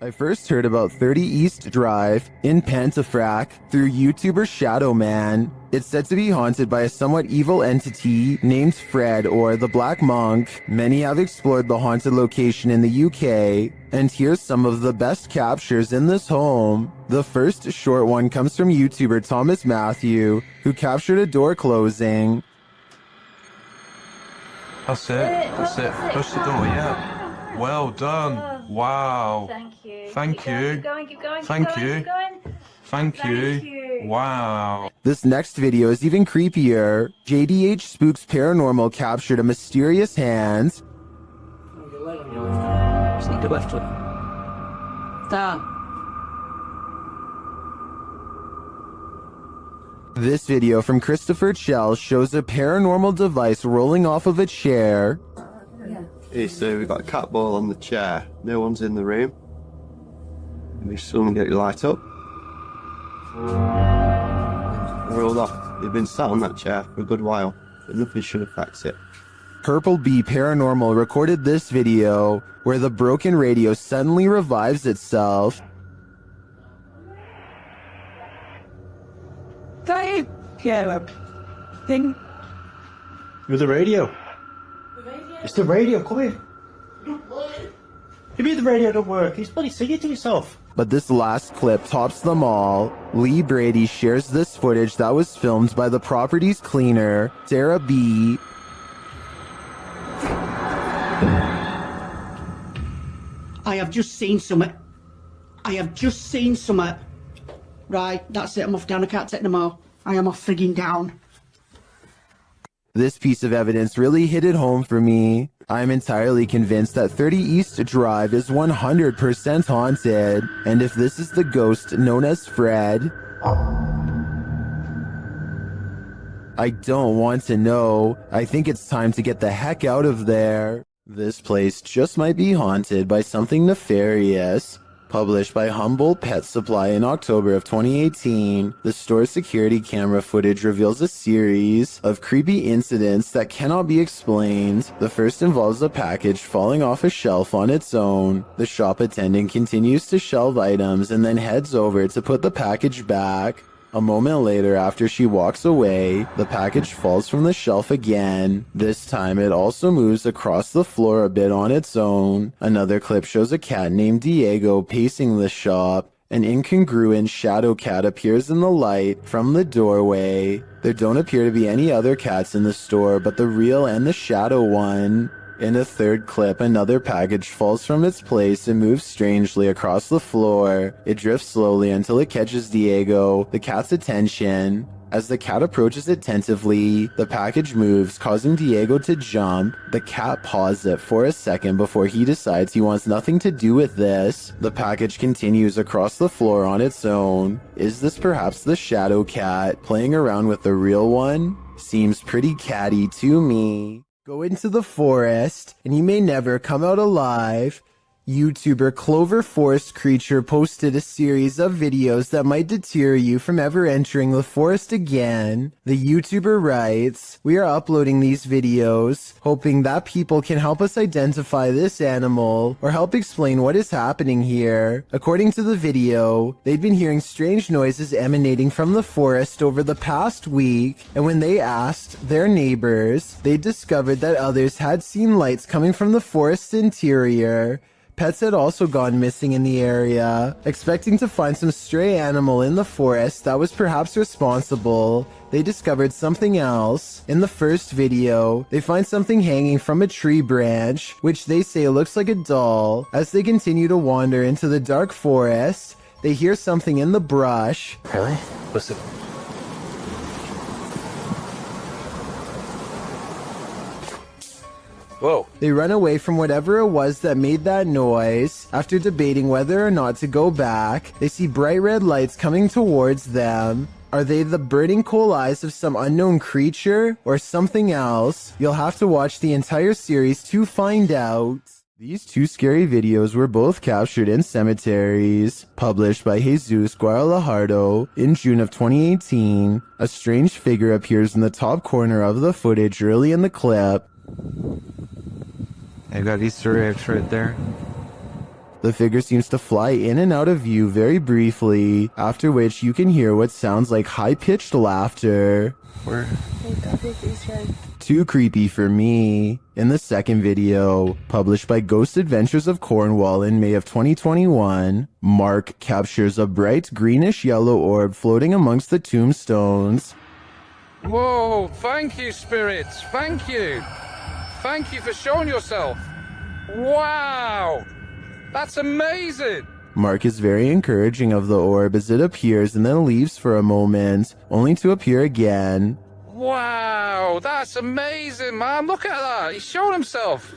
I first heard about 30 East Drive in Pontefract through YouTuber Shadowman. It's said to be haunted by a somewhat evil entity named Fred or the Black Monk. Many have explored the haunted location in the UK, and here's some of the best captures in this home. The first short one comes from YouTuber Thomas Matthew, who captured a door closing. That's it. Push the door, yeah. Well done. Wow. Thank you. Thank you. Keep going, keep going, Thank keep going, you. keep going. Thank Thank you. you. Wow. This next video is even creepier. JDH Spooks Paranormal captured a mysterious hand. Just need to left foot. Stop. This video from Christopher Chell shows a paranormal device rolling off of a chair. Hey, so we've got a cat ball on the chair. No one's in the room. Maybe someone get your light up. Rolled off. They've been sat on that chair for a good while, but nothing should affect it. Purple Bee Paranormal recorded this video where the broken radio suddenly revives itself. Dave! Yeah, thing. You're the radio. It's the radio, come here. You mean the radio don't work? He's bloody singing to yourself. But this last clip tops them all. Lee Brady shares this footage that was filmed by the property's cleaner, Sarah B. I have just seen something. Right, that's it. I'm off down. I can't take no more. I am off frigging down. This piece of evidence really hit it home for me. I'm entirely convinced that 30 East Drive is 100% haunted, and if this is the ghost known as Fred, I don't want to know. I think it's time to get the heck out of there. This place just might be haunted by something nefarious. Published by Humboldt Pet Supply in October of 2018, the store's security camera footage reveals a series of creepy incidents that cannot be explained. The first involves a package falling off a shelf on its own. The shop attendant continues to shelve items and then heads over to put the package back. A moment later, after she walks away, the package falls from the shelf again. This time, it also moves across the floor a bit on its own. Another clip shows a cat named Diego pacing the shop. An incongruent shadow cat appears in the light from the doorway. There don't appear to be any other cats in the store but the real and the shadow one. In a third clip, another package falls from its place and moves strangely across the floor. It drifts slowly until it catches Diego, the cat's attention. As the cat approaches it tentatively, the package moves, causing Diego to jump. The cat paws it for a second before he decides he wants nothing to do with this. The package continues across the floor on its own. Is this perhaps the shadow cat playing around with the real one? Seems pretty catty to me. Go into the forest, and you may never come out alive. YouTuber Clover Forest Creature posted a series of videos that might deter you from ever entering the forest again. The YouTuber writes, "We are uploading these videos, hoping that people can help us identify this animal or help explain what is happening here." According to the video, they'd been hearing strange noises emanating from the forest over the past week, and when they asked their neighbors, they discovered that others had seen lights coming from the forest's interior. Pets had also gone missing in the area. Expecting to find some stray animal in the forest that was perhaps responsible, they discovered something else. In the first video, they find something hanging from a tree branch, which they say looks like a doll. As they continue to wander into the dark forest, they hear something in the brush. Really? What's it? Whoa. They run away from whatever it was that made that noise. After debating whether or not to go back, they see bright red lights coming towards them. Are they the burning coal eyes of some unknown creature or something else? You'll have to watch the entire series to find out. These two scary videos were both captured in cemeteries. Published by Jesus Guadalajardo in June of 2018, a strange figure appears in the top corner of the footage early in the clip. They've got Easter eggs right there. The figure seems to fly in and out of view very briefly, after which you can hear what sounds like high-pitched laughter. Where? Too creepy for me. In the second video, published by Ghost Adventures of Cornwall in May of 2021, Mark captures a bright greenish-yellow orb floating amongst the tombstones. Whoa, thank you, spirits. Thank you. Thank you for showing yourself. Wow, that's amazing. Mark is very encouraging of the orb as it appears and then leaves for a moment, only to appear again. Wow, that's amazing, man. Look at that. He's showing himself.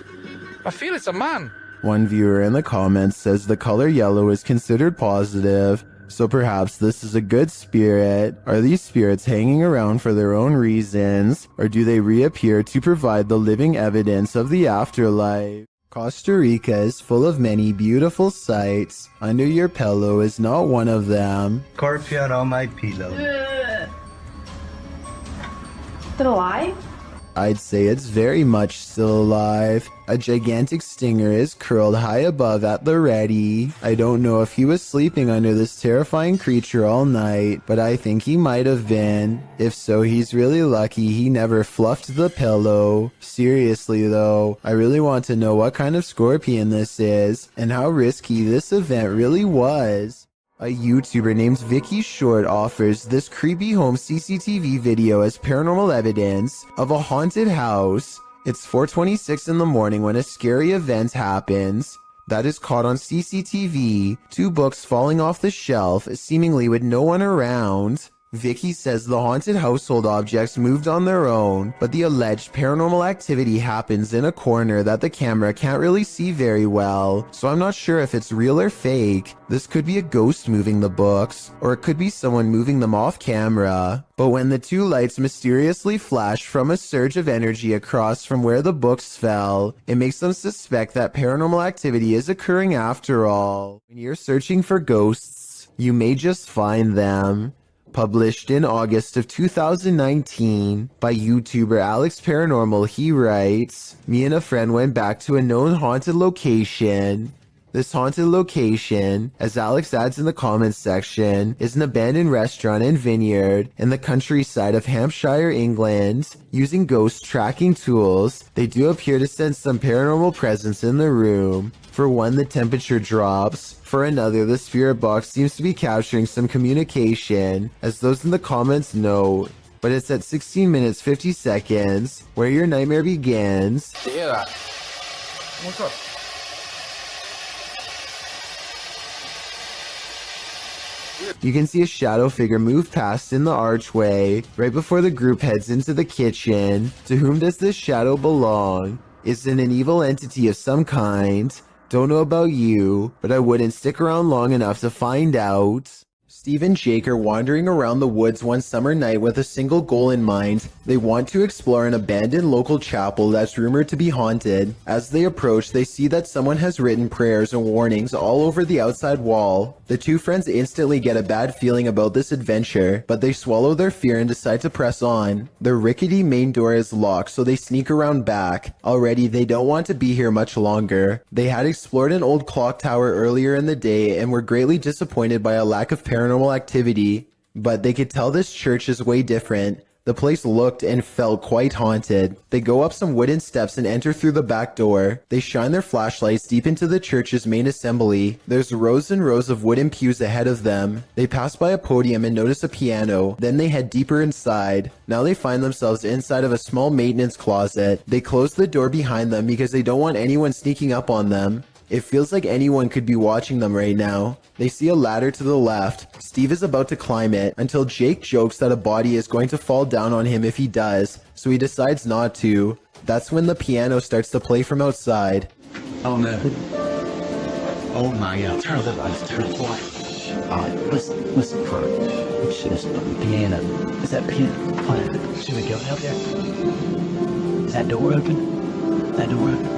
I feel it's a man. One viewer in the comments says the color yellow is considered positive, so perhaps this is a good spirit. Are these spirits hanging around for their own reasons, or do they reappear to provide the living evidence of the afterlife? Costa Rica is full of many beautiful sights. Under your pillow is not one of them. Scorpion on my pillow. Is it alive? I'd say it's very much still alive. A gigantic stinger is curled high above at the ready. I don't know if he was sleeping under this terrifying creature all night, but I think he might have been. If so, he's really lucky he never fluffed the pillow. Seriously though, I really want to know what kind of scorpion this is, and how risky this event really was. A YouTuber named Vicky Short offers this creepy home CCTV video as paranormal evidence of a haunted house. It's 4:26 in the morning when a scary event happens. That is caught on CCTV, 2 books falling off the shelf, seemingly with no one around. Vicky says the haunted household objects moved on their own, but the alleged paranormal activity happens in a corner that the camera can't really see very well, so I'm not sure if it's real or fake. This could be a ghost moving the books, or it could be someone moving them off camera. But when the 2 lights mysteriously flash from a surge of energy across from where the books fell, it makes them suspect that paranormal activity is occurring after all. When you're searching for ghosts, you may just find them. Published in August of 2019 by YouTuber Alex Paranormal, he writes, "Me and a friend went back to a known haunted location. This haunted location, as Alex adds in the comments section, is an abandoned restaurant and vineyard in the countryside of Hampshire, England. Using ghost tracking tools, they do appear to sense some paranormal presence in the room. For one, the temperature drops. For another, the spirit box seems to be capturing some communication, as those in the comments note. But it's at 16 minutes 50 seconds where your nightmare begins." You hear that? What's up? You can see a shadow figure move past in the archway right before the group heads into the kitchen. To whom does this shadow belong? Is it an evil entity of some kind? Don't know about you, but I wouldn't stick around long enough to find out. Steve and Jake are wandering around the woods one summer night with a single goal in mind. They want to explore an abandoned local chapel that's rumored to be haunted. As they approach, they see that someone has written prayers and warnings all over the outside wall. The 2 friends instantly get a bad feeling about this adventure, but they swallow their fear and decide to press on. The rickety main door is locked, so they sneak around back. Already, they don't want to be here much longer. They had explored an old clock tower earlier in the day and were greatly disappointed by a lack of paranormal activity, but they could tell this church is way different. The place looked and felt quite haunted. They go up some wooden steps and enter through the back door. They shine their flashlights deep into the church's main assembly. There's rows and rows of wooden pews ahead of them. They pass by a podium and notice a piano. Then they head deeper inside. Now they find themselves inside of a small maintenance closet. They close the door behind them because they don't want anyone sneaking up on them. It feels like anyone could be watching them right now. They see a ladder to the left. Steve is about to climb it until Jake jokes that a body is going to fall down on him if he does, so he decides not to. That's when the piano starts to play from outside. Oh no. Oh my god. Turn off the lights, turn off the lights. Alright, listen for it. It's just the piano. Is that piano? Should we go out there? Is that door open? That door open?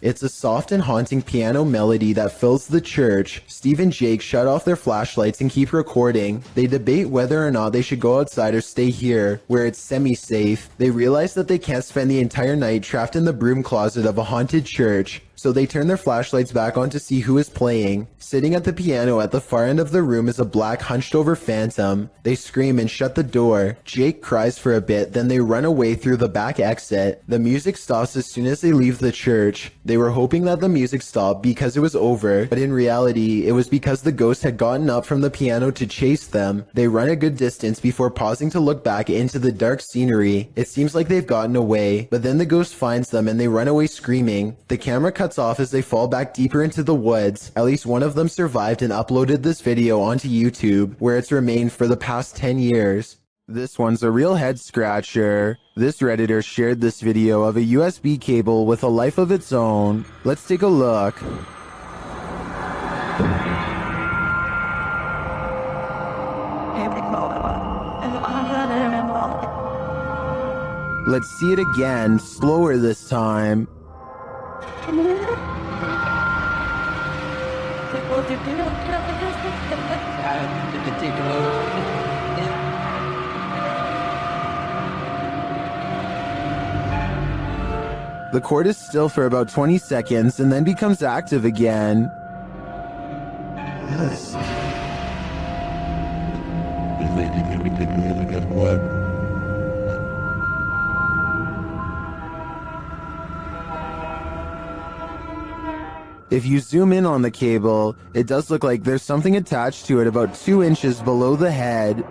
It's a soft and haunting piano melody that fills the church. Steve and Jake shut off their flashlights and keep recording. They debate whether or not they should go outside or stay here, where it's semi-safe. They realize that they can't spend the entire night trapped in the broom closet of a haunted church. So they turn their flashlights back on to see who is playing. Sitting at the piano at the far end of the room is a black hunched over phantom. They scream and shut the door. Jake cries for a bit, then they run away through the back exit. The music stops as soon as they leave the church. They were hoping that the music stopped because it was over, but in reality, it was because the ghost had gotten up from the piano to chase them. They run a good distance before pausing to look back into the dark scenery. It seems like they've gotten away, but then the ghost finds them and they run away screaming. The camera cuts off as they fall back deeper into the woods. At least one of them survived and uploaded this video onto YouTube, where it's remained for the past 10 years. This one's a real head scratcher. This Redditor shared this video of a USB cable with a life of its own. Let's take a look. Let's see it again, slower this time. The cord is still for about 20 seconds and then becomes active again. Yes. If you zoom in on the cable, it does look like there's something attached to it about 2 inches below the head.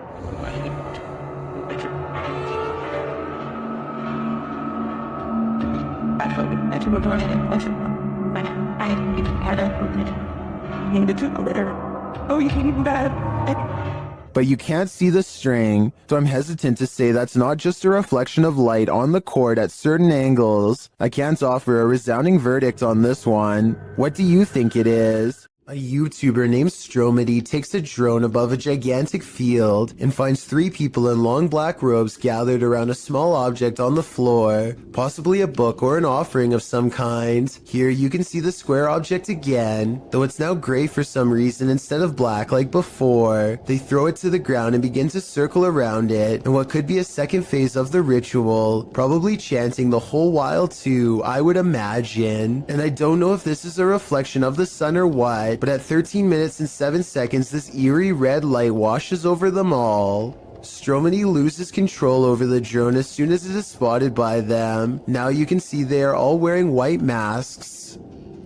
But you can't see the string, so I'm hesitant to say that's not just a reflection of light on the cord at certain angles. I can't offer a resounding verdict on this one. What do you think it is? A YouTuber named Stromedy takes a drone above a gigantic field and finds 3 people in long black robes gathered around a small object on the floor, possibly a book or an offering of some kind. Here you can see the square object again, though it's now gray for some reason instead of black like before. They throw it to the ground and begin to circle around it in what could be a second phase of the ritual, probably chanting the whole while too, I would imagine. And I don't know if this is a reflection of the sun or what, but at 13 minutes and 7 seconds, this eerie red light washes over them all. Stromedy loses control over the drone as soon as it is spotted by them. Now you can see they are all wearing white masks.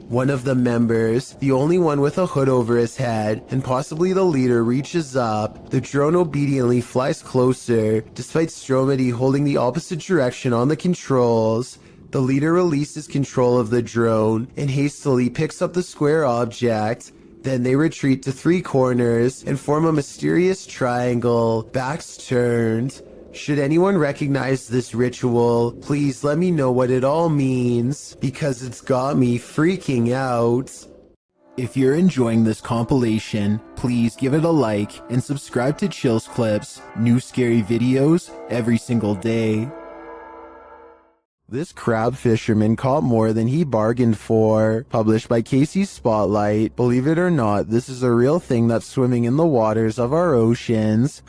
One of the members, the only one with a hood over his head, and possibly the leader, reaches up. The drone obediently flies closer, despite Stromedy holding the opposite direction on the controls. The leader releases control of the drone and hastily picks up the square object. Then they retreat to 3 corners and form a mysterious triangle, backs turned. Should anyone recognize this ritual, please let me know what it all means, because it's got me freaking out. If you're enjoying this compilation, please give it a like and subscribe to Chills Clips, new scary videos every single day. This crab fisherman caught more than he bargained for. Published by Casey's Spotlight. Believe it or not, this is a real thing that's swimming in the waters of our oceans.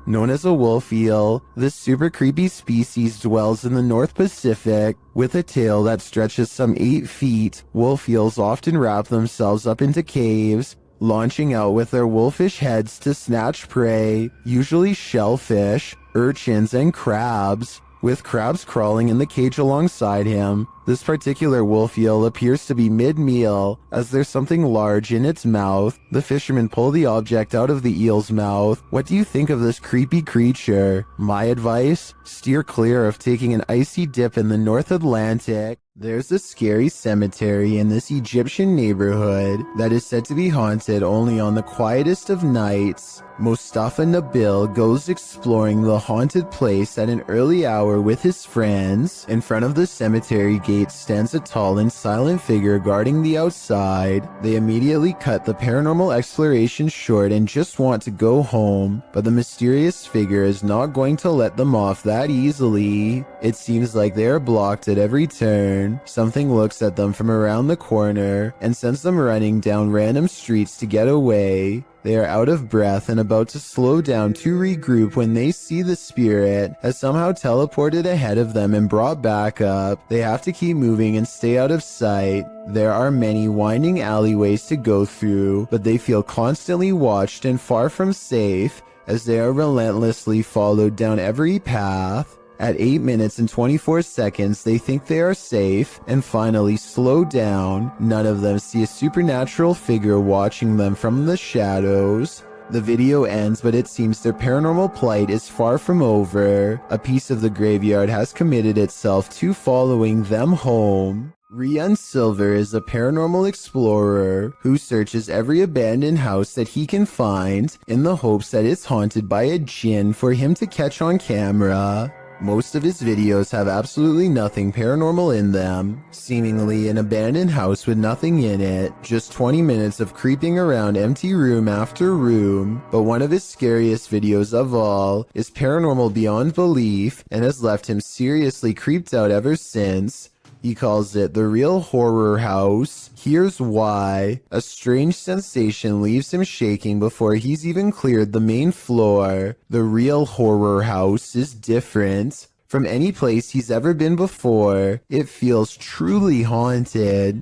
Known as a wolf eel, this super creepy species dwells in the North Pacific. With a tail that stretches some 8 feet, wolf eels often wrap themselves up into caves, launching out with their wolfish heads to snatch prey, usually shellfish, urchins, and crabs, with crabs crawling in the cage alongside him. This particular wolf eel appears to be mid-meal, as there's something large in its mouth. The fishermen pull the object out of the eel's mouth. What do you think of this creepy creature? My advice? Steer clear of taking an icy dip in the North Atlantic. There's a scary cemetery in this Egyptian neighborhood that is said to be haunted only on the quietest of nights. Mustafa Nabil goes exploring the haunted place at an early hour with his friends. In front of the cemetery gate stands a tall and silent figure guarding the outside. They immediately cut the paranormal exploration short and just want to go home, but the mysterious figure is not going to let them off that easily. It seems like they are blocked at every turn. Something looks at them from around the corner and sends them running down random streets to get away. They are out of breath and about to slow down to regroup when they see the spirit has somehow teleported ahead of them and brought back up. They have to keep moving and stay out of sight. There are many winding alleyways to go through, but they feel constantly watched and far from safe as they are relentlessly followed down every path. At 8 minutes and 24 seconds, they think they are safe and finally slow down. None of them see a supernatural figure watching them from the shadows. The video ends, but it seems their paranormal plight is far from over. A piece of the graveyard has committed itself to following them home. Rian Silver is a paranormal explorer who searches every abandoned house that he can find in the hopes that it's haunted by a djinn for him to catch on camera. Most of his videos have absolutely nothing paranormal in them, seemingly an abandoned house with nothing in it, just 20 minutes of creeping around empty room after room. But one of his scariest videos of all is paranormal beyond belief and has left him seriously creeped out ever since. He calls it The Real Horror House. Here's why. A strange sensation leaves him shaking before he's even cleared the main floor. The Real Horror House is different from any place he's ever been before. It feels truly haunted.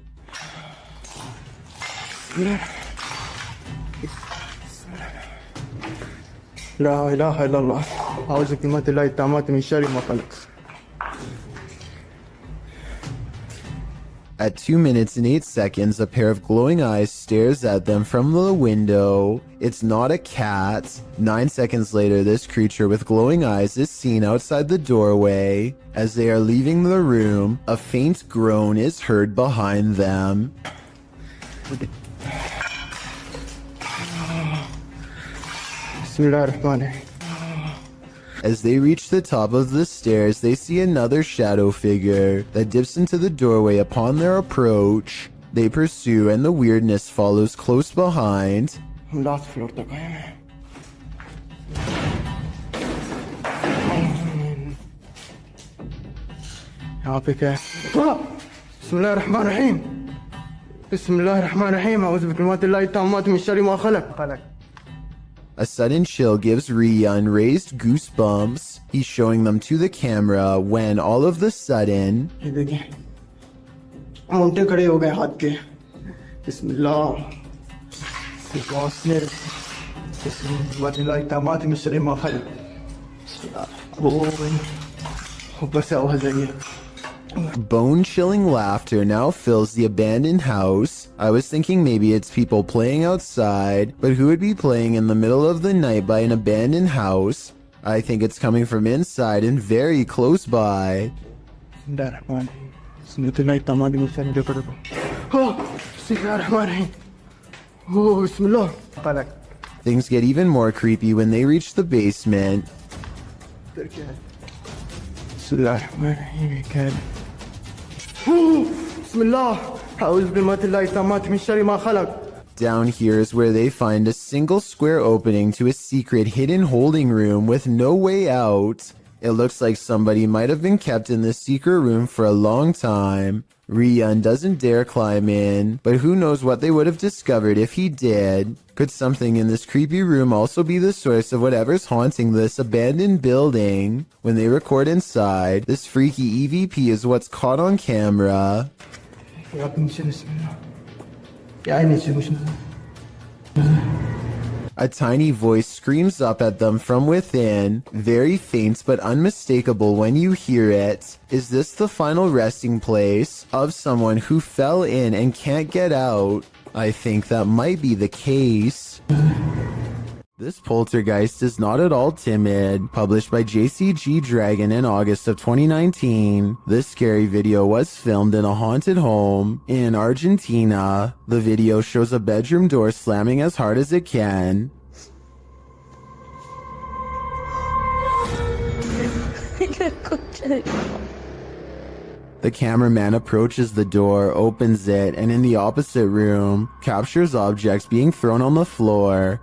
لا إله إلا الله أعوذ بكلمات الله التامات من شر ما خلق. At 2 minutes and 8 seconds, a pair of glowing eyes stares at them from the window. It's not a cat. 9 seconds later, this creature with glowing eyes is seen outside the doorway. As they are leaving the room, a faint groan is heard behind them. بسم الله الرحمن الرحيم. As they reach the top of the stairs, they see another shadow figure that dips into the doorway upon their approach. They pursue and the weirdness follows close behind. لا تفلور تقايم. يعطيك. بسم الله الرحمن الرحيم. بسم الله الرحمن الرحيم أعوذ بكلمات الله التامات من شر ما خلق. A sudden chill gives Rian raised goosebumps. He's showing them to the camera when all of the sudden, ये देखिए Monte खड़े हो गए हाथ के. بسم الله. بسم الله التامات من شر ما خلق. بس أوهزني. bone-chilling laughter now fills the abandoned house. I was thinking maybe it's people playing outside, but who would be playing in the middle of the night by an abandoned house? I think it's coming from inside and very close by. بسم الله الرحمن الرحيم. بسم الله التامات من شر ما خلق. بسم الله الرحمن الرحيم. بسم الله خلق. Things get even more creepy when they reach the basement. بسم الله الرحمن الرحيم. كان بسم الله أعوذ بكلمات الله التامات من شر ما خلق. Down here is where they find a single square opening to a secret hidden holding room with no way out. It looks like somebody might have been kept in this secret room for a long time. Rian doesn't dare climb in, but who knows what they would have discovered if he did. Could something in this creepy room also be the source of whatever's haunting this abandoned building? When they record inside, this freaky EVP is what's caught on camera. A tiny voice screams up at them from within, very faint but unmistakable when you hear it. Is this the final resting place of someone who fell in and can't get out? I think that might be the case. This poltergeist is not at all timid. Published by JCG Dragon in August of 2019. This scary video was filmed in a haunted home in Argentina. The video shows a bedroom door slamming as hard as it can. The cameraman approaches the door, opens it, and in the opposite room, captures objects being thrown on the floor.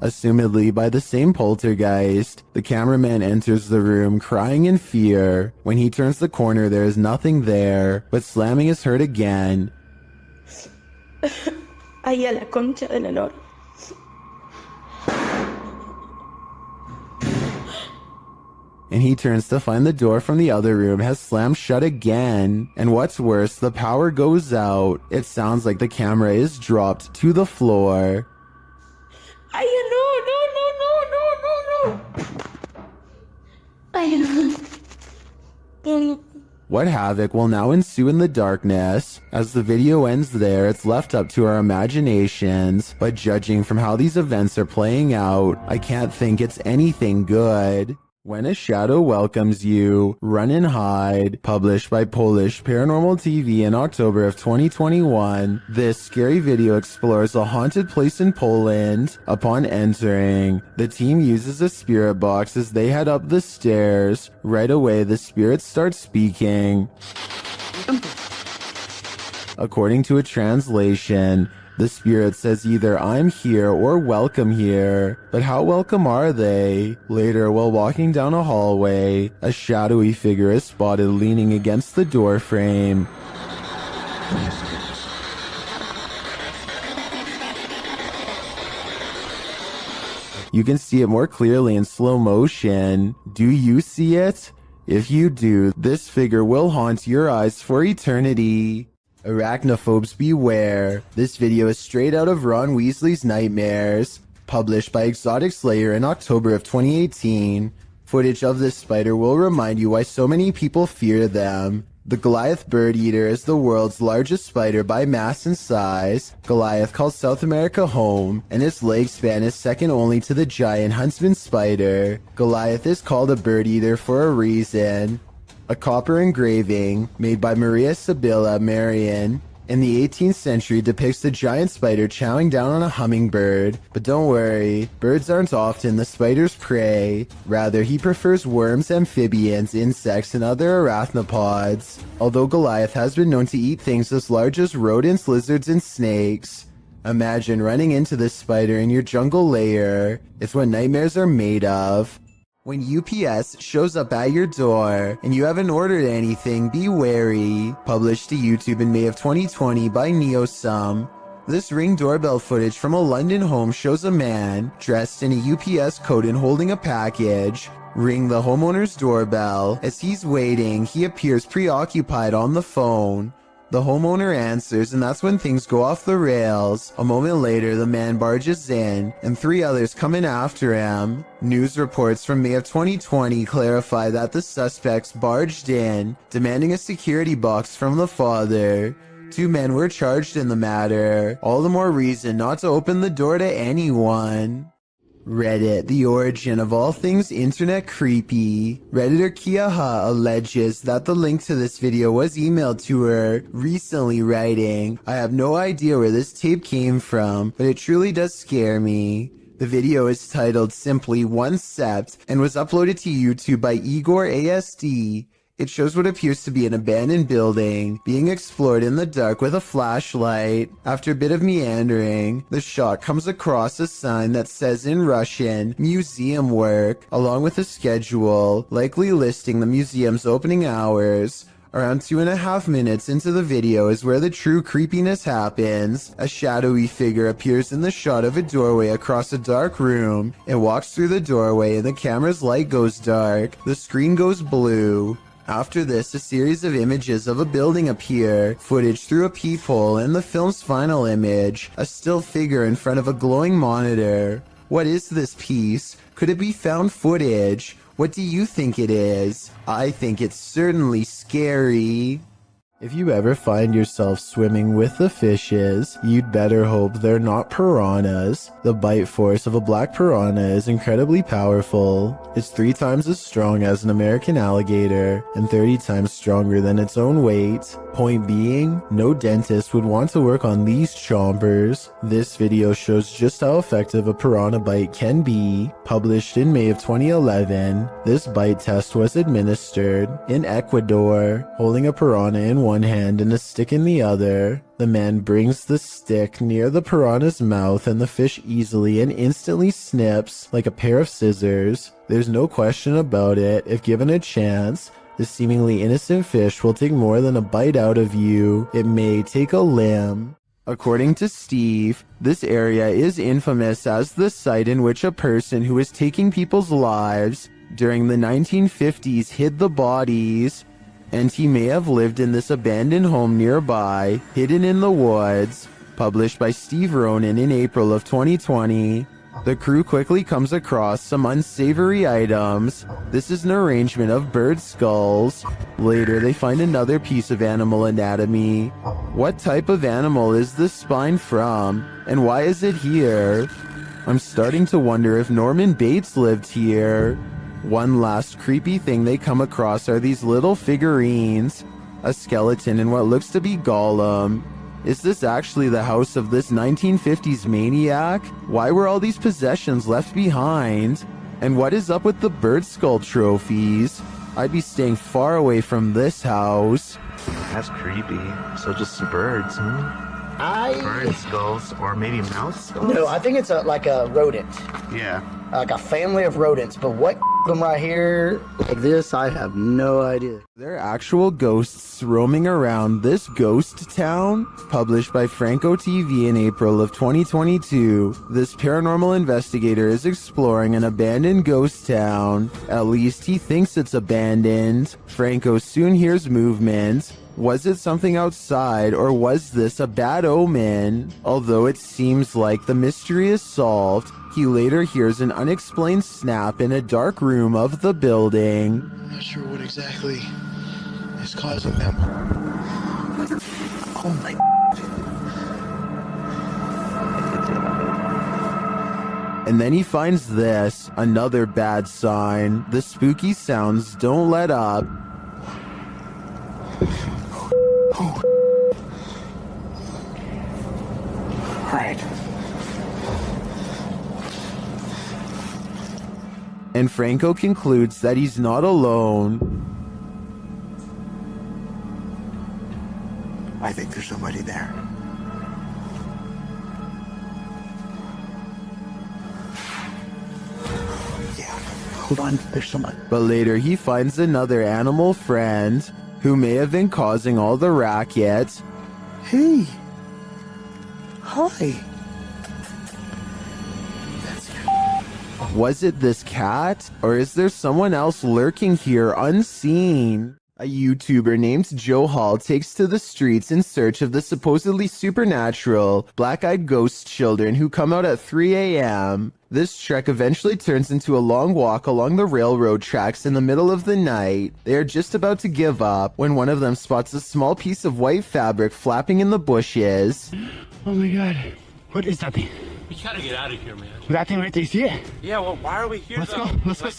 Assumedly by the same poltergeist, the cameraman enters the room crying in fear. When he turns the corner, there is nothing there, but slamming is heard again. Ay, a la concha de la lora. And he turns to find the door from the other room has slammed shut again. And what's worse, the power goes out. It sounds like the camera is dropped to the floor. Ay, no. Ay, no. What havoc will now ensue in the darkness? As the video ends there, it's left up to our imaginations. But judging from how these events are playing out, I can't think it's anything good. When a Shadow Welcomes You, Run and Hide, published by Polish Paranormal TV in October of 2021, this scary video explores a haunted place in Poland. Upon entering, the team uses a spirit box as they head up the stairs. Right away, the spirits start speaking. According to a translation, the spirit says either I'm here or welcome here. But how welcome are they? Later, while walking down a hallway, a shadowy figure is spotted leaning against the door frame. You can see it more clearly in slow motion. Do you see it? If you do, this figure will haunt your eyes for eternity. Arachnophobes beware. This video is straight out of Ron Weasley's Nightmares, published by Exotic Slayer in October of 2018. Footage of this spider will remind you why so many people fear them. The Goliath bird eater is the world's largest spider by mass and size. Goliath calls South America home, and its leg span is second only to the giant huntsman spider. Goliath is called a bird eater for a reason. A copper engraving made by Maria Sibylla Marian in the 18th century depicts the giant spider chowing down on a hummingbird. But don't worry, birds aren't often the spider's prey. Rather, he prefers worms, amphibians, insects, and other arachnopods. Although Goliath has been known to eat things as large as rodents, lizards, and snakes. Imagine running into this spider in your jungle lair. It's what nightmares are made of. When UPS shows up at your door and you haven't ordered anything, be wary. Published to YouTube in May of 2020 by NeoSum. This Ring doorbell footage from a London home shows a man dressed in a UPS coat and holding a package. Ring the homeowner's doorbell. As he's waiting, he appears preoccupied on the phone. The homeowner answers, and that's when things go off the rails. A moment later, the man barges in, and 3 others come in after him. News reports from May of 2020 clarify that the suspects barged in, demanding a security box from the father. 2 men were charged in the matter. All the more reason not to open the door to anyone. Reddit, the origin of all things internet creepy. Redditor Kiaha alleges that the link to this video was emailed to her recently, writing, I have no idea where this tape came from, but it truly does scare me. The video is titled simply One Sept and was uploaded to YouTube by Igor ASD. It shows what appears to be an abandoned building being explored in the dark with a flashlight. After a bit of meandering, the shot comes across a sign that says in Russian, museum work, along with a schedule, likely listing the museum's opening hours. Around 2.5 minutes into the video is where the true creepiness happens. A shadowy figure appears in the shot of a doorway across a dark room. It walks through the doorway and the camera's light goes dark. The screen goes blue. After this, a series of images of a building appear, footage through a peephole, and the film's final image, a still figure in front of a glowing monitor. What is this piece? Could it be found footage? What do you think it is? I think it's certainly scary. If you ever find yourself swimming with the fishes, you'd better hope they're not piranhas. The bite force of a black piranha is incredibly powerful. It's 3 times as strong as an American alligator, and 30 times stronger than its own weight. Point being, no dentist would want to work on these chompers. This video shows just how effective a piranha bite can be. Published in May of 2011, this bite test was administered in Ecuador, holding a piranha in one hand and a stick in the other. The man brings the stick near the piranha's mouth and the fish easily and instantly snips like a pair of scissors. There's no question about it. If given a chance, the seemingly innocent fish will take more than a bite out of you. It may take a limb. According to Steve, this area is infamous as the site in which a person who was taking people's lives during the 1950s hid the bodies, and he may have lived in this abandoned home nearby, hidden in the woods. Published by Steve Ronan in April of 2020. The crew quickly comes across some unsavory items. This is an arrangement of bird skulls. Later, they find another piece of animal anatomy. What type of animal is this spine from? And why is it here? I'm starting to wonder if Norman Bates lived here. One last creepy thing they come across are these little figurines. A skeleton and what looks to be Gollum. Is this actually the house of this 1950s maniac? Why were all these possessions left behind? And what is up with the bird skull trophies? I'd be staying far away from this house. That's creepy. So just some birds, huh? Bird skulls, or maybe mouse skulls? No, I think it's like a rodent. Yeah. Like a family of rodents. But what them right here like this, I have no idea. There are actual ghosts roaming around this ghost town? Published by Franco TV in April of 2022, this paranormal investigator is exploring an abandoned ghost town. At least he thinks it's abandoned. Franco soon hears movement. Was it something outside, or was this a bad omen? Although it seems like the mystery is solved, he later hears an unexplained snap in a dark room of the building. I'm not sure what exactly is causing them. Oh my. And then he finds this, another bad sign. The spooky sounds don't let up. Alright. And Franco concludes that he's not alone. I think there's somebody there. Yeah. Hold on, there's somebody. But later he finds another animal friend who may have been causing all the racket. Hey. Hi. Was it this cat? Or is there someone else lurking here unseen? A YouTuber named Joe Hall takes to the streets in search of the supposedly supernatural, black-eyed ghost children who come out at 3 a.m. This trek eventually turns into a long walk along the railroad tracks in the middle of the night. They are just about to give up when one of them spots a small piece of white fabric flapping in the bushes. Oh my god. What is that thing? We gotta get out of here, man. That thing right there, you see it? Yeah, well, why are we here? Let's go. Let's go.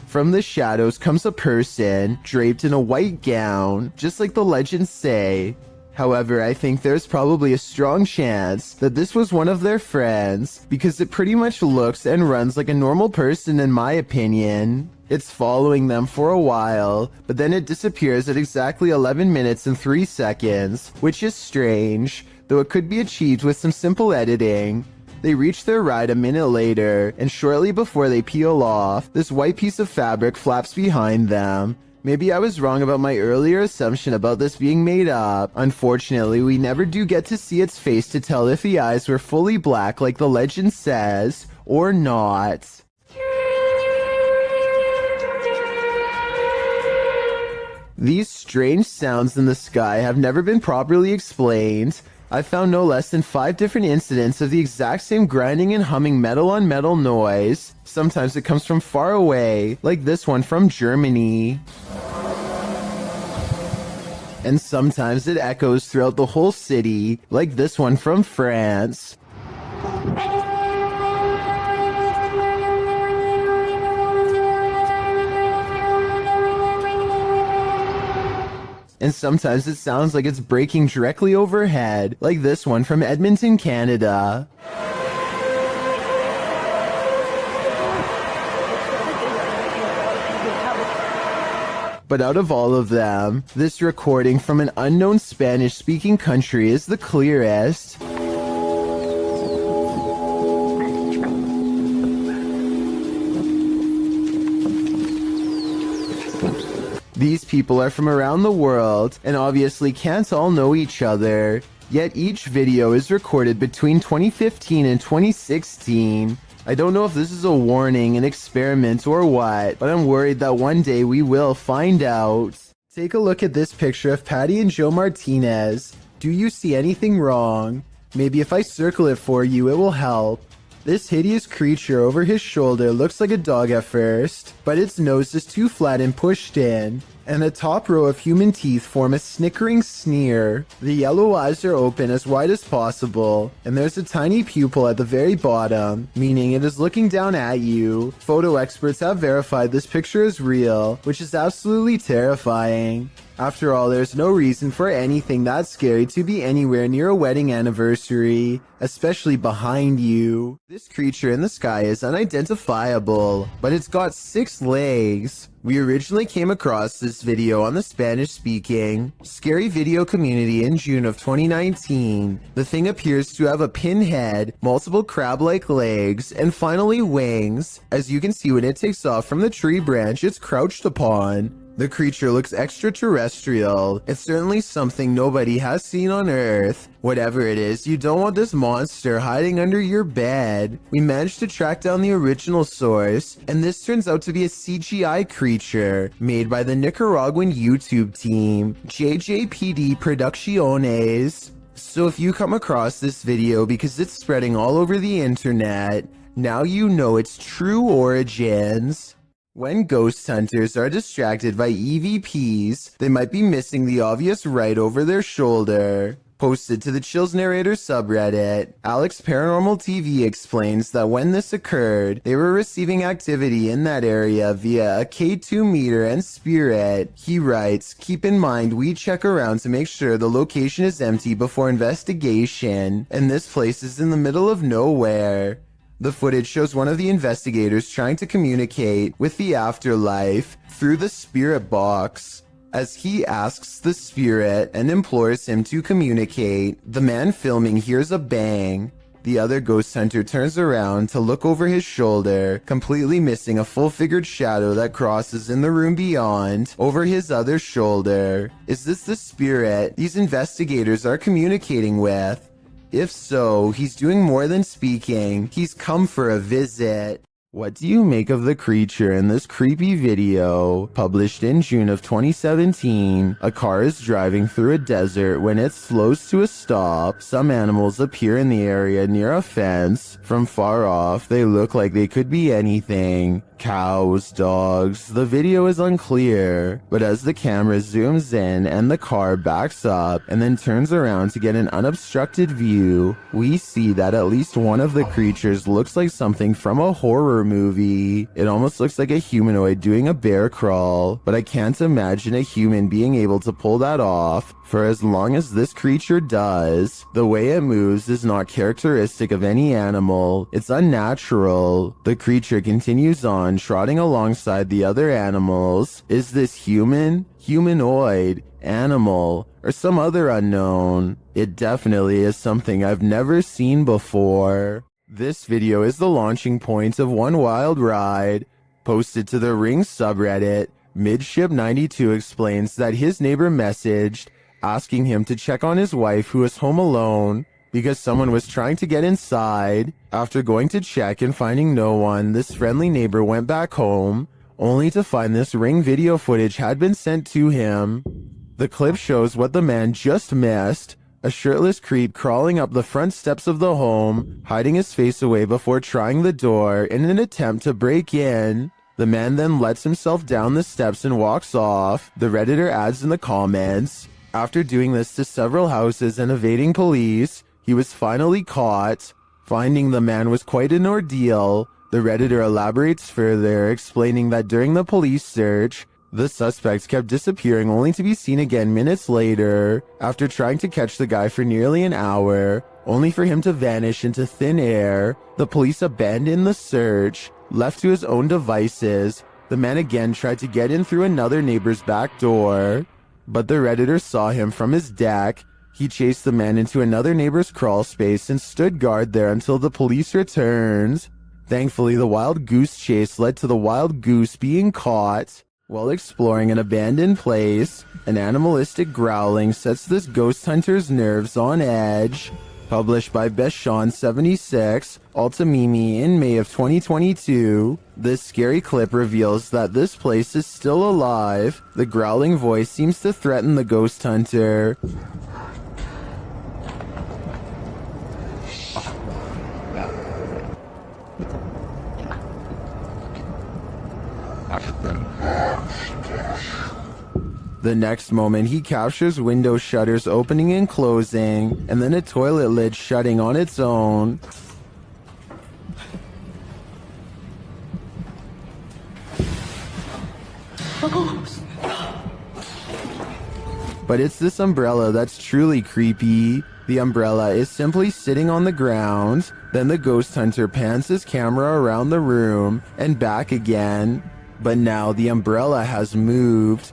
From the shadows comes a person draped in a white gown, just like the legends say. However, I think there's probably a strong chance that this was one of their friends, because it pretty much looks and runs like a normal person in my opinion. It's following them for a while, but then it disappears at exactly 11 minutes and 3 seconds, which is strange, though it could be achieved with some simple editing. They reach their ride a minute later, and shortly before they peel off, this white piece of fabric flaps behind them. Maybe I was wrong about my earlier assumption about this being made up. Unfortunately, we never do get to see its face to tell if the eyes were fully black like the legend says, or not. These strange sounds in the sky have never been properly explained. I found no less than 5 different incidents of the exact same grinding and humming metal on metal noise. Sometimes it comes from far away, like this one from Germany. And sometimes it echoes throughout the whole city, like this one from France. And sometimes it sounds like it's breaking directly overhead, like this one from Edmonton, Canada. But out of all of them, this recording from an unknown Spanish-speaking country is the clearest. These people are from around the world and obviously can't all know each other. Yet each video is recorded between 2015 and 2016. I don't know if this is a warning, an experiment, or what, but I'm worried that one day we will find out. Take a look at this picture of Patty and Joe Martinez. Do you see anything wrong? Maybe if I circle it for you, it will help. This hideous creature over his shoulder looks like a dog at first, but its nose is too flat and pushed in, and the top row of human teeth form a snickering sneer. The yellow eyes are open as wide as possible, and there's a tiny pupil at the very bottom, meaning it is looking down at you. Photo experts have verified this picture is real, which is absolutely terrifying. After all, there's no reason for anything that scary to be anywhere near a wedding anniversary, especially behind you. This creature in the sky is unidentifiable, but it's got 6 legs. We originally came across this video on the Spanish-speaking Scary Video community in June of 2019. The thing appears to have a pin head, multiple crab-like legs, and finally wings. As you can see, when it takes off from the tree branch it's crouched upon. The creature looks extraterrestrial. It's certainly something nobody has seen on Earth. Whatever it is, you don't want this monster hiding under your bed. We managed to track down the original source, and this turns out to be a CGI creature made by the Nicaraguan YouTube team, JJPD Producciones. So if you come across this video because it's spreading all over the internet, now you know its true origins. When ghost hunters are distracted by EVPs, they might be missing the obvious right over their shoulder. Posted to the Chills Narrator subreddit, Alex Paranormal TV explains that when this occurred, they were receiving activity in that area via a K2 meter and spirit. He writes, "Keep in mind we check around to make sure the location is empty before investigation, and this place is in the middle of nowhere." The footage shows one of the investigators trying to communicate with the afterlife through the spirit box. As he asks the spirit and implores him to communicate, the man filming hears a bang. The other ghost hunter turns around to look over his shoulder, completely missing a full-figured shadow that crosses in the room beyond, over his other shoulder. Is this the spirit these investigators are communicating with? If so, he's doing more than speaking. He's come for a visit. What do you make of the creature in this creepy video? Published in June of 2017, a car is driving through a desert when it slows to a stop. Some animals appear in the area near a fence. From far off, they look like they could be anything. Cows, dogs, the video is unclear, but as the camera zooms in and the car backs up and then turns around to get an unobstructed view, we see that at least one of the creatures looks like something from a horror movie. It almost looks like a humanoid doing a bear crawl, but I can't imagine a human being able to pull that off for as long as this creature does. The way it moves is not characteristic of any animal. It's unnatural. The creature continues on, trotting alongside the other animals. Is this human, humanoid, animal, or some other unknown? It definitely is something I've never seen before. This video is the launching point of one wild ride. Posted to the Ring subreddit, Midship92 explains that his neighbor messaged asking him to check on his wife who was home alone because someone was trying to get inside. After going to check and finding no one, this friendly neighbor went back home, only to find this Ring video footage had been sent to him. The clip shows what the man just missed, a shirtless creep crawling up the front steps of the home, hiding his face away before trying the door in an attempt to break in. The man then lets himself down the steps and walks off. The Redditor adds in the comments, after doing this to several houses and evading police, he was finally caught. Finding the man was quite an ordeal. The Redditor elaborates further, explaining that during the police search, the suspect kept disappearing only to be seen again minutes later. After trying to catch the guy for nearly an hour, only for him to vanish into thin air, the police abandoned the search. Left to his own devices, the man again tried to get in through another neighbor's back door. But the Redditor saw him from his deck. He chased the man into another neighbor's crawl space and stood guard there until the police returned. Thankfully, the wild goose chase led to the wild goose being caught. While exploring an abandoned place, an animalistic growling sets this ghost hunter's nerves on edge. Published by Beshon76, Altamimi in May of 2022, this scary clip reveals that this place is still alive. The growling voice seems to threaten the ghost hunter. The next moment, he captures window shutters opening and closing, and then a toilet lid shutting on its own. But it's this umbrella that's truly creepy. The umbrella is simply sitting on the ground. Then the ghost hunter pans his camera around the room and back again. But now the umbrella has moved.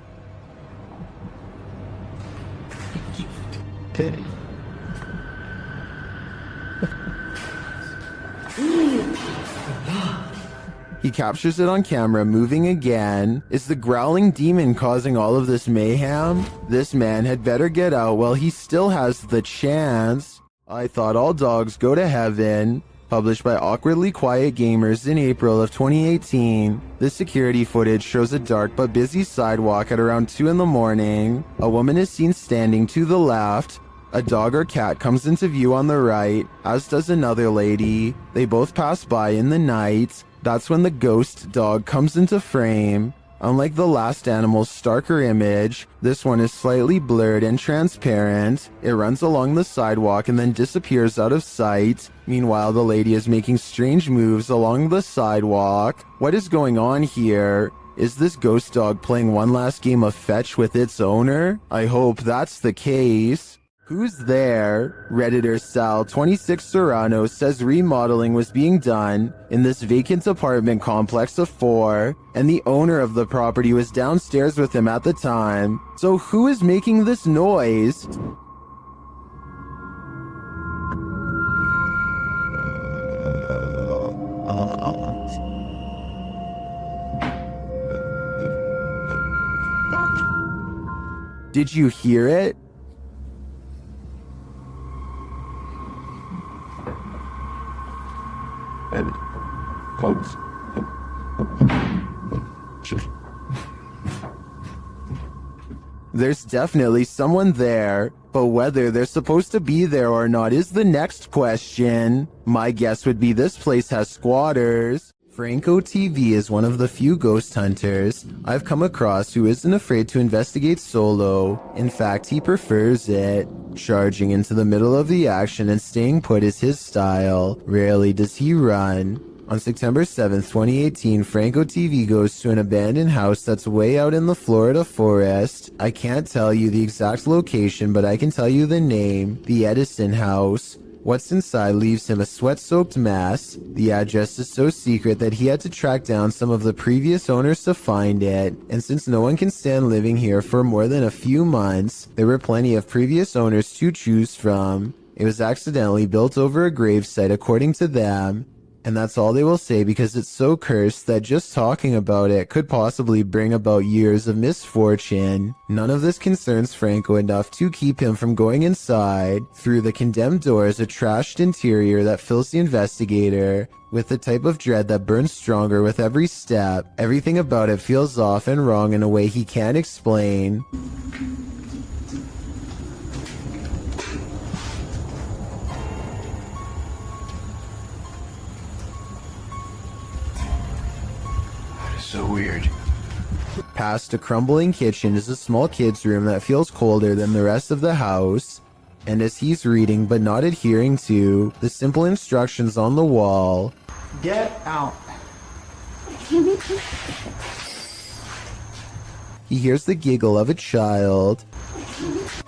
He captures it on camera moving again. Is the growling demon causing all of this mayhem? This man had better get out while he still has the chance. I Thought All Dogs Go to Heaven. Published by Awkwardly Quiet Gamers in April of 2018. This security footage shows a dark but busy sidewalk at around 2 in the morning. A woman is seen standing to the left. A dog or cat comes into view on the right, as does another lady. They both pass by in the night. That's when the ghost dog comes into frame. Unlike the last animal's starker image, this one is slightly blurred and transparent. It runs along the sidewalk and then disappears out of sight. Meanwhile, the lady is making strange moves along the sidewalk. What is going on here? Is this ghost dog playing one last game of fetch with its owner? I hope that's the case. Who's there? Redditor Sal26 Serrano says remodeling was being done in this vacant apartment complex of 4, and the owner of the property was downstairs with him at the time. So who is making this noise? Did you hear it? There's definitely someone there, but whether they're supposed to be there or not is the next question. My guess would be this place has squatters. Franco TV is one of the few ghost hunters I've come across who isn't afraid to investigate solo. In fact, he prefers it. Charging into the middle of the action and staying put is his style. Rarely does he run. On September 7th, 2018, Franco TV goes to an abandoned house that's way out in the Florida forest. I can't tell you the exact location, but I can tell you the name, the Edison House. What's inside leaves him a sweat-soaked mess. The address is so secret that he had to track down some of the previous owners to find it, and since no one can stand living here for more than a few months, there were plenty of previous owners to choose from. It was accidentally built over a gravesite according to them, and that's all they will say because it's so cursed that just talking about it could possibly bring about years of misfortune. None of this concerns Franco enough to keep him from going inside. Through the condemned door is a trashed interior that fills the investigator with the type of dread that burns stronger with every step. Everything about it feels off and wrong in a way he can't explain. So weird. Past a crumbling kitchen is a small kid's room that feels colder than the rest of the house. And as he's reading but not adhering to the simple instructions on the wall, Get out. he hears the giggle of a child.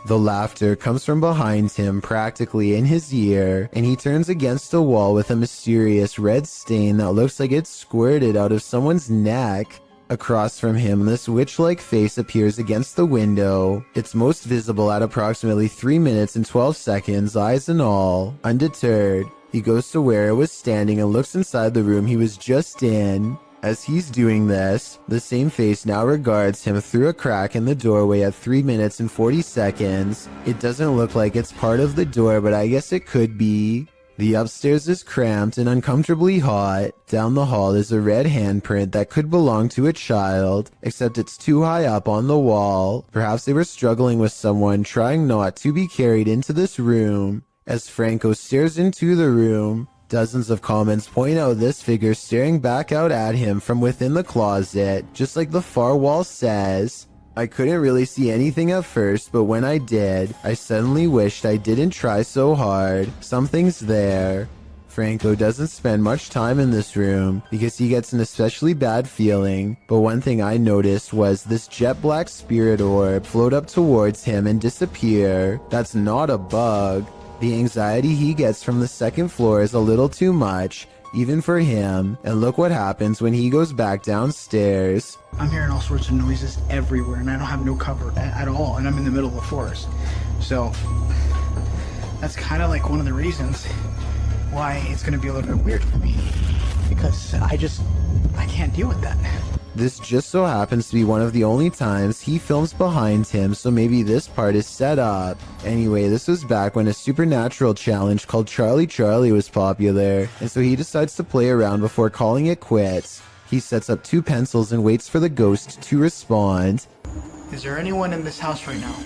The laughter comes from behind him, practically in his ear, and he turns against a wall with a mysterious red stain that looks like it's squirted out of someone's neck. Across from him, this witch-like face appears against the window. It's most visible at approximately 3 minutes and 12 seconds, eyes and all. Undeterred, he goes to where it was standing and looks inside the room he was just in. As he's doing this, the same face now regards him through a crack in the doorway at 3 minutes and 40 seconds. It doesn't look like it's part of the door, but I guess it could be. The upstairs is cramped and uncomfortably hot. Down the hall is a red handprint that could belong to a child, except it's too high up on the wall. Perhaps they were struggling with someone trying not to be carried into this room. As Franco stares into the room, dozens of comments point out this figure staring back out at him from within the closet, just like the far wall says. I couldn't really see anything at first, but when I did, I suddenly wished I didn't try so hard. Something's there. Franco doesn't spend much time in this room because he gets an especially bad feeling, but one thing I noticed was this jet black spirit orb float up towards him and disappear. That's not a bug. The anxiety he gets from the second floor is a little too much, even for him, and look what happens when he goes back downstairs. I'm hearing all sorts of noises everywhere, and I don't have no cover at all, and I'm in the middle of the forest. So, that's kind of like one of the reasons why it's going to be a little bit weird for me, because I can't deal with that. This just so happens to be one of the only times he films behind him, so maybe this part is set up. Anyway, this was back when a supernatural challenge called Charlie Charlie was popular, and so he decides to play around before calling it quits. He sets up 2 pencils and waits for the ghost to respond. Is there anyone in this house right now?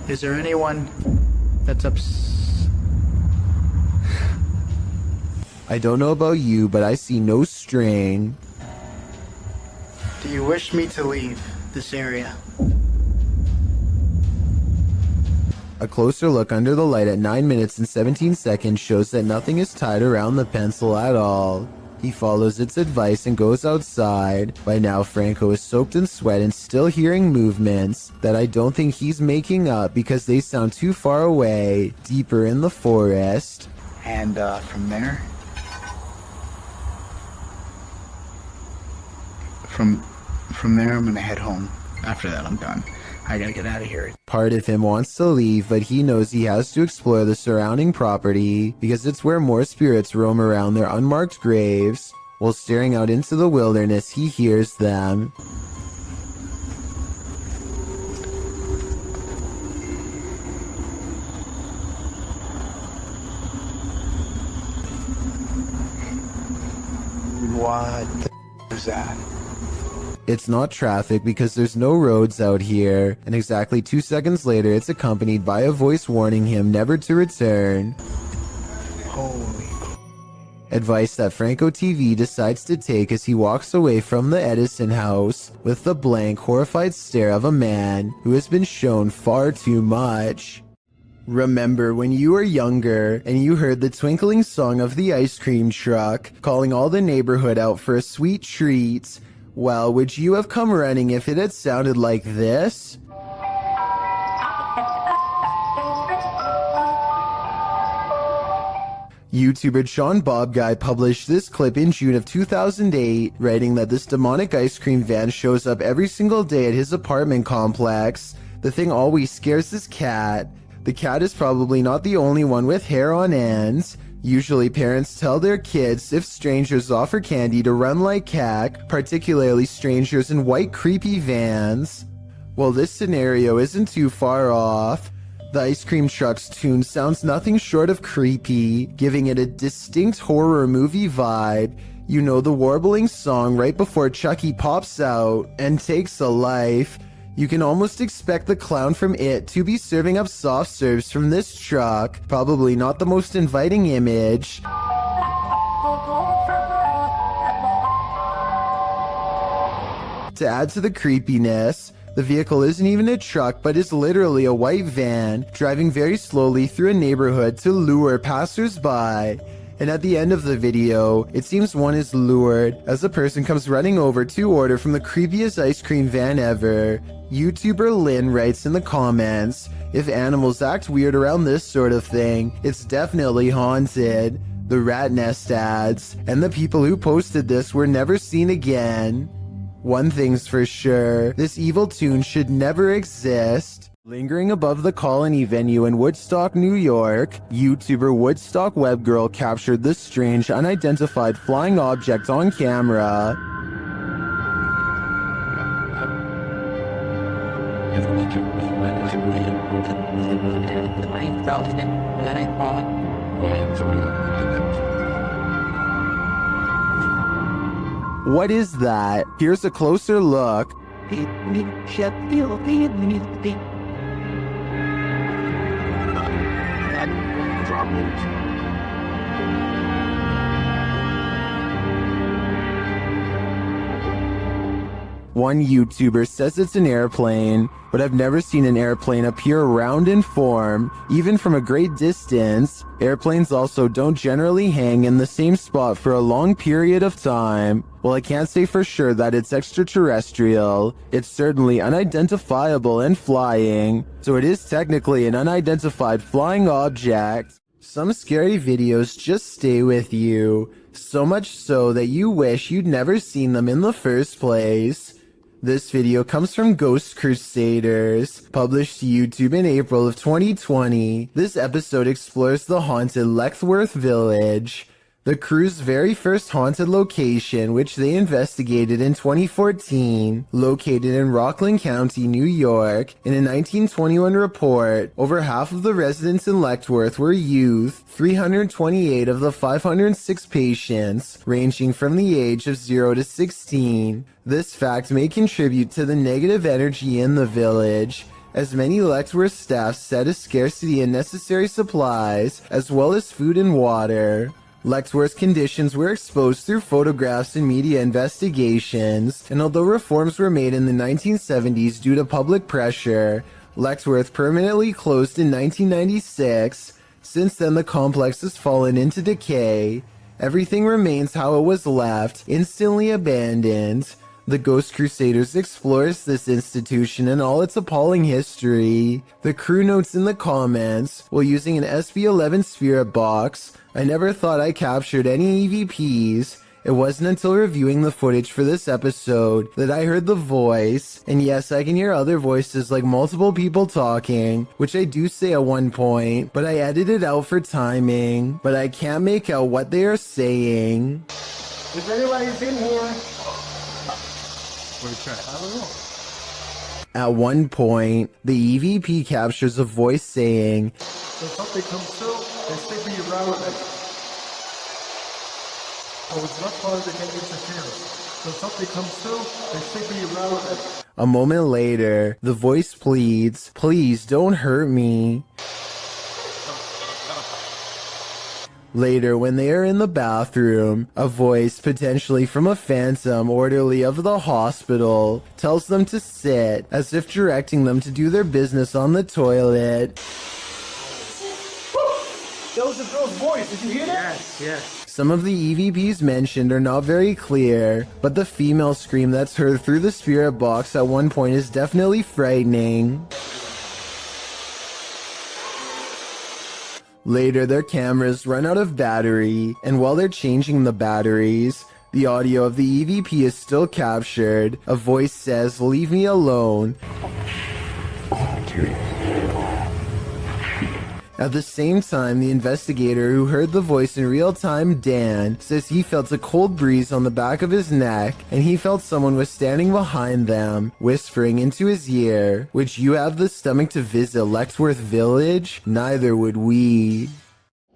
Is there anyone that's I don't know about you, but I see no string. Do you wish me to leave this area? A closer look under the light at 9 minutes and 17 seconds shows that nothing is tied around the pencil at all. He follows its advice and goes outside. By now, Franco is soaked in sweat and still hearing movements that I don't think he's making up because they sound too far away, deeper in the forest. And from there, from there, I'm gonna head home. After that, I'm done. I gotta get out of here. Part of him wants to leave, but he knows he has to explore the surrounding property because it's where more spirits roam around their unmarked graves. While staring out into the wilderness, he hears them. What the is that? It's not traffic because there's no roads out here, and exactly 2 seconds later it's accompanied by a voice warning him never to return. Holy. Advice that Franco TV decides to take as he walks away from the Edison house with the blank, horrified stare of a man who has been shown far too much. Remember when you were younger and you heard the twinkling song of the ice cream truck calling all the neighborhood out for a sweet treat? Well, would you have come running if it had sounded like this? YouTuber Sean Bob Guy published this clip in June of 2008, writing that this demonic ice cream van shows up every single day at his apartment complex. The thing always scares his cat. The cat is probably not the only one with hair on ends. Usually parents tell their kids if strangers offer candy to run like heck, particularly strangers in white creepy vans. Well, this scenario isn't too far off. The ice cream truck's tune sounds nothing short of creepy, giving it a distinct horror movie vibe. You know, the warbling song right before Chucky pops out and takes a life. You can almost expect the clown from It to be serving up soft serves from this truck. Probably not the most inviting image. To add to the creepiness, the vehicle isn't even a truck but is literally a white van driving very slowly through a neighborhood to lure passers-by. And at the end of the video, it seems one is lured as a person comes running over to order from the creepiest ice cream van ever. YouTuber Lynn writes in the comments, if animals act weird around this sort of thing, it's definitely haunted. The rat nest adds, and the people who posted this were never seen again. One thing's for sure, this evil tune should never exist. Lingering above the Colony venue in Woodstock, New York, YouTuber Woodstock Webgirl captured this strange, unidentified flying object on camera. What is that? Here's a closer look. One YouTuber says it's an airplane, but I've never seen an airplane appear round in form, even from a great distance. Airplanes also don't generally hang in the same spot for a long period of time. While I can't say for sure that it's extraterrestrial, it's certainly unidentifiable and flying, so it is technically an unidentified flying object. Some scary videos just stay with you, so much so that you wish you'd never seen them in the first place. This video comes from Ghost Crusaders, published to YouTube in April of 2020. This episode explores the haunted Leckworth Village, the crew's very first haunted location, which they investigated in 2014. Located in Rockland County, New York, in a 1921 report, over half of the residents in Leckworth were youth, 328 of the 506 patients, ranging from the age of 0 to 16. This fact may contribute to the negative energy in the village, as many Leckworth staff said a scarcity in necessary supplies, as well as food and water. Leckworth's conditions were exposed through photographs and media investigations, and although reforms were made in the 1970s due to public pressure, Leckworth permanently closed in 1996. Since then, the complex has fallen into decay. Everything remains how it was left, instantly abandoned. The Ghost Crusaders explores this institution and all its appalling history. The crew notes in the comments, while using an SB-11 spirit box, I never thought I captured any EVPs. It wasn't until reviewing the footage for this episode that I heard the voice, and yes, I can hear other voices like multiple people talking, which I do say at one point, but I edited out for timing, but I can't make out what they are saying. If anybody's in here, At one point, the EVP captures a voice saying, when something comes through, they stick me around it. Oh, it's not called they can interfere. When something comes through, they stick me around it. A moment later, the voice pleads, "Please don't hurt me." Later, when they are in the bathroom, a voice, potentially from a phantom orderly of the hospital, tells them to sit, as if directing them to do their business on the toilet. That was a girl's voice. Did you hear that? Yes. Some of the EVPs mentioned are not very clear, but the female scream that's heard through the spirit box at one point is definitely frightening. Later, their cameras run out of battery, and while they're changing the batteries, the audio of the EVP is still captured. A voice says, "Leave me alone." At the same time, the investigator who heard the voice in real time, Dan, says he felt a cold breeze on the back of his neck, and he felt someone was standing behind them, whispering into his ear, "Would you have the stomach to visit Leckworth Village? Neither would we."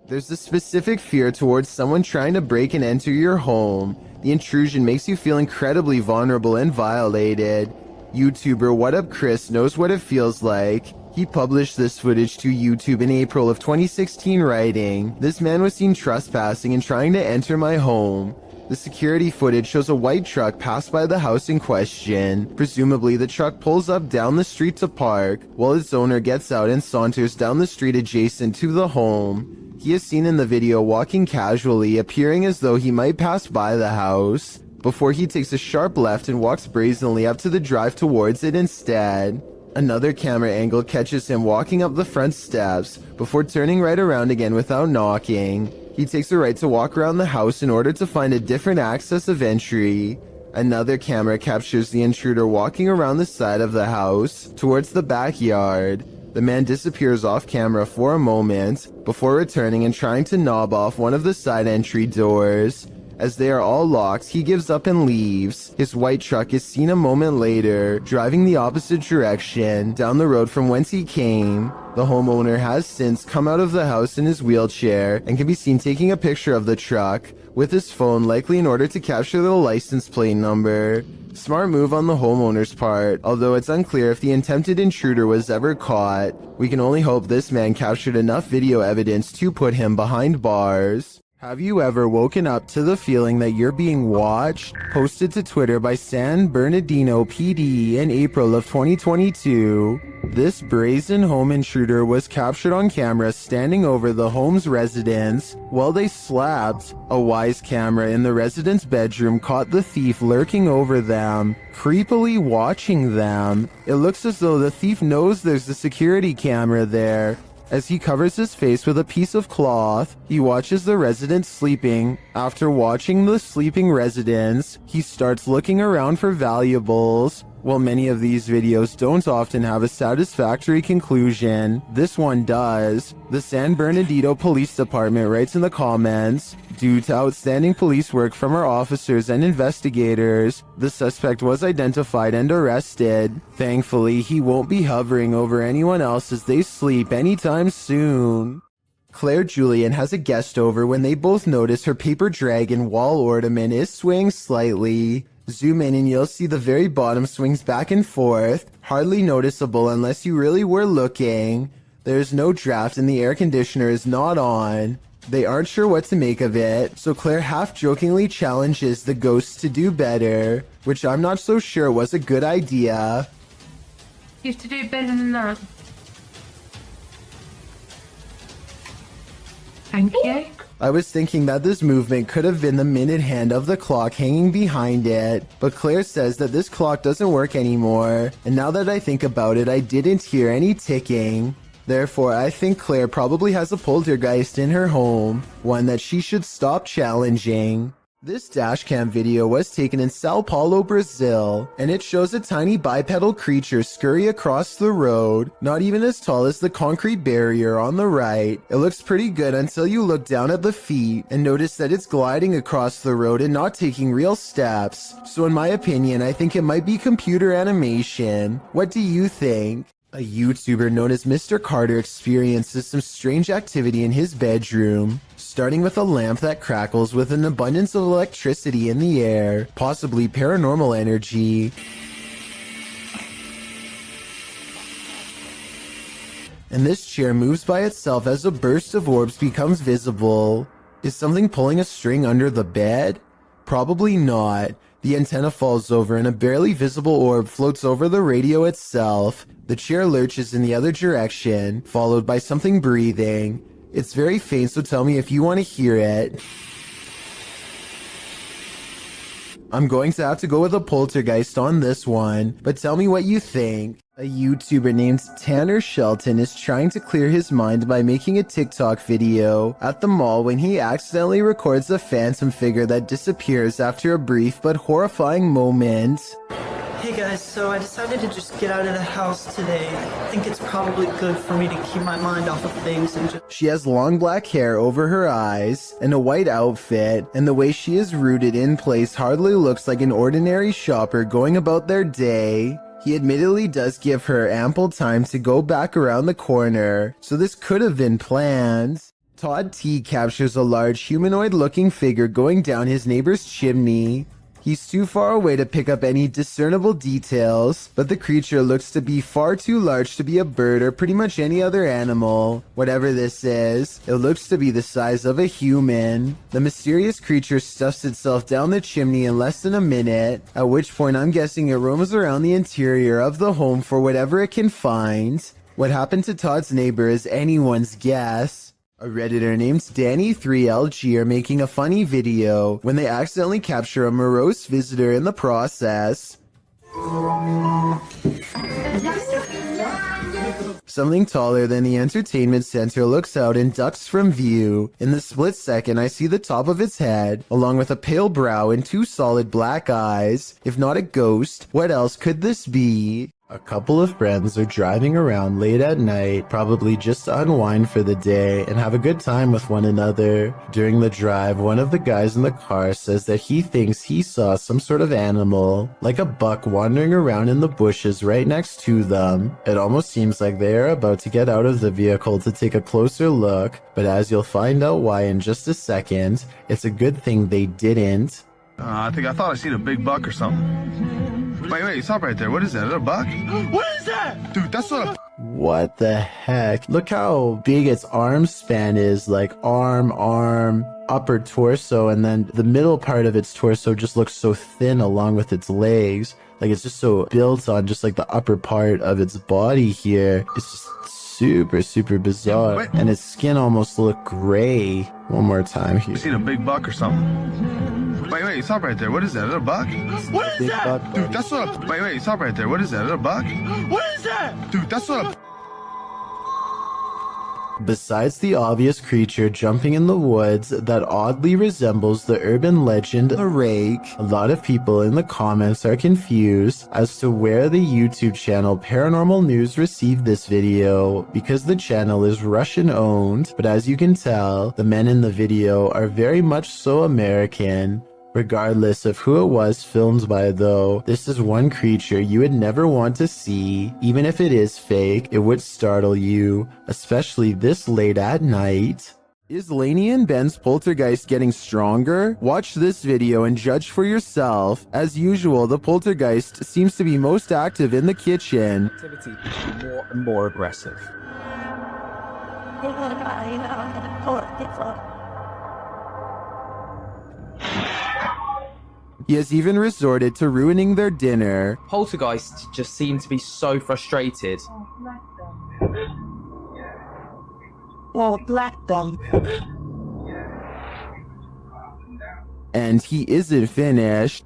There's a specific fear towards someone trying to break and enter your home. The intrusion makes you feel incredibly vulnerable and violated. YouTuber What Up Chris knows what it feels like. He published this footage to YouTube in April of 2016, writing, "This man was seen trespassing and trying to enter my home. The security footage shows a white truck pass by the house in question. Presumably, the truck pulls up down the street to park, while its owner gets out and saunters down the street adjacent to the home. He is seen in the video walking casually, appearing as though he might pass by the house, before he takes a sharp left and walks brazenly up to the drive towards it instead. Another camera angle catches him walking up the front steps, before turning right around again without knocking. He takes a right to walk around the house in order to find a different access of entry. Another camera captures the intruder walking around the side of the house towards the backyard. The man disappears off camera for a moment before returning and trying to knob off one of the side entry doors. As they are all locked, he gives up and leaves. His white truck is seen a moment later, driving the opposite direction, down the road from whence he came. The homeowner has since come out of the house in his wheelchair and can be seen taking a picture of the truck with his phone, likely in order to capture the license plate number. Smart move on the homeowner's part, although it's unclear if the attempted intruder was ever caught. We can only hope this man captured enough video evidence to put him behind bars. Have you ever woken up to the feeling that you're being watched? Posted to Twitter by San Bernardino PD in April of 2022. This brazen home intruder was captured on camera standing over the home's residents while they slept. A Wise camera in the resident's bedroom caught the thief lurking over them, creepily watching them. It looks as though the thief knows there's a security camera there. As he covers his face with a piece of cloth, he watches the residents sleeping. After watching the sleeping residents, he starts looking around for valuables. While many of these videos don't often have a satisfactory conclusion, this one does. The San Bernardino Police Department writes in the comments, "Due to outstanding police work from our officers and investigators, the suspect was identified and arrested. Thankfully, he won't be hovering over anyone else as they sleep anytime soon." Claire Julian has a guest over when they both notice her paper dragon wall ornament is swaying slightly. Zoom in and you'll see the very bottom swings back and forth, hardly noticeable unless you really were looking. There's no draft and the air conditioner is not on. They aren't sure what to make of it, so Claire half-jokingly challenges the ghosts to do better, which I'm not so sure was a good idea. You have to do better than that. Thank you. I was thinking that this movement could have been the minute hand of the clock hanging behind it, but Claire says that this clock doesn't work anymore, and now that I think about it, I didn't hear any ticking. Therefore, I think Claire probably has a poltergeist in her home, one that she should stop challenging. This dashcam video was taken in Sao Paulo, Brazil, and it shows a tiny bipedal creature scurry across the road, not even as tall as the concrete barrier on the right. It looks pretty good until you look down at the feet and notice that it's gliding across the road and not taking real steps. So in my opinion, I think it might be computer animation. What do you think? A YouTuber known as Mr. Carter experiences some strange activity in his bedroom, starting with a lamp that crackles with an abundance of electricity in the air, possibly paranormal energy. And this chair moves by itself as a burst of orbs becomes visible. Is something pulling a string under the bed? Probably not. The antenna falls over and a barely visible orb floats over the radio itself. The chair lurches in the other direction, followed by something breathing. It's very faint, so tell me if you want to hear it. I'm going to have to go with a poltergeist on this one, but tell me what you think. A YouTuber named Tanner Shelton is trying to clear his mind by making a TikTok video at the mall when he accidentally records a phantom figure that disappears after a brief but horrifying moment. Hey guys, so I decided to just get out of the house today. I think it's probably good for me to keep my mind off of things and just... She has long black hair over her eyes and a white outfit, and the way she is rooted in place hardly looks like an ordinary shopper going about their day. He admittedly does give her ample time to go back around the corner, so this could have been planned. Todd T captures a large humanoid-looking figure going down his neighbor's chimney. He's too far away to pick up any discernible details, but the creature looks to be far too large to be a bird or pretty much any other animal. Whatever this is, it looks to be the size of a human. The mysterious creature stuffs itself down the chimney in less than a minute, at which point I'm guessing it roams around the interior of the home for whatever it can find. What happened to Todd's neighbor is anyone's guess. A Redditor named Danny3LG are making a funny video when they accidentally capture a morose visitor in the process. Something taller than the entertainment center looks out and ducks from view. In the split second, I see the top of its head, along with a pale brow and 2 solid black eyes. If not a ghost, what else could this be? A couple of friends are driving around late at night, probably just to unwind for the day and have a good time with one another. During the drive, one of the guys in the car says that he thinks he saw some sort of animal, like a buck wandering around in the bushes right next to them. It almost seems like they are about to get out of the vehicle to take a closer look, but as you'll find out why in just a second, it's a good thing they didn't. I thought I seen a big buck or something. Wait, stop right there. What is that? Is that a buck? What is that? Dude, that's not a... What the heck? Look how big its arm span is, like arm, upper torso, and then the middle part of its torso just looks so thin along with its legs. Like it's just so built on just like the upper part of its body here. It's just super bizarre. Wait. And its skin almost look gray. One more time here. You seen a big buck or something? Wait, stop right there. What is that? Is that a buck? What is Big that? buck, Dude, that's not a... Wait, stop right there. What is that? Is that a buck? What is that? Dude, that's not a... Besides the obvious creature jumping in the woods that oddly resembles the urban legend the Rake, a lot of people in the comments are confused as to where the YouTube channel Paranormal News received this video, because the channel is Russian owned, but as you can tell, the men in the video are very much so American. Regardless of who it was filmed by though, this is one creature you would never want to see. Even if it is fake, it would startle you, especially this late at night. Is Lainey and Ben's poltergeist getting stronger? Watch this video and judge for yourself. As usual, the poltergeist seems to be most active in the kitchen. Activity more and more aggressive. He has even resorted to ruining their dinner. Poltergeists just seem to be so frustrated. Oh, black them. And he isn't finished.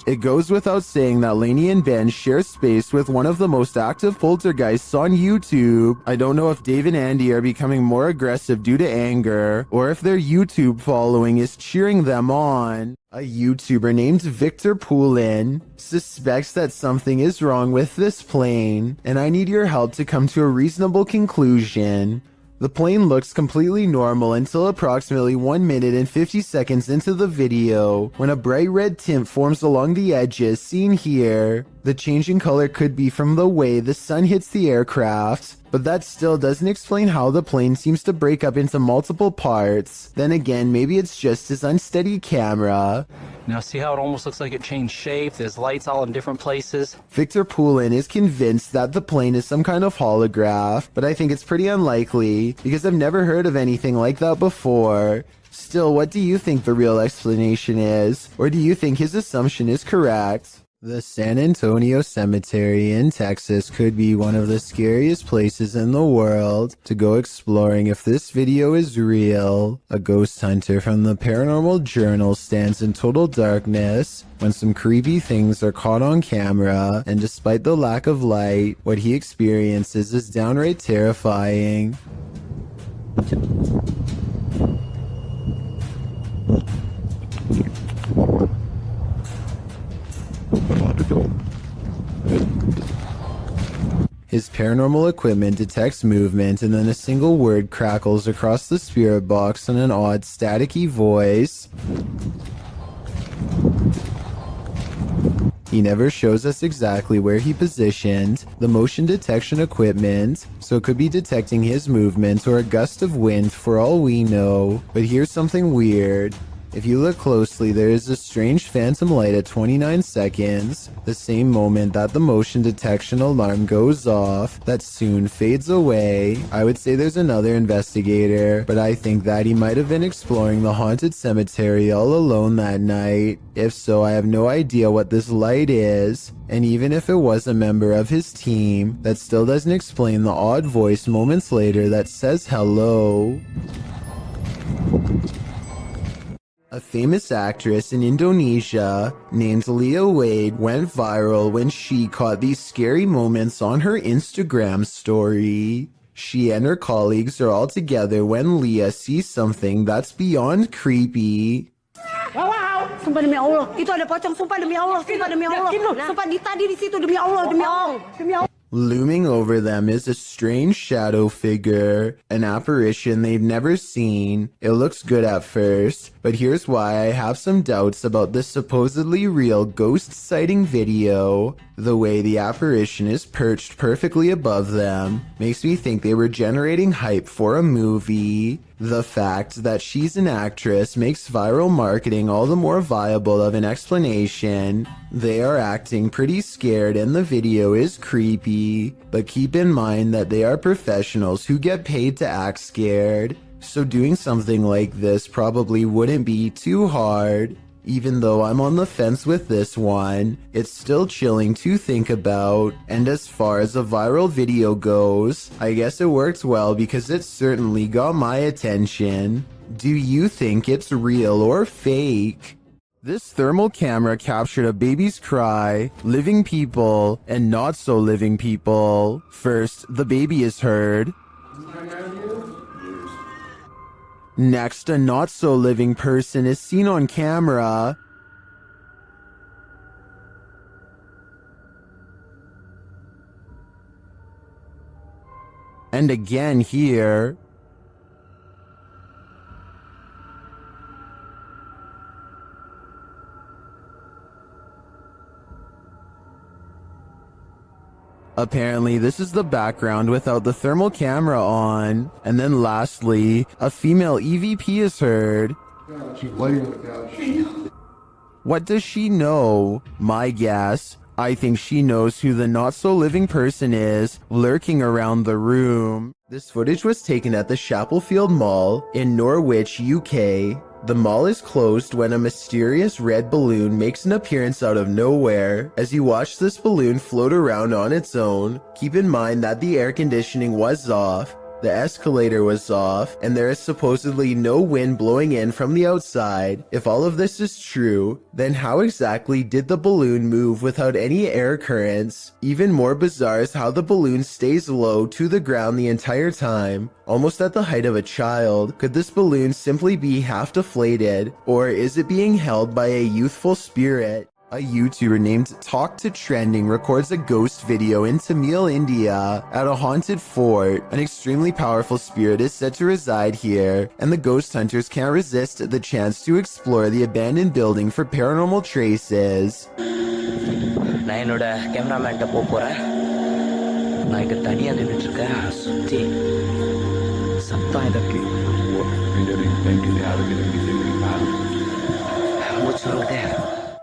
It goes without saying that Lainey and Ben share space with one of the most active poltergeists on YouTube. I don't know if Dave and Andy are becoming more aggressive due to anger, or if their YouTube following is cheering them on. A YouTuber named Victor Poulin suspects that something is wrong with this plane, and I need your help to come to a reasonable conclusion. The plane looks completely normal until approximately 1 minute and 50 seconds into the video, when a bright red tint forms along the edges seen here. The change in color could be from the way the sun hits the aircraft, but that still doesn't explain how the plane seems to break up into multiple parts. Then again, maybe it's just his unsteady camera. Now see how it almost looks like it changed shape? There's lights all in different places. Victor Poulin is convinced that the plane is some kind of holograph, but I think it's pretty unlikely because I've never heard of anything like that before. Still, what do you think the real explanation is? Or do you think his assumption is correct? The San Antonio Cemetery in Texas could be one of the scariest places in the world to go exploring if this video is real. A ghost hunter from the Paranormal Journal stands in total darkness when some creepy things are caught on camera, and despite the lack of light, what he experiences is downright terrifying. His paranormal equipment detects movement, and then a single word crackles across the spirit box in an odd staticky voice. He never shows us exactly where he positioned the motion detection equipment, so it could be detecting his movement or a gust of wind for all we know. But here's something weird. If you look closely, there is a strange phantom light at 29 seconds, the same moment that the motion detection alarm goes off, that soon fades away. I would say there's another investigator, but I think that he might have been exploring the haunted cemetery all alone that night. If so, I have no idea what this light is, and even if it was a member of his team, that still doesn't explain the odd voice moments later that says hello. A famous actress in Indonesia named Leah Wade went viral when she caught these scary moments on her Instagram story. She and her colleagues are all together when Leah sees something that's beyond creepy. Wow! Sumpah demi Allah, itu ada pocong. Sumpah demi Allah, sumpah demi Allah. Sumpah tadi di situ demi Allah, demi Allah, demi Allah. Looming over them is a strange shadow figure, an apparition they've never seen. It looks good at first, but here's why I have some doubts about this supposedly real ghost sighting video. The way the apparition is perched perfectly above them makes me think they were generating hype for a movie. The fact that she's an actress makes viral marketing all the more viable of an explanation. They are acting pretty scared and the video is creepy, but keep in mind that they are professionals who get paid to act scared, so doing something like this probably wouldn't be too hard. Even though I'm on the fence with this one, it's still chilling to think about. And as far as a viral video goes, I guess it worked well because it certainly got my attention. Do you think it's real or fake? This thermal camera captured a baby's cry, living people, and not so living people. First, the baby is heard. Next, a not-so-living person is seen on camera. And again here. Apparently, this is the background without the thermal camera on. And then lastly, a female EVP is heard. What does she know? My guess, I think she knows who the not-so-living person is lurking around the room. This footage was taken at the Chapelfield Mall in Norwich, UK. The mall is closed when a mysterious red balloon makes an appearance out of nowhere. As you watch this balloon float around on its own, keep in mind that the air conditioning was off, the escalator was off, and there is supposedly no wind blowing in from the outside. If all of this is true, then how exactly did the balloon move without any air currents? Even more bizarre is how the balloon stays low to the ground the entire time, almost at the height of a child. Could this balloon simply be half deflated, or is it being held by a youthful spirit? A YouTuber named Talk to Trending records a ghost video in Tamil, India, at a haunted fort. An extremely powerful spirit is said to reside here, and the ghost hunters can't resist the chance to explore the abandoned building for paranormal traces. நான் என்னோட கேமராமேன்ட்ட போறேன். நான் இங்க தனியா நின்னுட்டு இருக்கேன். சுத்தி சத்தம் இதற்கு. What's wrong there?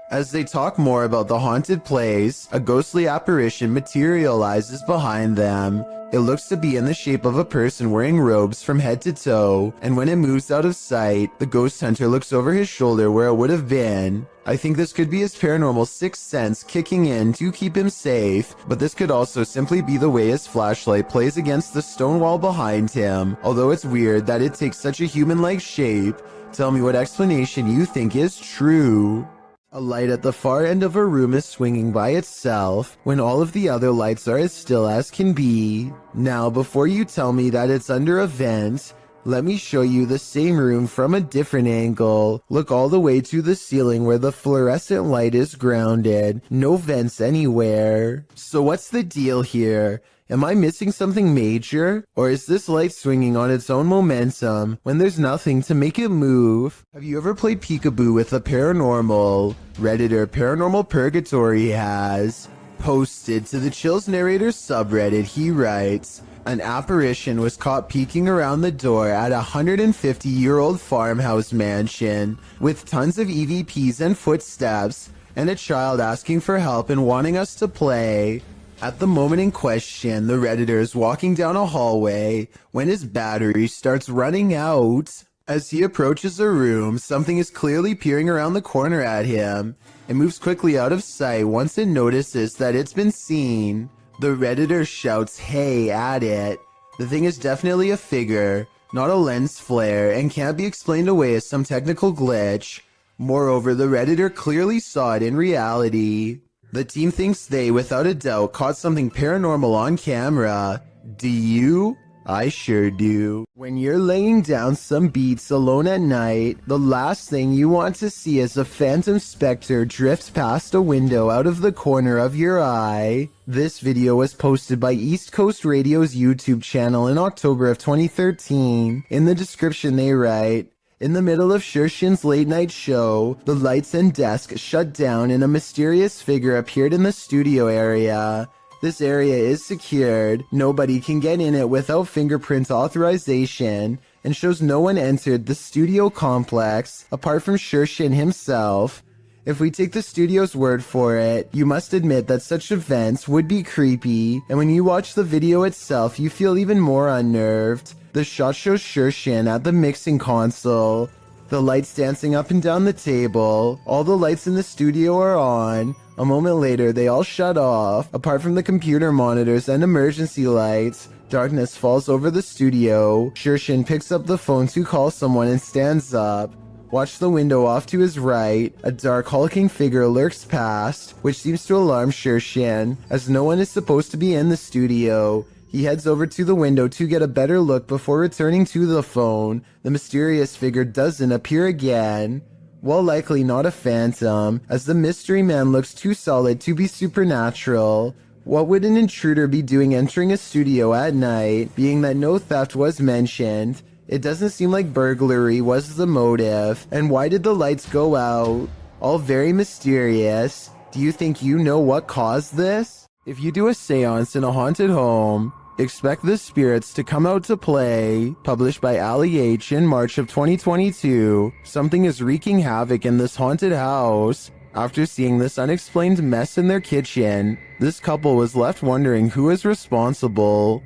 As they talk more about the haunted place, a ghostly apparition materializes behind them. It looks to be in the shape of a person wearing robes from head to toe, and when it moves out of sight, the ghost hunter looks over his shoulder where it would have been. I think this could be his paranormal sixth sense kicking in to keep him safe, but this could also simply be the way his flashlight plays against the stone wall behind him, although it's weird that it takes such a human-like shape. Tell me what explanation you think is true. A light at the far end of a room is swinging by itself when all of the other lights are as still as can be. Now, before you tell me that it's under a vent, let me show you the same room from a different angle. Look all the way to the ceiling where the fluorescent light is grounded. No vents anywhere. So what's the deal here? Am I missing something major? Or is this light swinging on its own momentum when there's nothing to make it move? Have you ever played peekaboo with the paranormal? Redditor Paranormal Purgatory has. Posted to the Chills Narrator subreddit, he writes, an apparition was caught peeking around the door at a 150-year-old farmhouse mansion with tons of EVPs and footsteps, and a child asking for help and wanting us to play. At the moment in question, the Redditor is walking down a hallway when his battery starts running out. As he approaches a room, something is clearly peering around the corner at him. It moves quickly out of sight once it notices that it's been seen. The Redditor shouts "hey" at it. The thing is definitely a figure, not a lens flare, and can't be explained away as some technical glitch. Moreover, the Redditor clearly saw it in reality. The team thinks they, without a doubt, caught something paranormal on camera. Do you? I sure do. When you're laying down some beats alone at night, the last thing you want to see is a phantom specter drift past a window out of the corner of your eye. This video was posted by East Coast Radio's YouTube channel in October of 2013. In the description they write, "In the middle of Shershin's late night show, the lights and desk shut down and a mysterious figure appeared in the studio area. This area is secured, nobody can get in it without fingerprint authorization, and shows no one entered the studio complex apart from Shershin himself. If we take the studio's word for it, you must admit that such events would be creepy, and when you watch the video itself, you feel even more unnerved. The shot shows Shershin at the mixing console, the lights dancing up and down the table, all the lights in the studio are on. A moment later, they all shut off, apart from the computer monitors and emergency lights. Darkness falls over the studio. Shershin picks up the phone to call someone and stands up. Watch the window off to his right. A dark hulking figure lurks past, which seems to alarm Shershin, as no one is supposed to be in the studio. He heads over to the window to get a better look before returning to the phone. The mysterious figure doesn't appear again. While likely not a phantom, as the mystery man looks too solid to be supernatural. What would an intruder be doing entering a studio at night, being that no theft was mentioned? It doesn't seem like burglary was the motive. And why did the lights go out? All very mysterious. Do you think you know what caused this? If you do a seance in a haunted home, expect the spirits to come out to play. Published by Ali H in March of 2022. Something is wreaking havoc in this haunted house. After seeing this unexplained mess in their kitchen, this couple was left wondering who is responsible.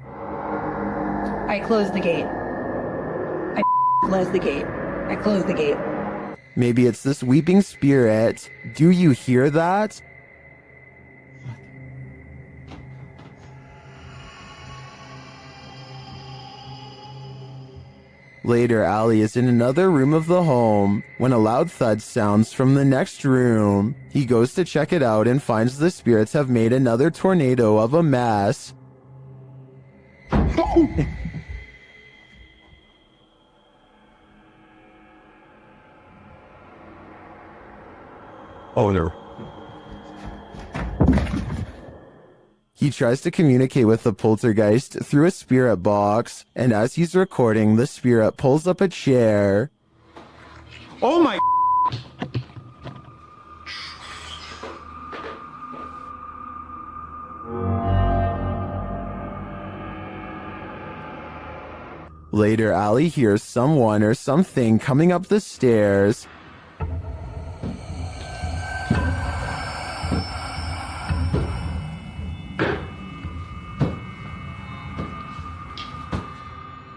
I closed the gate. I closed the gate. I closed the gate. Maybe it's this weeping spirit. Do you hear that? Later, Ali is in another room of the home when a loud thud sounds from the next room. He goes to check it out and finds the spirits have made another tornado of a mess. Oh no. He tries to communicate with the poltergeist through a spirit box, and as he's recording, the spirit pulls up a chair. Oh my. Later, Ali hears someone or something coming up the stairs.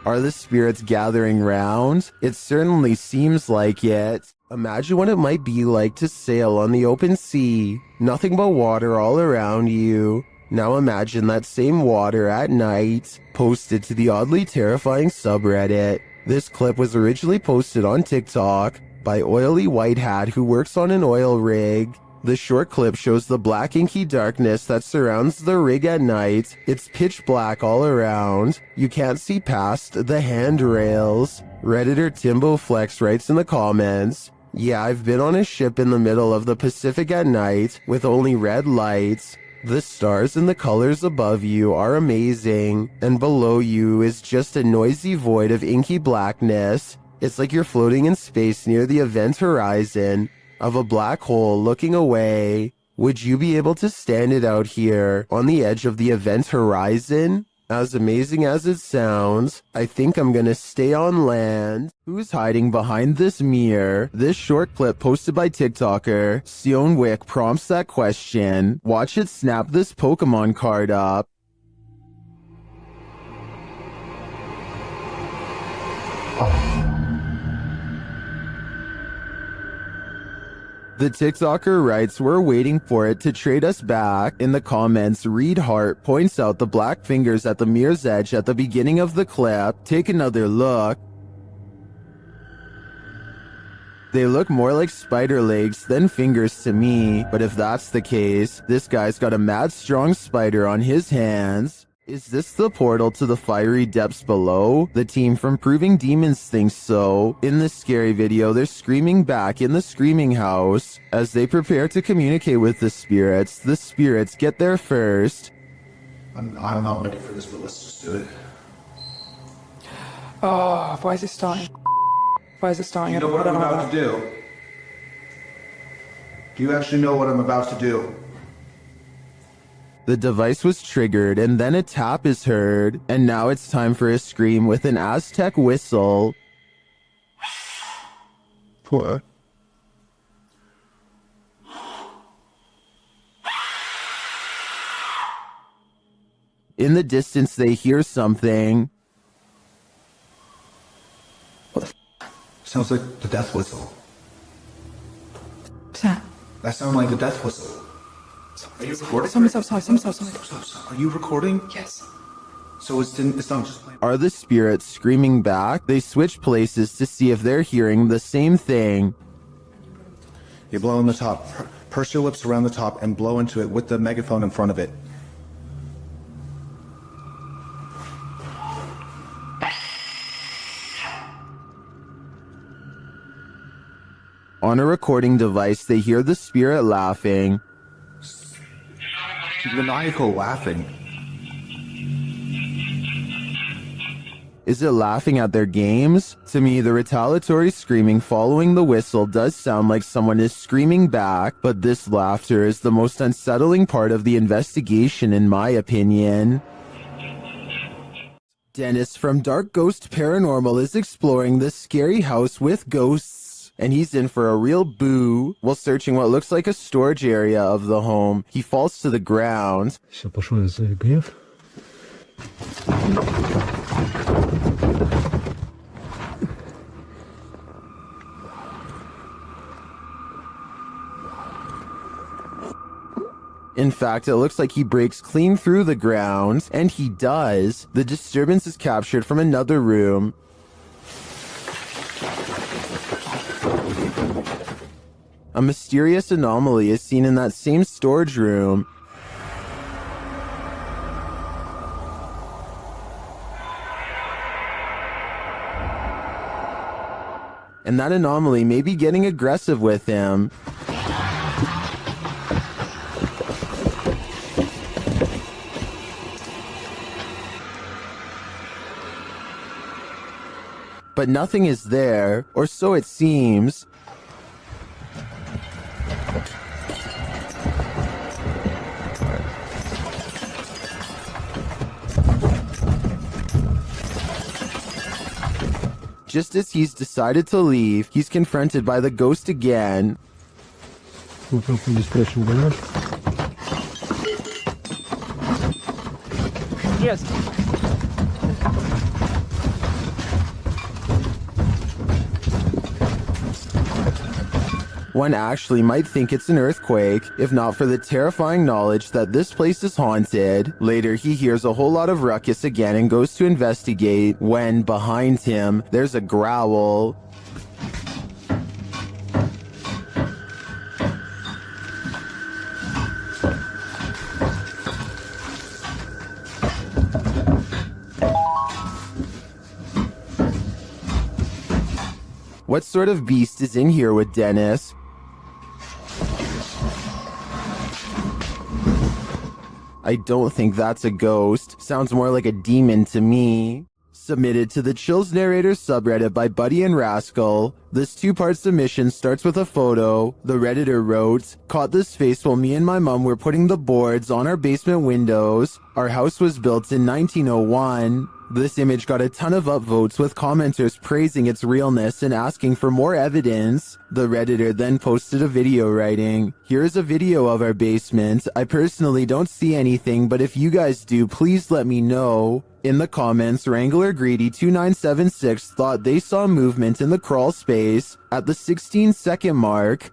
Are the spirits gathering round? It certainly seems like it. Imagine what it might be like to sail on the open sea. Nothing but water all around you. Now imagine that same water at night. Posted to the oddly terrifying subreddit. This clip was originally posted on TikTok by Oily White Hat, who works on an oil rig. The short clip shows the black inky darkness that surrounds the rig at night. It's pitch black all around. You can't see past the handrails. Redditor Timbo Flex writes in the comments, "Yeah, I've been on a ship in the middle of the Pacific at night with only red lights. The stars and the colors above you are amazing, and below you is just a noisy void of inky blackness. It's like you're floating in space near the event horizon of a black hole looking away. Would you be able to stand it out here on the edge of the event horizon? As amazing as it sounds, I think I'm gonna stay on land." Who's hiding behind this mirror? This short clip posted by TikToker Sion Wick prompts that question. Watch it snap this Pokemon card up. The TikToker writes, we're waiting for it to trade us back. In the comments, Reed Hart points out the black fingers at the mirror's edge at the beginning of the clip. Take another look. They look more like spider legs than fingers to me, but if that's the case, this guy's got a mad strong spider on his hands. Is this the portal to the fiery depths below? The team from Proving Demons thinks so. In this scary video, they're screaming back in the screaming house. As they prepare to communicate with the spirits get there first. I'm not ready for this, but let's just do it. Oh, why is it starting? Why is it starting? You know what I'm about to do? Do you actually know what I'm about to do? The device was triggered and then a tap is heard, and now it's time for a scream with an Aztec whistle. What? In the distance, they hear something. Sounds like the death whistle. What's that? That sounds like the death whistle. Are you recording? Someone's outside. Are you recording? Yes. So it's not just playing. Are the spirits screaming back? They switch places to see if they're hearing the same thing. You blow in the top. Purse your lips around the top and blow into it with the megaphone in front of it. On a recording device, they hear the spirit laughing. Maniacal laughing. Is it laughing at their games? To me, the retaliatory screaming following the whistle does sound like someone is screaming back, but this laughter is the most unsettling part of the investigation in my opinion. Dennis from Dark Ghost Paranormal is exploring this scary house with ghosts, and he's in for a real boo. While searching what looks like a storage area of the home, he falls to the ground. In fact, it looks like he breaks clean through the ground, and he does. The disturbance is captured from another room. A mysterious anomaly is seen in that same storage room. And that anomaly may be getting aggressive with him. But nothing is there, or so it seems. Just as he's decided to leave, he's confronted by the ghost again. Yes. One actually might think it's an earthquake, if not for the terrifying knowledge that this place is haunted. Later, he hears a whole lot of ruckus again and goes to investigate, when, behind him, there's a growl. What sort of beast is in here with Dennis? I don't think that's a ghost. Sounds more like a demon to me. Submitted to the Chills Narrator subreddit by Buddy and Rascal. This two-part submission starts with a photo. The Redditor wrote, "Caught this face while me and my mom were putting the boards on our basement windows. Our house was built in 1901. This image got a ton of upvotes with commenters praising its realness and asking for more evidence. The Redditor then posted a video writing, "Here's a video of our basement. I personally don't see anything, but if you guys do, please let me know." In the comments, Wrangler Greedy 2976 thought they saw movement in the crawl space at the 16-second mark.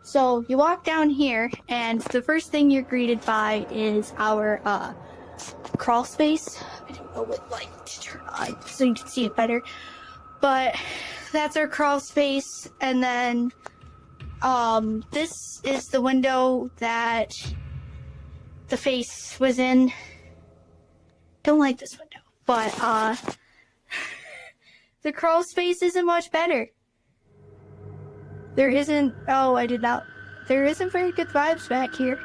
So you walk down here, and the first thing you're greeted by is our crawl space. I don't know what light to turn on so you can see it better, but that's our crawl space. And then this is the window that the face was in. Don't like this window, but the crawl space isn't much better. There isn't very good vibes back here.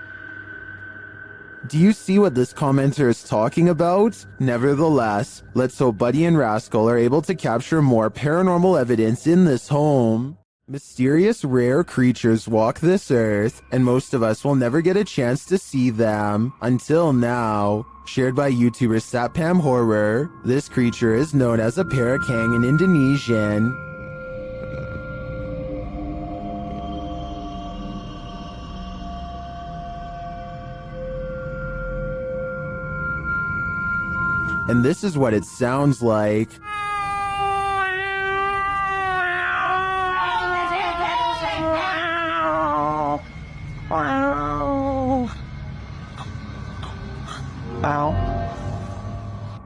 Do you see what this commenter is talking about? Nevertheless, let's hope Buddy and Rascal are able to capture more paranormal evidence in this home. Mysterious rare creatures walk this earth, and most of us will never get a chance to see them until now. Shared by YouTuber Satpam Horror, this creature is known as a parakang in Indonesian. And this is what it sounds like.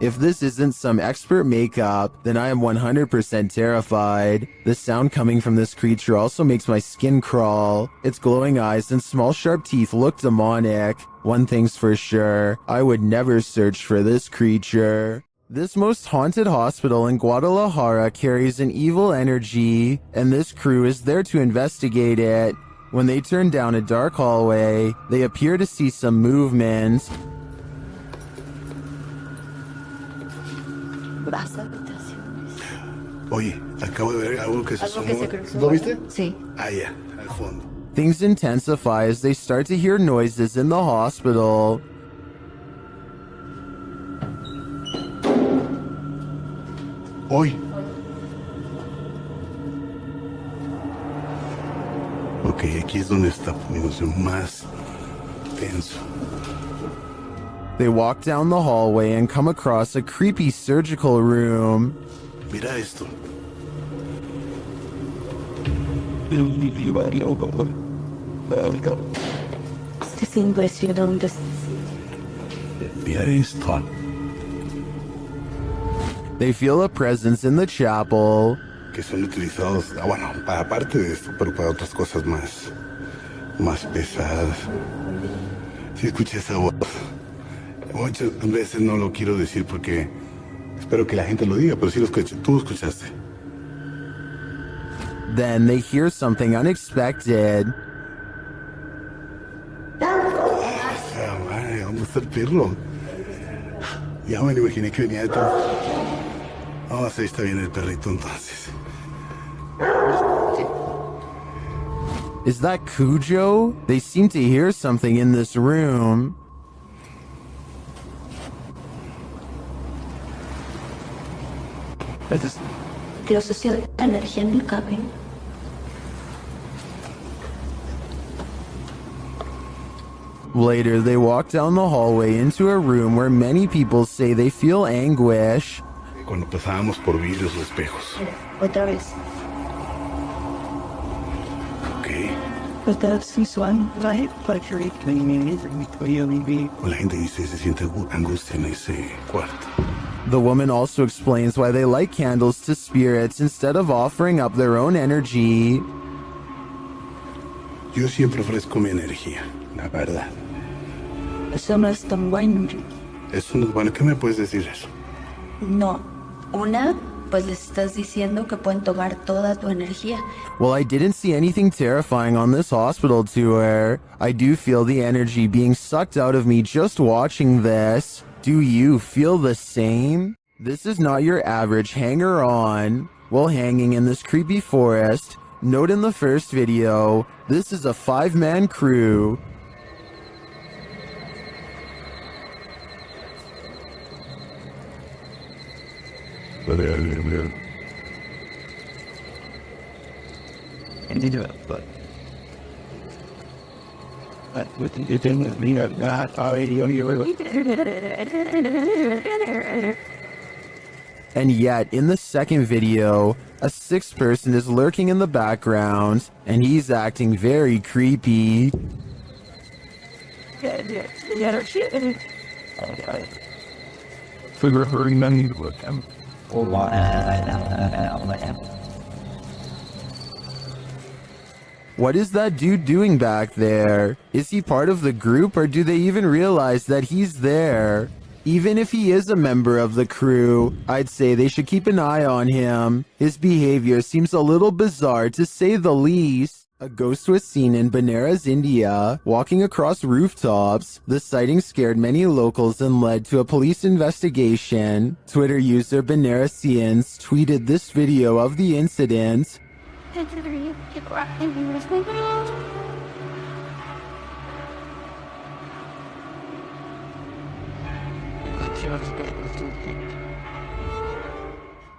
If this isn't some expert makeup, then I am 100% terrified. The sound coming from this creature also makes my skin crawl. Its glowing eyes and small sharp teeth look demonic. One thing's for sure, I would never search for this creature. This most haunted hospital in Guadalajara carries an evil energy, and this crew is there to investigate it. When they turn down a dark hallway, they appear to see some movement. Oye, acabo de ver algo que se asomó. ¿Lo viste? Sí. Ah, ya, al fondo. Things intensify as they start to hear noises in the hospital. Hoy. Ok, aquí es donde está poniéndose más tenso. They walk down the hallway and come across a creepy surgical room. Mira esto. Mira esto. They feel a presence in the chapel. Que son utilizados, bueno, para parte de esto, pero para otras cosas más pesadas. Si escuché esa voz. Muchas veces no lo quiero decir porque espero que la gente lo diga, pero sí lo escuché. Tú lo escuchaste. Then they hear something unexpected. Madre, ¿dónde está el perro? Ya me lo imaginé que venía detrás. Vamos, ahí está bien el perrito entonces. Is that Cujo? They seem to hear something in this room. Filosofía de energía en el cabello. Later, they walk down the hallway into a room where many people say they feel anguish. Cuando pasábamos por vidrios o espejos. Otra vez. Ok. Está sensual, right? La gente dice se siente angustia en ese cuarto. The woman also explains why they light candles to spirits instead of offering up their own energy. Yo siempre ofrezco mi energía, la verdad. Eso no es tan bueno. Eso no es bueno. ¿Qué me puedes decir eso? No. Una, pues les estás diciendo que pueden tomar toda tu energía. Well, I didn't see anything terrifying on this hospital tour. I do feel the energy being sucked out of me just watching this. Do you feel the same? This is not your average hanger-on. While hanging in this creepy forest, note in the first video, this is a 5-man crew. And yet, in the second video, a sixth person is lurking in the background, and he's acting very creepy. What is that dude doing back there? Is he part of the group, or do they even realize that he's there? Even if he is a member of the crew, I'd say they should keep an eye on him. His behavior seems a little bizarre, to say the least. A ghost was seen in Benares, India, walking across rooftops. The sighting scared many locals and led to a police investigation. Twitter user Benaresians tweeted this video of the incident.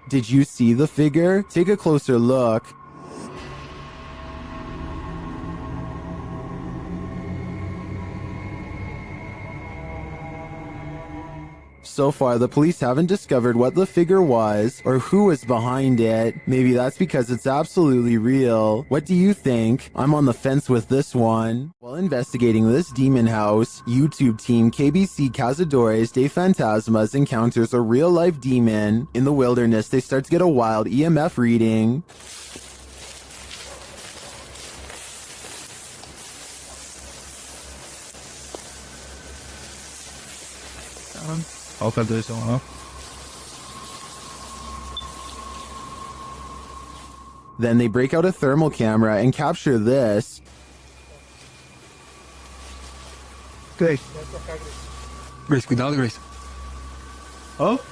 Did you see the figure? Take a closer look. So far, the police haven't discovered what the figure was or who was behind it. Maybe that's because it's absolutely real. What do you think? I'm on the fence with this one. While investigating this demon house, YouTube team KBC Cazadores de Fantasmas encounters a real-life demon. In the wilderness, they start to get a wild EMF reading. Then they break out a thermal camera and capture this. Grace. Grace, cuidado, Grace. Oh?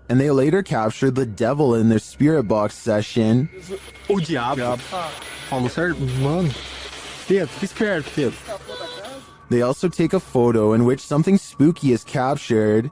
And they later captured the devil in their spirit box session. O diabo. Falou certo? Mano. Pedro, fique esperto, Pedro. They also take a photo in which something spooky is captured.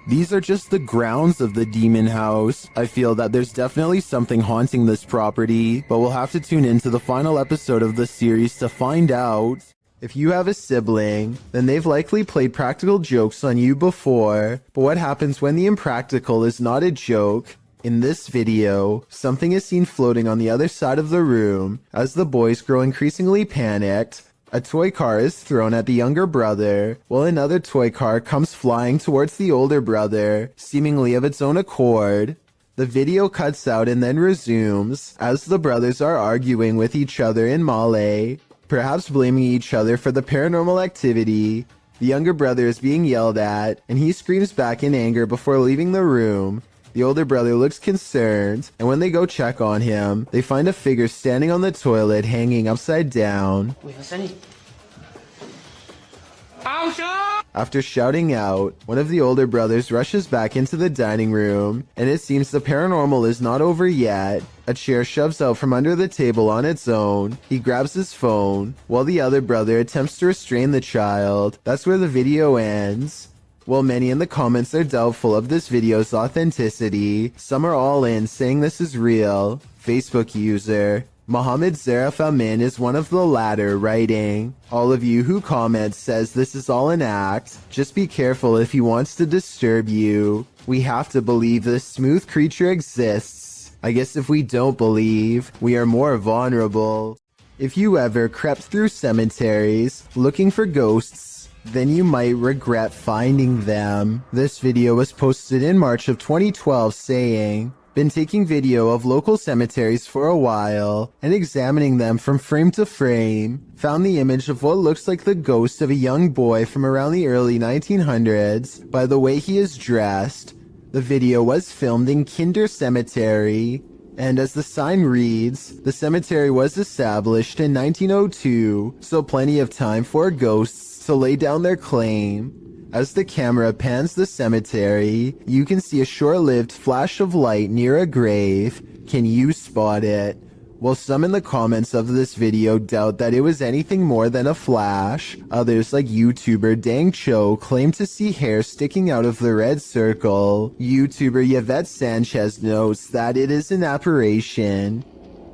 These are just the grounds of the demon house. I feel that there's definitely something haunting this property, but we'll have to tune into the final episode of the series to find out. If you have a sibling, then they've likely played practical jokes on you before, but what happens when the impractical is not a joke? In this video, something is seen floating on the other side of the room. As the boys grow increasingly panicked, a toy car is thrown at the younger brother, while another toy car comes flying towards the older brother, seemingly of its own accord. The video cuts out and then resumes, as the brothers are arguing with each other in Malay, perhaps blaming each other for the paranormal activity. The younger brother is being yelled at, and he screams back in anger before leaving the room. The older brother looks concerned, and when they go check on him, they find a figure standing on the toilet hanging upside down. After shouting out, one of the older brothers rushes back into the dining room, and it seems the paranormal is not over yet. A chair shoves out from under the table on its own. He grabs his phone, while the other brother attempts to restrain the child. That's where the video ends. While many in the comments are doubtful of this video's authenticity, some are all in saying this is real. Facebook user Mohammed Zarif Amin is one of the latter, writing, "All of you who comment says this is all an act. Just be careful if he wants to disturb you. We have to believe this smooth creature exists. I guess if we don't believe, we are more vulnerable. If you ever crept through cemeteries looking for ghosts, then you might regret finding them." This video was posted in March of 2012 saying, "Been taking video of local cemeteries for a while and examining them from frame to frame. Found the image of what looks like the ghost of a young boy from around the early 1900s by the way he is dressed. The video was filmed in Kinder Cemetery, and as the sign reads, the cemetery was established in 1902, so plenty of time for ghosts to lay down their claim." As the camera pans the cemetery, you can see a short-lived flash of light near a grave. Can you spot it? While some in the comments of this video doubt that it was anything more than a flash, others like YouTuber Dang Cho claim to see hair sticking out of the red circle. YouTuber Yvette Sanchez notes that it is an apparition.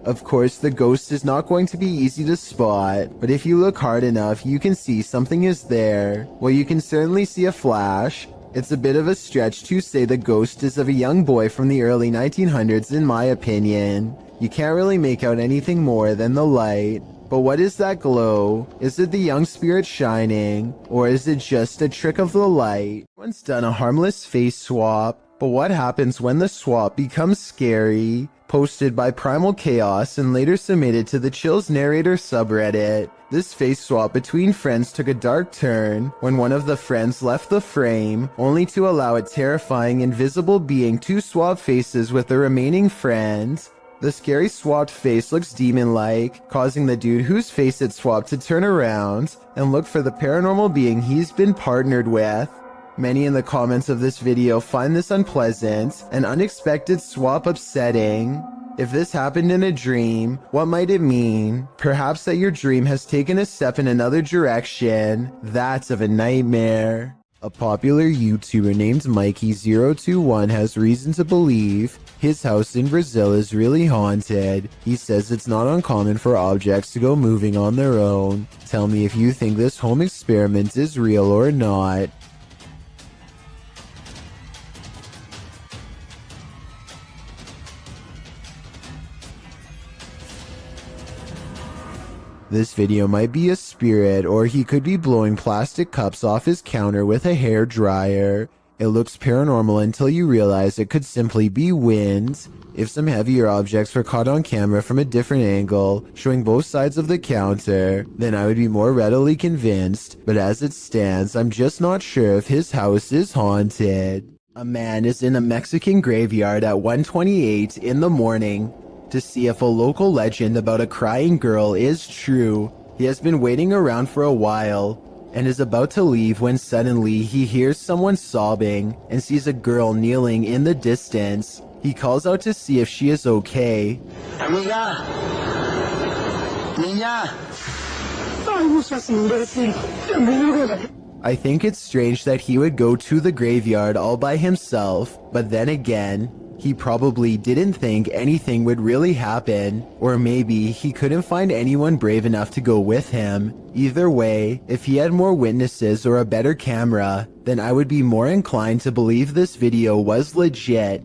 Of course, the ghost is not going to be easy to spot, but if you look hard enough, you can see something is there. While you can certainly see a flash, it's a bit of a stretch to say the ghost is of a young boy from the early 1900s in my opinion. You can't really make out anything more than the light. But what is that glow? Is it the young spirit shining? Or is it just a trick of the light? Once done a harmless face swap, but what happens when the swap becomes scary? Posted by Primal Chaos and later submitted to the Chills Narrator subreddit. This face swap between friends took a dark turn when one of the friends left the frame, only to allow a terrifying invisible being to swap faces with the remaining friend. The scary swapped face looks demon-like, causing the dude whose face it swapped to turn around and look for the paranormal being he's been partnered with. Many in the comments of this video find this unpleasant and unexpected swap upsetting. If this happened in a dream, what might it mean? Perhaps that your dream has taken a step in another direction. That's of a nightmare. A popular YouTuber named Mikey021 has reason to believe his house in Brazil is really haunted. He says it's not uncommon for objects to go moving on their own. Tell me if you think this home experiment is real or not. This video might be a spirit, or he could be blowing plastic cups off his counter with a hair dryer. It looks paranormal until you realize it could simply be wind. If some heavier objects were caught on camera from a different angle, showing both sides of the counter, then I would be more readily convinced, but as it stands, I'm just not sure if his house is haunted. A man is in a Mexican graveyard at 1:28 in the morning to see if a local legend about a crying girl is true. He has been waiting around for a while and is about to leave when suddenly he hears someone sobbing and sees a girl kneeling in the distance. He calls out to see if she is okay. Niña. Niña. I think it's strange that he would go to the graveyard all by himself, but then again, he probably didn't think anything would really happen, or maybe he couldn't find anyone brave enough to go with him. Either way, if he had more witnesses or a better camera, then I would be more inclined to believe this video was legit.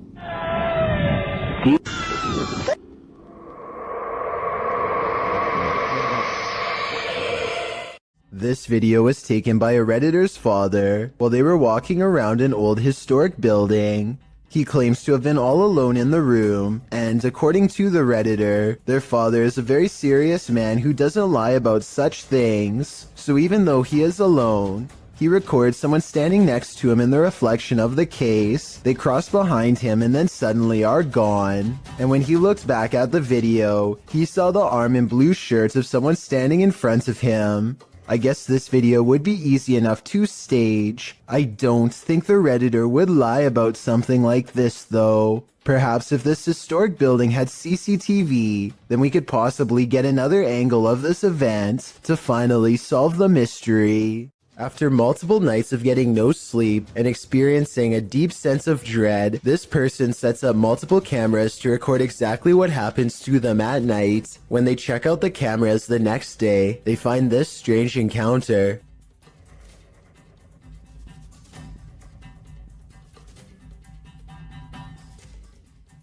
This video was taken by a Redditor's father while they were walking around an old historic building. He claims to have been all alone in the room, and according to the Redditor, their father is a very serious man who doesn't lie about such things. So even though he is alone, he records someone standing next to him in the reflection of the case. They cross behind him and then suddenly are gone. And when he looked back at the video, he saw the arm and blue shirt of someone standing in front of him. I guess this video would be easy enough to stage. I don't think the Redditor would lie about something like this though. Perhaps if this historic building had CCTV, then we could possibly get another angle of this event to finally solve the mystery. After multiple nights of getting no sleep and experiencing a deep sense of dread, this person sets up multiple cameras to record exactly what happens to them at night. When they check out the cameras the next day, they find this strange encounter.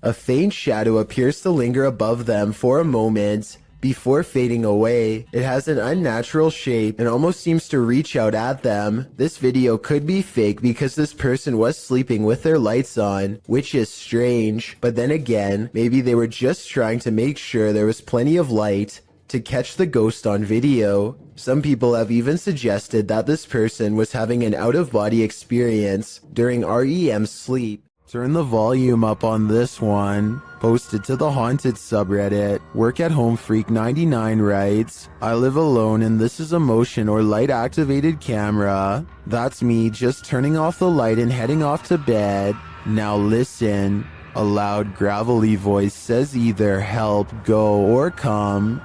A faint shadow appears to linger above them for a moment before fading away. It has an unnatural shape and almost seems to reach out at them. This video could be fake because this person was sleeping with their lights on, which is strange. But then again, maybe they were just trying to make sure there was plenty of light to catch the ghost on video. Some people have even suggested that this person was having an out-of-body experience during REM sleep. Turn the volume up on this one. Posted to the Haunted subreddit. Work at Home Freak 99 writes, I live alone and this is a motion or light activated camera. That's me just turning off the light and heading off to bed. Now listen. A loud, gravelly voice says either help, go, or come.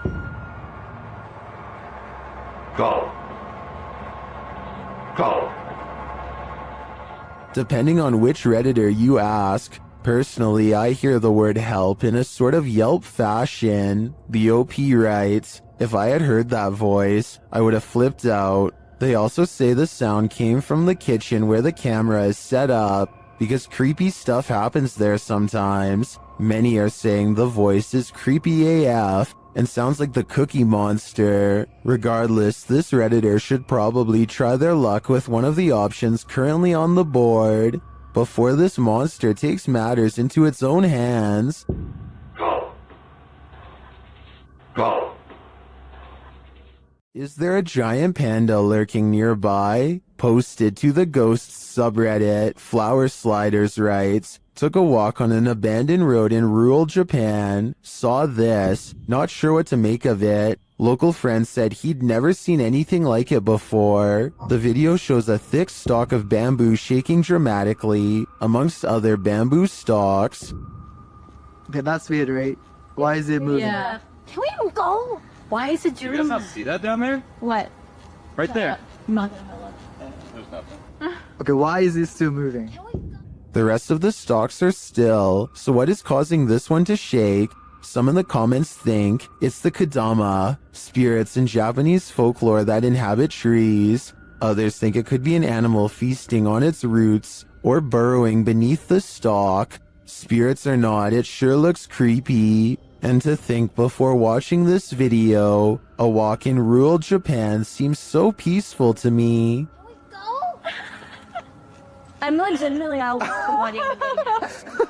Go. Go. Depending on which Redditor you ask, personally, I hear the word help in a sort of Yelp fashion. The OP writes, if I had heard that voice, I would have flipped out. They also say the sound came from the kitchen where the camera is set up, because creepy stuff happens there sometimes. Many are saying the voice is creepy AF and sounds like the Cookie Monster. Regardless, this Redditor should probably try their luck with one of the options currently on the board before this monster takes matters into its own hands. Go. Go. Is there a giant panda lurking nearby? Posted to the Ghosts subreddit, Flower Sliders writes, took a walk on an abandoned road in rural Japan, saw this, not sure what to make of it. Local friend said he'd never seen anything like it before. The video shows a thick stalk of bamboo shaking dramatically, amongst other bamboo stalks. Okay, that's weird, right? Why is it moving? Yeah. Can we go? Why is it doing? You guys not see that down there? What? Right there. Not There's nothing. Okay, why is this still moving? The rest of the stalks are still, so what is causing this one to shake? Some in the comments think it's the Kadama, spirits in Japanese folklore that inhabit trees. Others think it could be an animal feasting on its roots or burrowing beneath the stalk. Spirits or not, it sure looks creepy. And to think before watching this video, a walk in rural Japan seems so peaceful to me. I'm legitimately out wanting to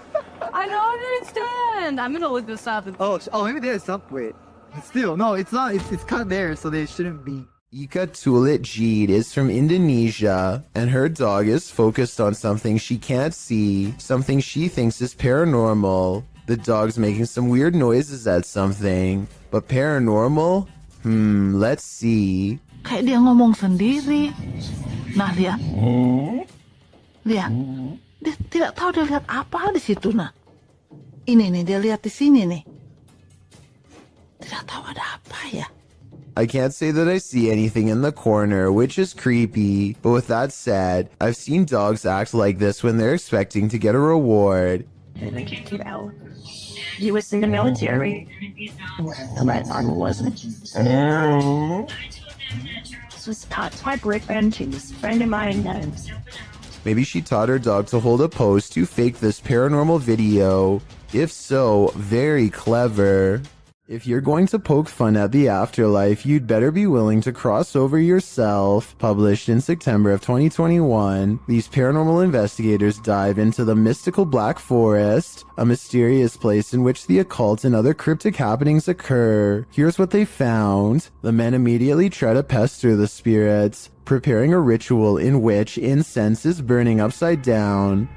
I don't understand. I'm gonna look this up. Oh, maybe there's some. Wait. Still, no, it's not. It's kind of there, so they shouldn't be. Ika Tulit Jeed is from Indonesia, and her dog is focused on something she can't see, something she thinks is paranormal. The dog's making some weird noises at something, but paranormal? Let's see. Kayak dia ngomong sendiri. Nah, lihat. Lihat. Dia tidak tahu dia lihat apa di situ, nah. Ini nih, dia lihat di sini nih. Tidak tahu ada apa ya. I can't say that I see anything in the corner, which is creepy, but with that said, I've seen dogs act like this when they're expecting to get a reward. He was in the military. My arm wasn't. This was taught by Brick and she was a friend of mine. Maybe she taught her dog to hold a pose to fake this paranormal video. If so, very clever. If you're going to poke fun at the afterlife, you'd better be willing to cross over yourself. Published in September of 2021, these paranormal investigators dive into the mystical Black Forest, a mysterious place in which the occult and other cryptic happenings occur. Here's what they found. The men immediately try to pester the spirits, preparing a ritual in which incense is burning upside down.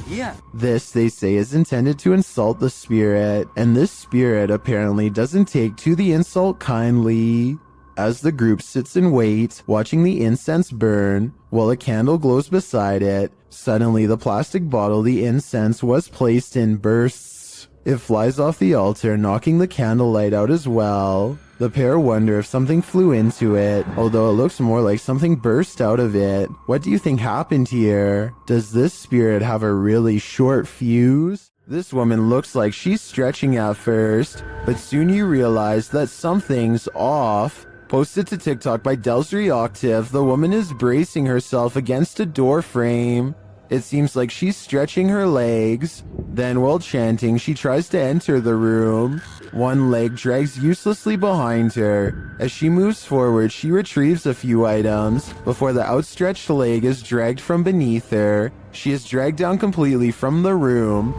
Yeah. This, they say, is intended to insult the spirit, and this spirit apparently doesn't take to the insult kindly. As the group sits and waits, watching the incense burn, while a candle glows beside it, suddenly the plastic bottle the incense was placed in bursts. It flies off the altar, knocking the candlelight out as well. The pair wonder if something flew into it, although it looks more like something burst out of it. What do you think happened here? Does this spirit have a really short fuse? This woman looks like she's stretching at first, but soon you realize that something's off. Posted to TikTok by Delsry Octave, the woman is bracing herself against a door frame. It seems like she's stretching her legs. Then, while chanting, she tries to enter the room. One leg drags uselessly behind her. As she moves forward, she retrieves a few items before the outstretched leg is dragged from beneath her. She is dragged down completely from the room.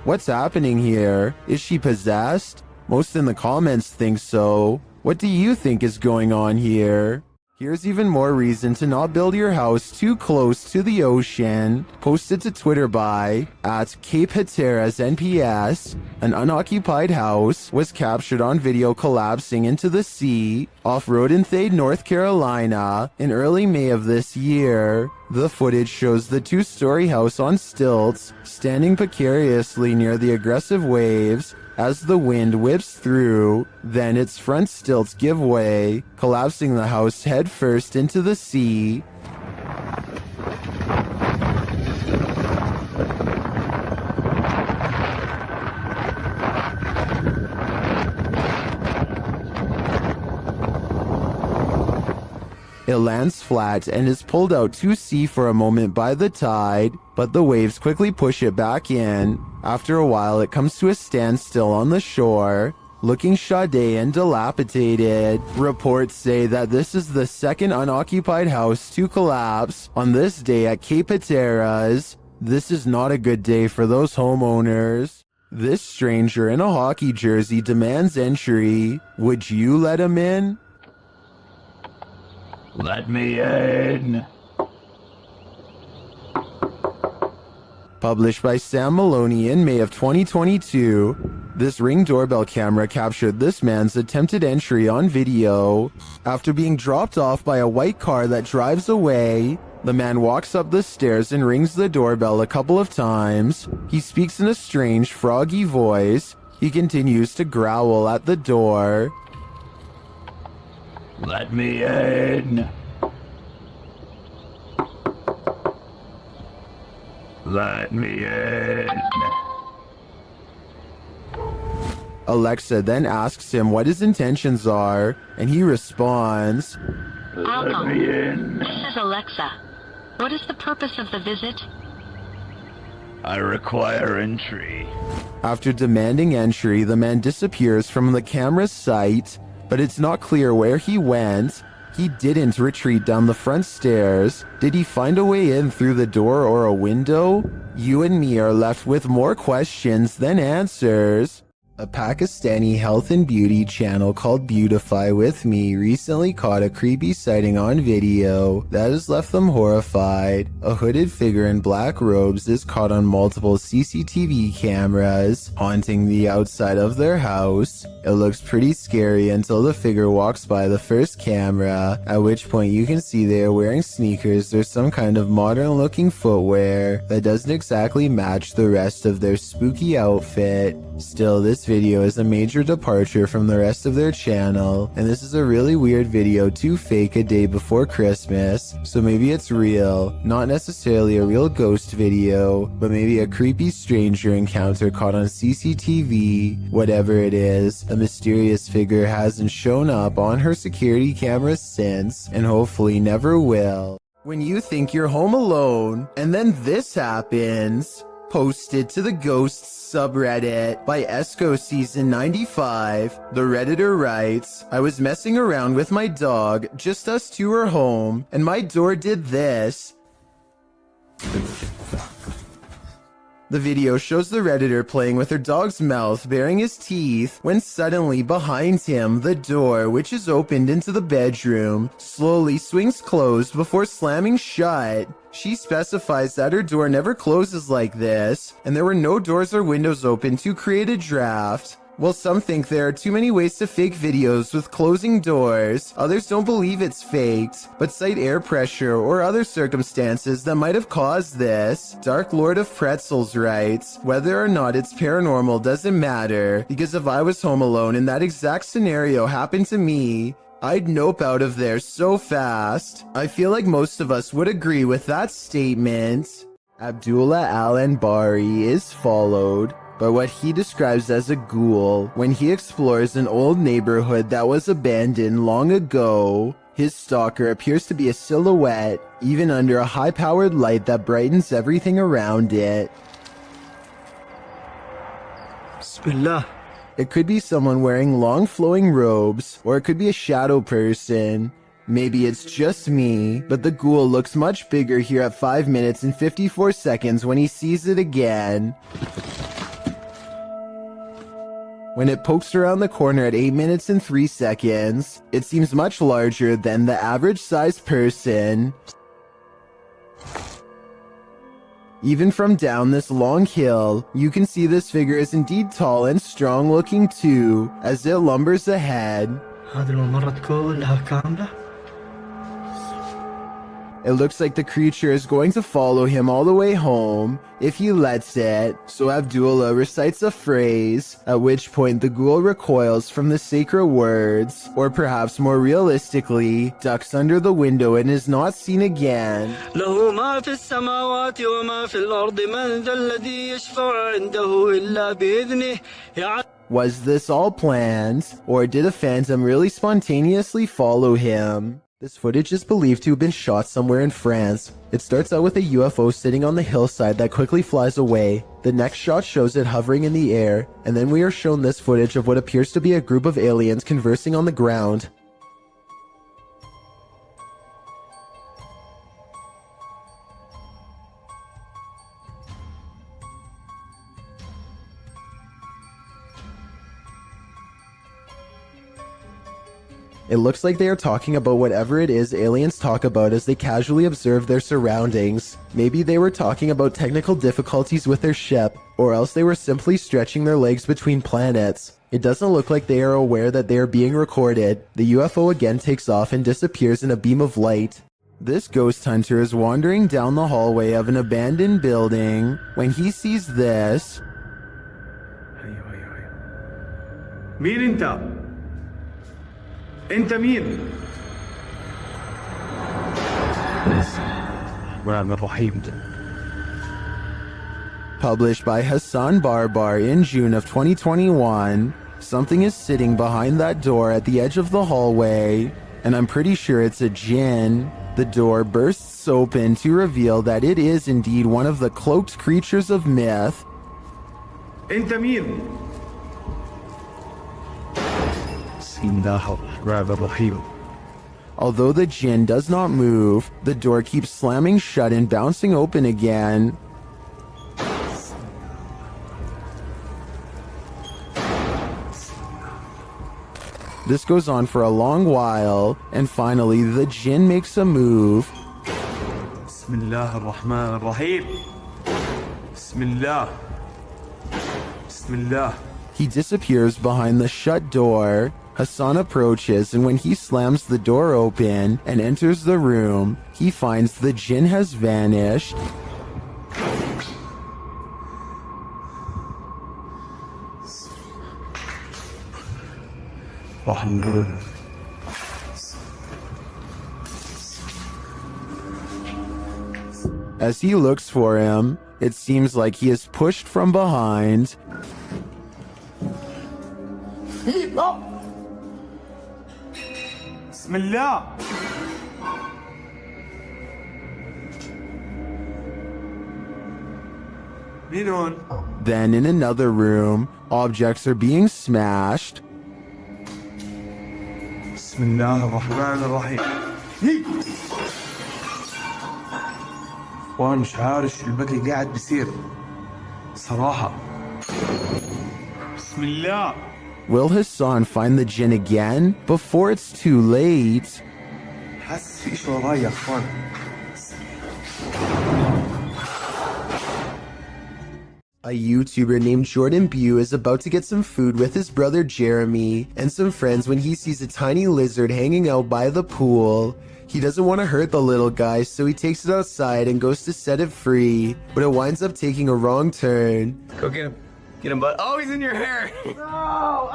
What's happening here? Is she possessed? Most in the comments think so. What do you think is going on here? Here's even more reason to not build your house too close to the ocean. Posted to Twitter by @CapeHatteras NPS, an unoccupied house was captured on video collapsing into the sea off Rodenthade, North Carolina in early May of this year. The footage shows the two-story house on stilts, standing precariously near the aggressive waves as the wind whips through. Then its front stilts give way, collapsing the house head first into the sea. It lands flat and is pulled out to sea for a moment by the tide, but the waves quickly push it back in. After a while, it comes to a standstill on the shore, looking shoddy and dilapidated. Reports say that this is the second unoccupied house to collapse on this day at Cape Hatteras. This is not a good day for those homeowners. This stranger in a hockey jersey demands entry. Would you let him in? Let me in. Published by Sam Maloney in May of 2022, this Ring doorbell camera captured this man's attempted entry on video. After being dropped off by a white car that drives away, the man walks up the stairs and rings the doorbell a couple of times. He speaks in a strange, froggy voice. He continues to growl at the door. Let me in. Let me in. Alexa then asks him what his intentions are, and he responds, Let me in. This is Alexa. What is the purpose of the visit? I require entry. After demanding entry, the man disappears from the camera's sight, but it's not clear where he went. He didn't retreat down the front stairs. Did he find a way in through the door or a window? You and me are left with more questions than answers. A Pakistani health and beauty channel called Beautify With Me recently caught a creepy sighting on video that has left them horrified. A hooded figure in black robes is caught on multiple CCTV cameras, haunting the outside of their house. It looks pretty scary until the figure walks by the first camera, at which point you can see they are wearing sneakers or some kind of modern looking footwear that doesn't exactly match the rest of their spooky outfit. Still, this video is a major departure from the rest of their channel, and this is a really weird video to fake a day before Christmas, so maybe it's real, not necessarily a real ghost video, but maybe a creepy stranger encounter caught on CCTV. Whatever it is, a mysterious figure hasn't shown up on her security cameras since, and hopefully never will. When you think you're home alone, and then this happens. Posted to the Ghosts subreddit by Esco Season 95, the Redditor writes, I was messing around with my dog, just us two were home, and my door did this. The video shows the Redditor playing with her dog's mouth, baring his teeth, when suddenly behind him, the door, which is opened into the bedroom, slowly swings closed before slamming shut. She specifies that her door never closes like this, and there were no doors or windows open to create a draft. While some think there are too many ways to fake videos with closing doors, others don't believe it's faked, but cite air pressure or other circumstances that might have caused this. Dark Lord of Pretzels writes, whether or not it's paranormal doesn't matter, because if I was home alone and that exact scenario happened to me, I'd nope out of there so fast. I feel like most of us would agree with that statement. Abdullah Al-Anbari is followed by what he describes as a ghoul when he explores an old neighborhood that was abandoned long ago. His stalker appears to be a silhouette, even under a high-powered light that brightens everything around it. Bismillah. It could be someone wearing long flowing robes, or it could be a shadow person. Maybe it's just me, but the ghoul looks much bigger here at 5 minutes and 54 seconds when he sees it again. When it pokes around the corner at 8 minutes and 3 seconds, it seems much larger than the average sized person. Even from down this long hill, you can see this figure is indeed tall and strong looking too, as it lumbers ahead. It looks like the creature is going to follow him all the way home, if he lets it, so Abdullah recites a phrase, at which point the ghoul recoils from the sacred words, or perhaps more realistically, ducks under the window and is not seen again. له ما في السماوات وما في الأرض من ذا الذي يشفع عنده إلا بإذنه. Was this all planned, or did a phantom really spontaneously follow him? This footage is believed to have been shot somewhere in France. It starts out with a UFO sitting on the hillside that quickly flies away. The next shot shows it hovering in the air, and then we are shown this footage of what appears to be a group of aliens conversing on the ground. It looks like they are talking about whatever it is aliens talk about as they casually observe their surroundings. Maybe they were talking about technical difficulties with their ship, or else they were simply stretching their legs between planets. It doesn't look like they are aware that they are being recorded. The UFO again takes off and disappears in a beam of light. This ghost hunter is wandering down the hallway of an abandoned building when he sees this. مين انت؟ انت مين؟ Published by Hassan Barbar in June of 2021, something is sitting behind that door at the edge of the hallway, and I'm pretty sure it's a jinn. The door bursts open to reveal that it is indeed one of the cloaked creatures of myth. انت مين؟ Although the jinn does not move, the door keeps slamming shut and bouncing open again. This goes on for a long while, and finally the jinn makes a move. بسم الله الرحمن الرحيم. بسم الله. بسم الله. He disappears behind the shut door. Hassan approaches, and when he slams the door open and enters the room, he finds the jinn has vanished. As he looks for him, it seems like he is pushed from behind. بسم الله. مين هون؟ Then in another room, objects are being smashed. بسم الله الرحمن الرحيم. وانا مش عارف شو البكي قاعد بيصير صراحة. بسم الله. Will Hassan find the jinn again before it's too late? حاسس في شيء وراي يا اخوان. A YouTuber named Jordan Bew is about to get some food with his brother Jeremy and some friends when he sees a tiny lizard hanging out by the pool. He doesn't want to hurt the little guy, so he takes it outside and goes to set it free, but it winds up taking a wrong turn. Go get him. Get him, bud. Oh, he's in your hair. Oh,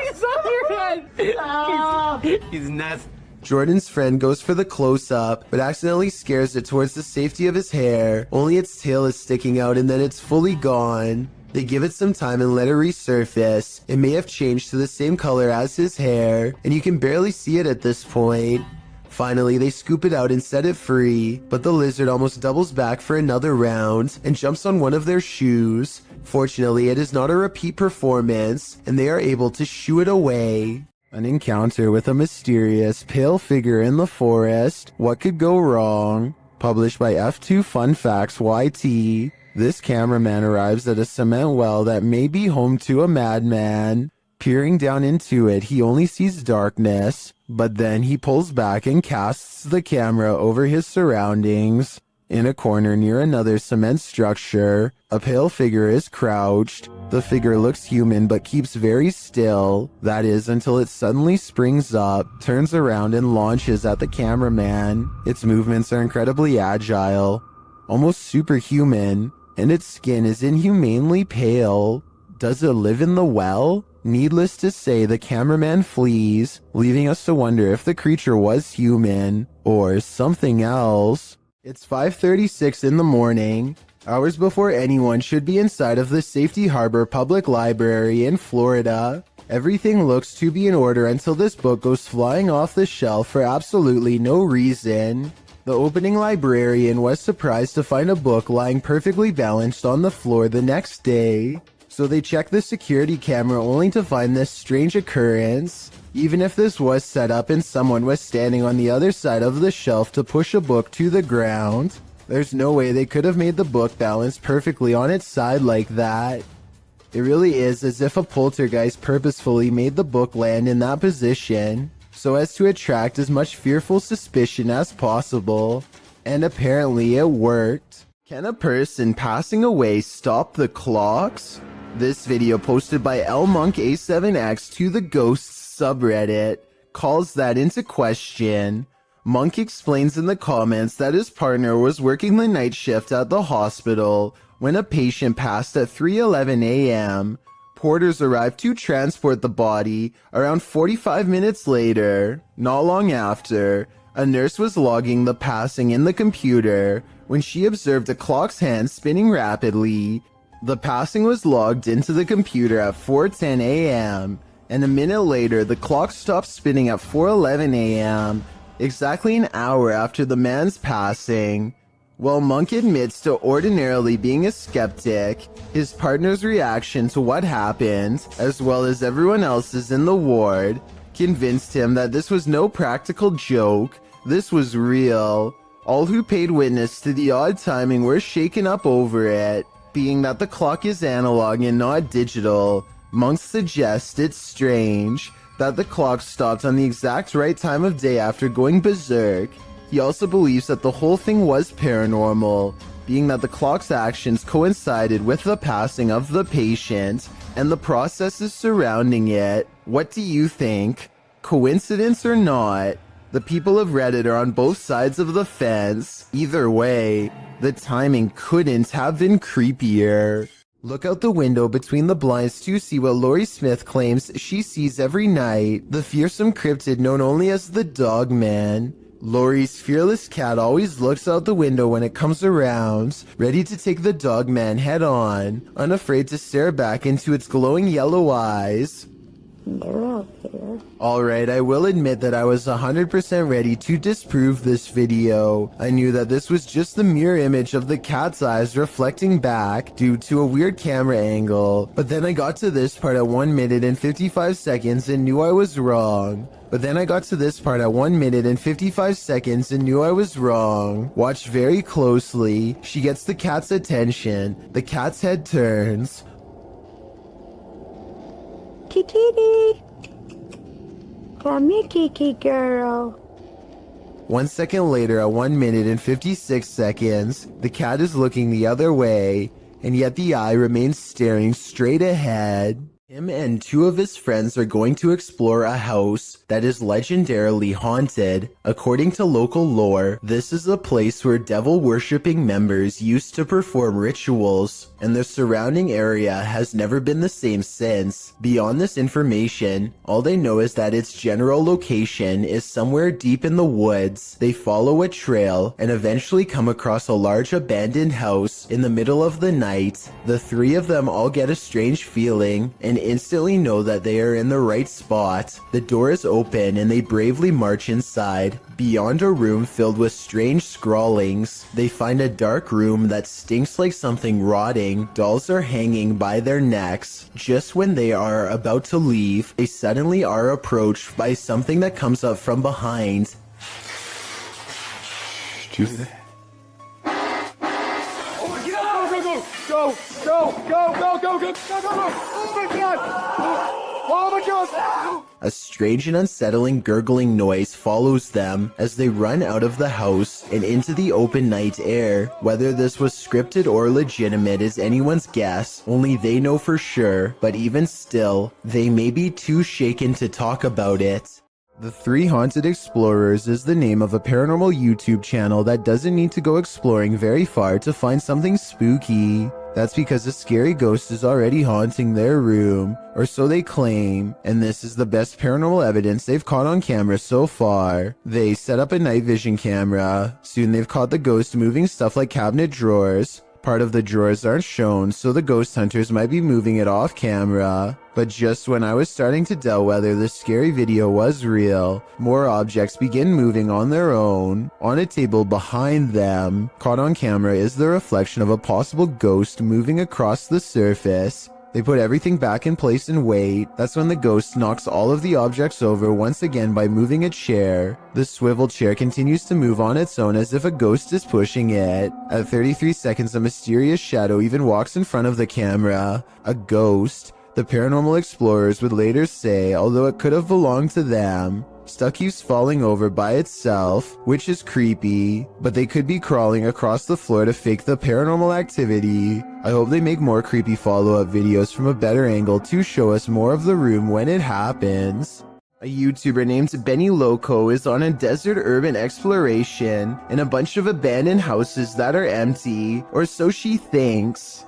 he's on your head. He's nuts. Jordan's friend goes for the close-up, but accidentally scares it towards the safety of his hair. Only its tail is sticking out and then it's fully gone. They give it some time and let it resurface. It may have changed to the same color as his hair, and you can barely see it at this point. Finally, they scoop it out and set it free, but the lizard almost doubles back for another round and jumps on one of their shoes. Fortunately, it is not a repeat performance, and they are able to shoo it away. An encounter with a mysterious, pale figure in the forest. What could go wrong? Published by F2 Fun Facts YT. This cameraman arrives at a cement well that may be home to a madman. Peering down into it, he only sees darkness, but then he pulls back and casts the camera over his surroundings. In a corner near another cement structure, a pale figure is crouched. The figure looks human but keeps very still. That is until it suddenly springs up, turns around and launches at the cameraman. Its movements are incredibly agile, almost superhuman, and its skin is inhumanely pale. Does it live in the well? Needless to say, the cameraman flees, leaving us to wonder if the creature was human or something else. It's 5:36 in the morning, hours before anyone should be inside of the Safety Harbor Public Library in Florida. Everything looks to be in order until this book goes flying off the shelf for absolutely no reason. The opening librarian was surprised to find a book lying perfectly balanced on the floor the next day. So they checked the security camera only to find this strange occurrence. Even if this was set up and someone was standing on the other side of the shelf to push a book to the ground, there's no way they could have made the book balance perfectly on its side like that. It really is as if a poltergeist purposefully made the book land in that position, so as to attract as much fearful suspicion as possible. And apparently it worked. Can a person passing away stop the clocks? This video posted by LMonkA7X to the Ghosts subreddit calls that into question. Monk explains in the comments that his partner was working the night shift at the hospital when a patient passed at 3:11 a.m. Porters arrived to transport the body around 45 minutes later. Not long after, a nurse was logging the passing in the computer when she observed the clock's hand spinning rapidly. The passing was logged into the computer at 4:10 a.m., and a minute later the clock stopped spinning at 4:11 a.m., exactly an hour after the man's passing. While Monk admits to ordinarily being a skeptic, his partner's reaction to what happened, as well as everyone else's in the ward, convinced him that this was no practical joke, this was real. All who paid witness to the odd timing were shaken up over it. Being that the clock is analog and not digital, Monk suggests it's strange that the clock stopped on the exact right time of day after going berserk. He also believes that the whole thing was paranormal, being that the clock's actions coincided with the passing of the patient and the processes surrounding it. What do you think? Coincidence or not? The people of Reddit are on both sides of the fence. Either way, the timing couldn't have been creepier. Look out the window between the blinds to see what Lori Smith claims she sees every night, the fearsome cryptid known only as the Dog Man. Lori's fearless cat always looks out the window when it comes around, ready to take the Dog Man head on, unafraid to stare back into its glowing yellow eyes. Alright, I will admit that I was 100% ready to disprove this video. I knew that this was just the mirror image of the cat's eyes reflecting back due to a weird camera angle, but then I got to this part at 1 minute and 55 seconds and knew I was wrong. Watch very closely. She gets the cat's attention. The cat's head turns. Kitty, come here, Kiki girl. 1 second later, at 1 minute and 56 seconds, the cat is looking the other way, and yet the eye remains staring straight ahead. Him and two of his friends are going to explore a house that is legendarily haunted. According to local lore, this is a place where devil-worshipping members used to perform rituals, and the surrounding area has never been the same since. Beyond this information, all they know is that its general location is somewhere deep in the woods. They follow a trail and eventually come across a large abandoned house in the middle of the night. The three of them all get a strange feeling and instantly know that they are in the right spot. The door is open and they bravely march inside. Beyond a room filled with strange scrawlings, they find a dark room that stinks like something rotting. Dolls are hanging by their necks. Just when they are about to leave, they suddenly are approached by something that comes up from behind. Do you hear that? Go! Oh my God! Oh my God! A strange and unsettling gurgling noise follows them as they run out of the house and into the open night air. Whether this was scripted or legitimate is anyone's guess, only they know for sure, but even still, they may be too shaken to talk about it. The Three Haunted Explorers is the name of a paranormal YouTube channel that doesn't need to go exploring very far to find something spooky. That's because a scary ghost is already haunting their room, or so they claim, and this is the best paranormal evidence they've caught on camera so far. They set up a night vision camera. Soon they've caught the ghost moving stuff like cabinet drawers. Part of the drawers aren't shown, so the ghost hunters might be moving it off camera. But just when I was starting to doubt whether this scary video was real, more objects begin moving on their own. On a table behind them, caught on camera is the reflection of a possible ghost moving across the surface. They put everything back in place and wait. That's when the ghost knocks all of the objects over once again by moving a chair. The swivel chair continues to move on its own as if a ghost is pushing it. At 33 seconds, a mysterious shadow even walks in front of the camera. A ghost. The paranormal explorers would later say, although it could have belonged to them. Stuff keeps falling over by itself, which is creepy, but they could be crawling across the floor to fake the paranormal activity. I hope they make more creepy follow-up videos from a better angle to show us more of the room when it happens. A YouTuber named Benny Loco is on a desert urban exploration in a bunch of abandoned houses that are empty, or so she thinks.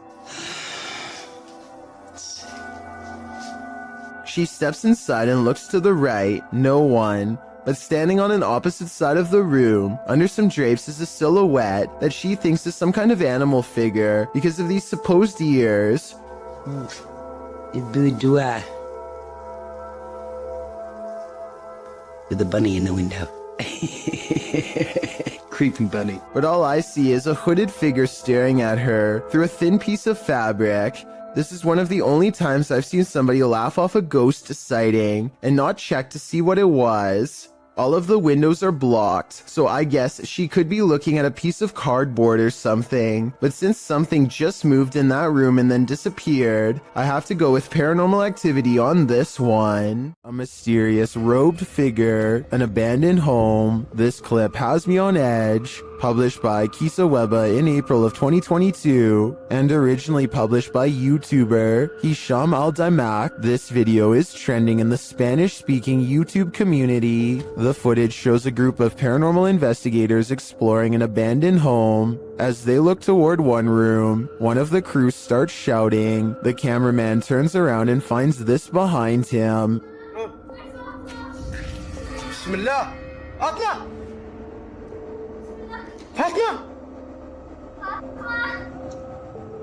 She steps inside and looks to the right, no one. But standing on an opposite side of the room, under some drapes, is a silhouette that she thinks is some kind of animal figure because of these supposed ears. With the bunny in the window. Creepy bunny. But all I see is a hooded figure staring at her through a thin piece of fabric. This is one of the only times I've seen somebody laugh off a ghost sighting and not check to see what it was. All of the windows are blocked, so I guess she could be looking at a piece of cardboard or something. But since something just moved in that room and then disappeared, I have to go with paranormal activity on this one. A mysterious robed figure, an abandoned home. This clip has me on edge. Published by Kisa Weba in April of 2022, and originally published by YouTuber Hisham Al-Daimak. This video is trending in the Spanish-speaking YouTube community. The footage shows a group of paranormal investigators exploring an abandoned home. As they look toward one room, one of the crew starts shouting. The cameraman turns around and finds this behind him. Bismillah. Atla.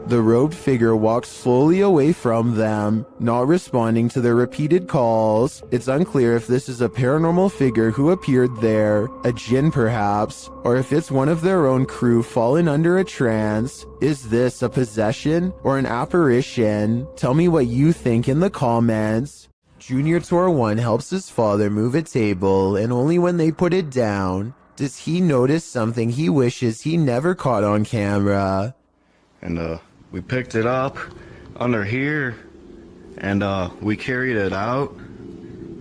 The robed figure walks slowly away from them, not responding to their repeated calls. It's unclear if this is a paranormal figure who appeared there, a jinn perhaps, or if it's one of their own crew fallen under a trance. Is this a possession or an apparition? Tell me what you think in the comments. Junior Tor 1 helps his father move a table, and only when they put it down does he notice something he wishes he never caught on camera. And we picked it up under here, and we carried it out.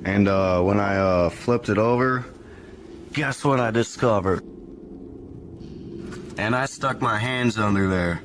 And when I flipped it over, guess what I discovered? And I stuck my hands under there.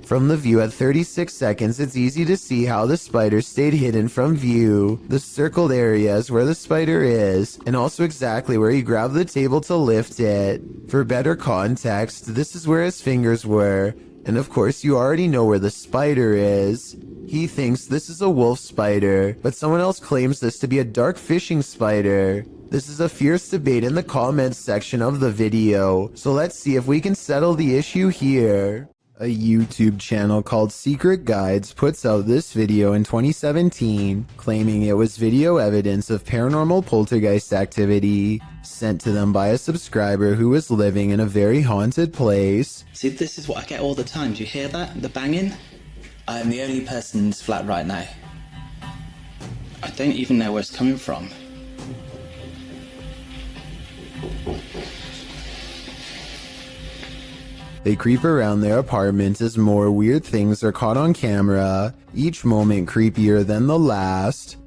From the view at 36 seconds, it's easy to see how the spider stayed hidden from view. The circled area is where the spider is, and also exactly where he grabbed the table to lift it. For better context, this is where his fingers were, and of course you already know where the spider is. He thinks this is a wolf spider, but someone else claims this to be a dark fishing spider. This is a fierce debate in the comments section of the video, so let's see if we can settle the issue here. A YouTube channel called Secret Guides puts out this video in 2017, claiming it was video evidence of paranormal poltergeist activity sent to them by a subscriber who was living in a very haunted place. See, this is what I get all the time. Do you hear that? The banging? I am the only person in this flat right now. I don't even know where it's coming from. They creep around their apartment as more weird things are caught on camera, each moment creepier than the last.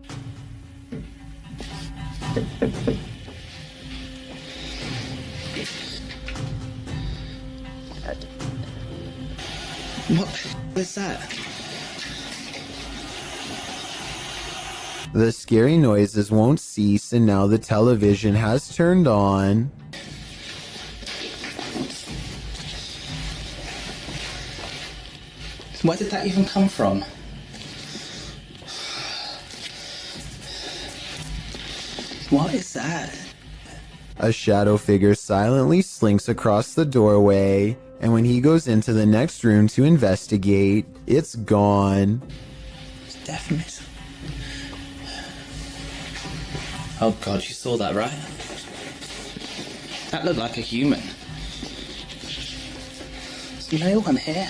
What is that? The scary noises won't cease, and now the television has turned on. Where did that even come from? What is that? A shadow figure silently slinks across the doorway, and when he goes into the next room to investigate, it's gone. It's definitely... Oh god, you saw that, right? That looked like a human. There's no one here.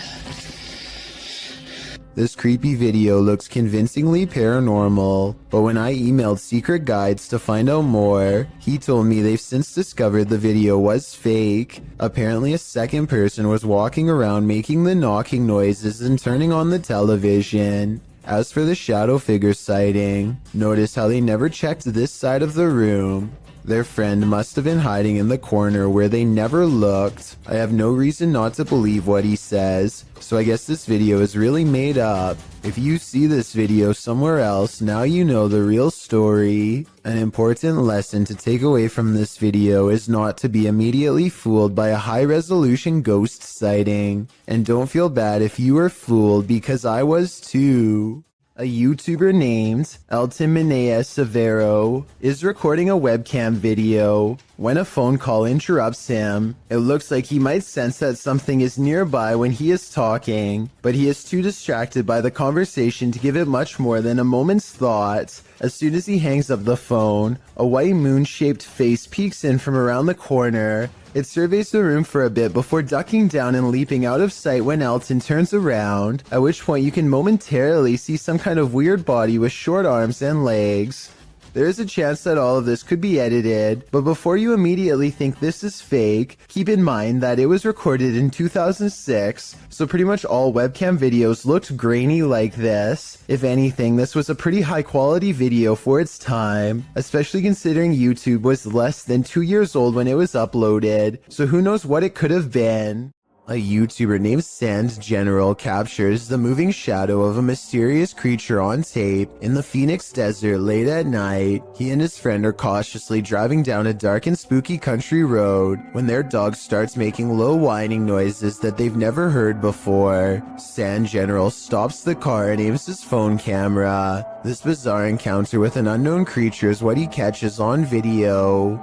This creepy video looks convincingly paranormal, but when I emailed Secret Guides to find out more, he told me they've since discovered the video was fake. Apparently a second person was walking around making the knocking noises and turning on the television. As for the shadow figure sighting, notice how they never checked this side of the room. Their friend must have been hiding in the corner where they never looked. I have no reason not to believe what he says, so I guess this video is really made up. If you see this video somewhere else, now you know the real story. An important lesson to take away from this video is not to be immediately fooled by a high-resolution ghost sighting. And don't feel bad if you were fooled, because I was too. A YouTuber named Elton Minea Severo is recording a webcam video. When a phone call interrupts him, it looks like he might sense that something is nearby when he is talking, but he is too distracted by the conversation to give it much more than a moment's thought. As soon as he hangs up the phone, a white moon-shaped face peeks in from around the corner. It surveys the room for a bit before ducking down and leaping out of sight when Elton turns around, at which point you can momentarily see some kind of weird body with short arms and legs. There is a chance that all of this could be edited, but before you immediately think this is fake, keep in mind that it was recorded in 2006, so pretty much all webcam videos looked grainy like this. If anything, this was a pretty high quality video for its time, especially considering YouTube was less than 2 years old when it was uploaded, so who knows what it could have been. A YouTuber named Sand General captures the moving shadow of a mysterious creature on tape in the Phoenix desert late at night. He and his friend are cautiously driving down a dark and spooky country road when their dog starts making low whining noises that they've never heard before. Sand General stops the car and aims his phone camera. This bizarre encounter with an unknown creature is what he catches on video.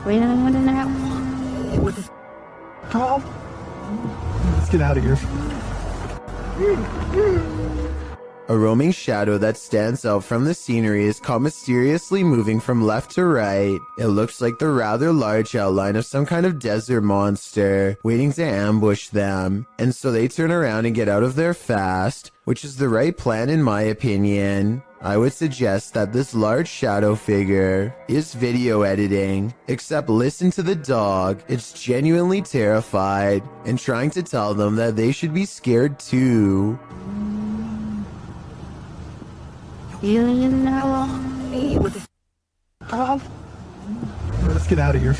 We don't want to know. Tom, let's get out of here. A roaming shadow that stands out from the scenery is caught mysteriously moving from left to right. It looks like the rather large outline of some kind of desert monster waiting to ambush them, and so they turn around and get out of there fast, which is the right plan in my opinion. I would suggest that this large shadow figure is video editing, except listen to the dog. It's genuinely terrified and trying to tell them that they should be scared too. You know me. Let's get out of here.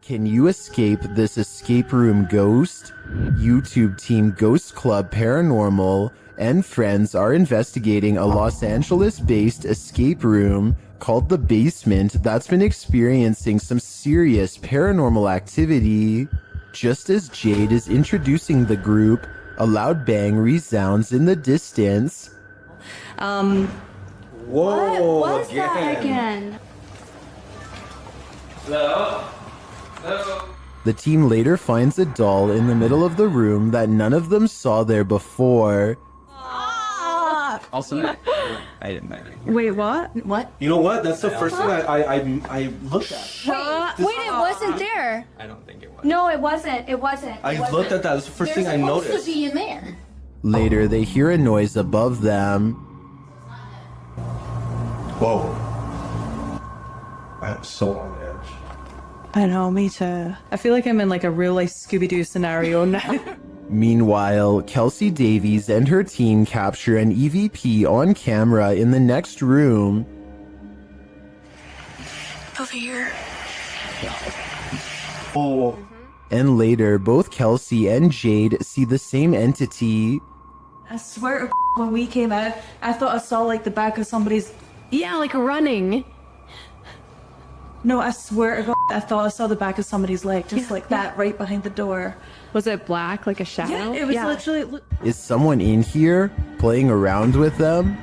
Can you escape this escape room ghost? YouTube team Ghost Club Paranormal and friends are investigating a Los Angeles-based escape room called The Basement that's been experiencing some serious paranormal activity. Just as Jade is introducing the group, a loud bang resounds in the distance. Whoa, What was that again? Hello? Hello? The team later finds a doll in the middle of the room that none of them saw there before. Also, I didn't know. Wait, what? What? You know what? That's the first thing I looked at. Wait, it wasn't there. I don't think it was. No, it wasn't. It wasn't. I looked at that. That's the first thing I noticed. Supposed to be in there. Later, they hear a noise above them. Whoa. I'm so on edge. I know, me too. I feel like I'm in like a real life Scooby-Doo scenario now. Meanwhile, Kelsey Davies and her team capture an EVP on camera in the next room. Over here. Oh. And later, both Kelsey and Jade see the same entity. I swear to when we came out, I thought I saw like the back of somebody's. Yeah, like running. No, I swear to God, I thought I saw the back of somebody's leg, just like that, right behind the door. Was it black, like a shadow? Yeah, it was literally. Is someone in here playing around with them?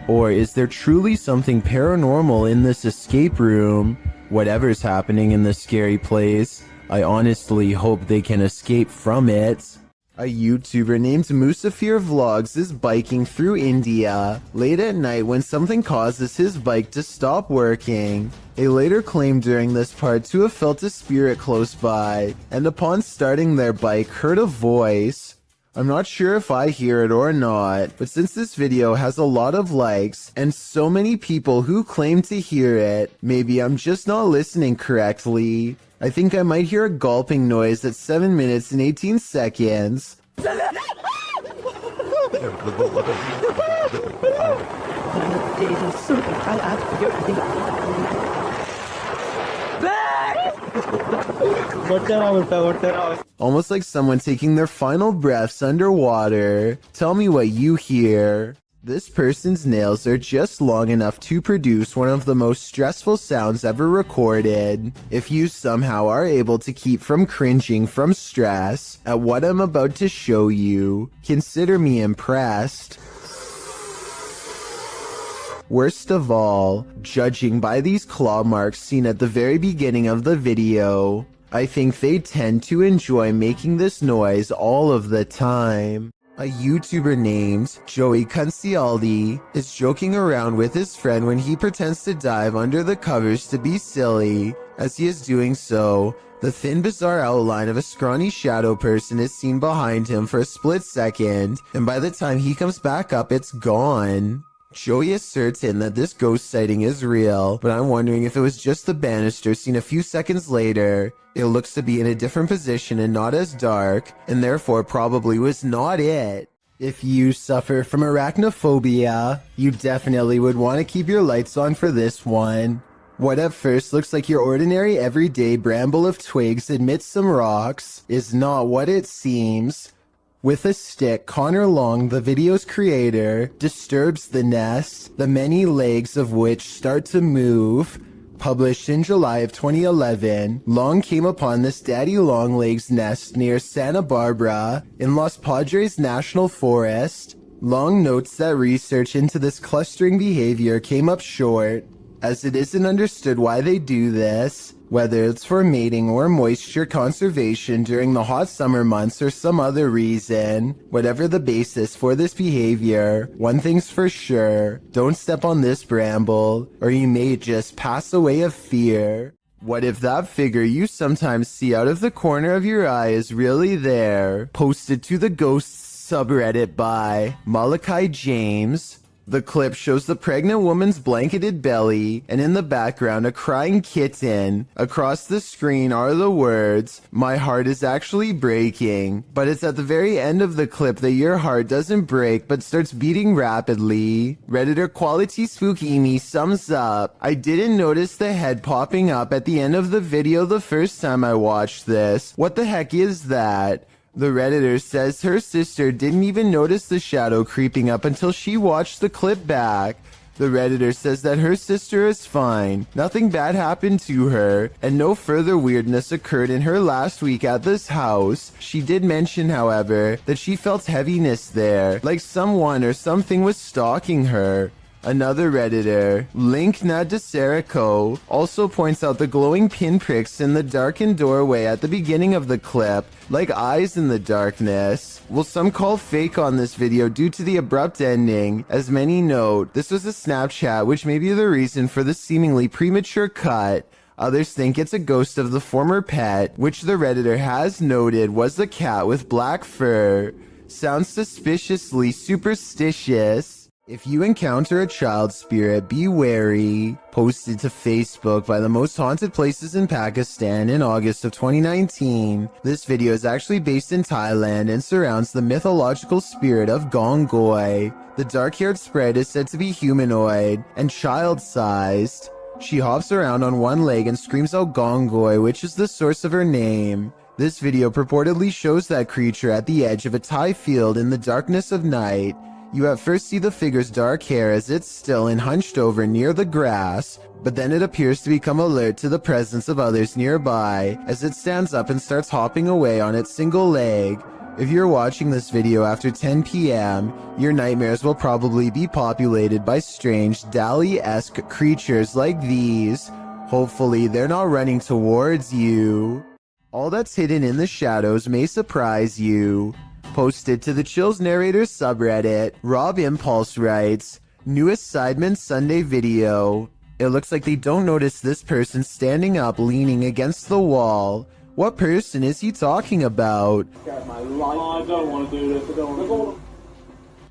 Or is there truly something paranormal in this escape room? Whatever's happening in this scary place, I honestly hope they can escape from it. A YouTuber named Musafir Vlogs is biking through India late at night when something causes his bike to stop working. They later claimed during this part to have felt a spirit close by, and upon starting their bike heard a voice. I'm not sure if I hear it or not, but since this video has a lot of likes and so many people who claim to hear it, maybe I'm just not listening correctly. I think I might hear a gulping noise at 7 minutes and 18 seconds. Almost like someone taking their final breaths underwater. Tell me what you hear. This person's nails are just long enough to produce one of the most stressful sounds ever recorded. If you somehow are able to keep from cringing from stress at what I'm about to show you, consider me impressed. Worst of all, judging by these claw marks seen at the very beginning of the video, I think they tend to enjoy making this noise all of the time. A YouTuber named Joey Concialdi is joking around with his friend when he pretends to dive under the covers to be silly. As he is doing so, the thin, bizarre outline of a scrawny shadow person is seen behind him for a split second, and by the time he comes back up, it's gone. Joey is certain that this ghost sighting is real, but I'm wondering if it was just the banister seen a few seconds later. It looks to be in a different position and not as dark, and therefore probably was not it. If you suffer from arachnophobia, you definitely would want to keep your lights on for this one. What at first looks like your ordinary everyday bramble of twigs amidst some rocks is not what it seems. With a stick, Connor Long, the video's creator, disturbs the nest, the many legs of which start to move. Published in July of 2011, Long came upon this daddy longlegs nest near Santa Barbara in Los Padres National Forest. Long notes that research into this clustering behavior came up short, as it isn't understood why they do this, whether it's for mating or moisture conservation during the hot summer months or some other reason. Whatever the basis for this behavior, one thing's for sure, don't step on this bramble, or you may just pass away of fear. What if that figure you sometimes see out of the corner of your eye is really there? Posted to the Ghosts subreddit by Malachi James. The clip shows the pregnant woman's blanketed belly, and in the background a crying kitten. Across the screen are the words, "My heart is actually breaking." But it's at the very end of the clip that your heart doesn't break but starts beating rapidly. Redditor Quality Spookimi sums up, "I didn't notice the head popping up at the end of the video the first time I watched this. What the heck is that?" The Redditor says her sister didn't even notice the shadow creeping up until she watched the clip back. The Redditor says that her sister is fine, nothing bad happened to her, and no further weirdness occurred in her last week at this house. She did mention, however, that she felt heaviness there, like someone or something was stalking her. Another Redditor, Linkna DeSerico, also points out the glowing pinpricks in the darkened doorway at the beginning of the clip, like eyes in the darkness. Well, some call fake on this video due to the abrupt ending. As many note, this was a Snapchat, which may be the reason for the seemingly premature cut. Others think it's a ghost of the former pet, which the Redditor has noted was the cat with black fur. Sounds suspiciously superstitious. If you encounter a child spirit, be wary. Posted to Facebook by the most haunted places in Pakistan in August of 2019. This video is actually based in Thailand and surrounds the mythological spirit of Gongoi. The dark-haired sprite is said to be humanoid and child-sized. She hops around on one leg and screams out Gongoi, which is the source of her name. This video purportedly shows that creature at the edge of a Thai field in the darkness of night. You at first see the figure's dark hair as it's still and hunched over near the grass, but then it appears to become alert to the presence of others nearby as it stands up and starts hopping away on its single leg. If you're watching this video after 10 p.m., your nightmares will probably be populated by strange Dali-esque creatures like these. Hopefully they're not running towards you. All that's hidden in the shadows may surprise you. Posted to the Chills Narrators subreddit, Rob Impulse writes, newest Sidemen Sunday video. It looks like they don't notice this person standing up leaning against the wall. What person is he talking about?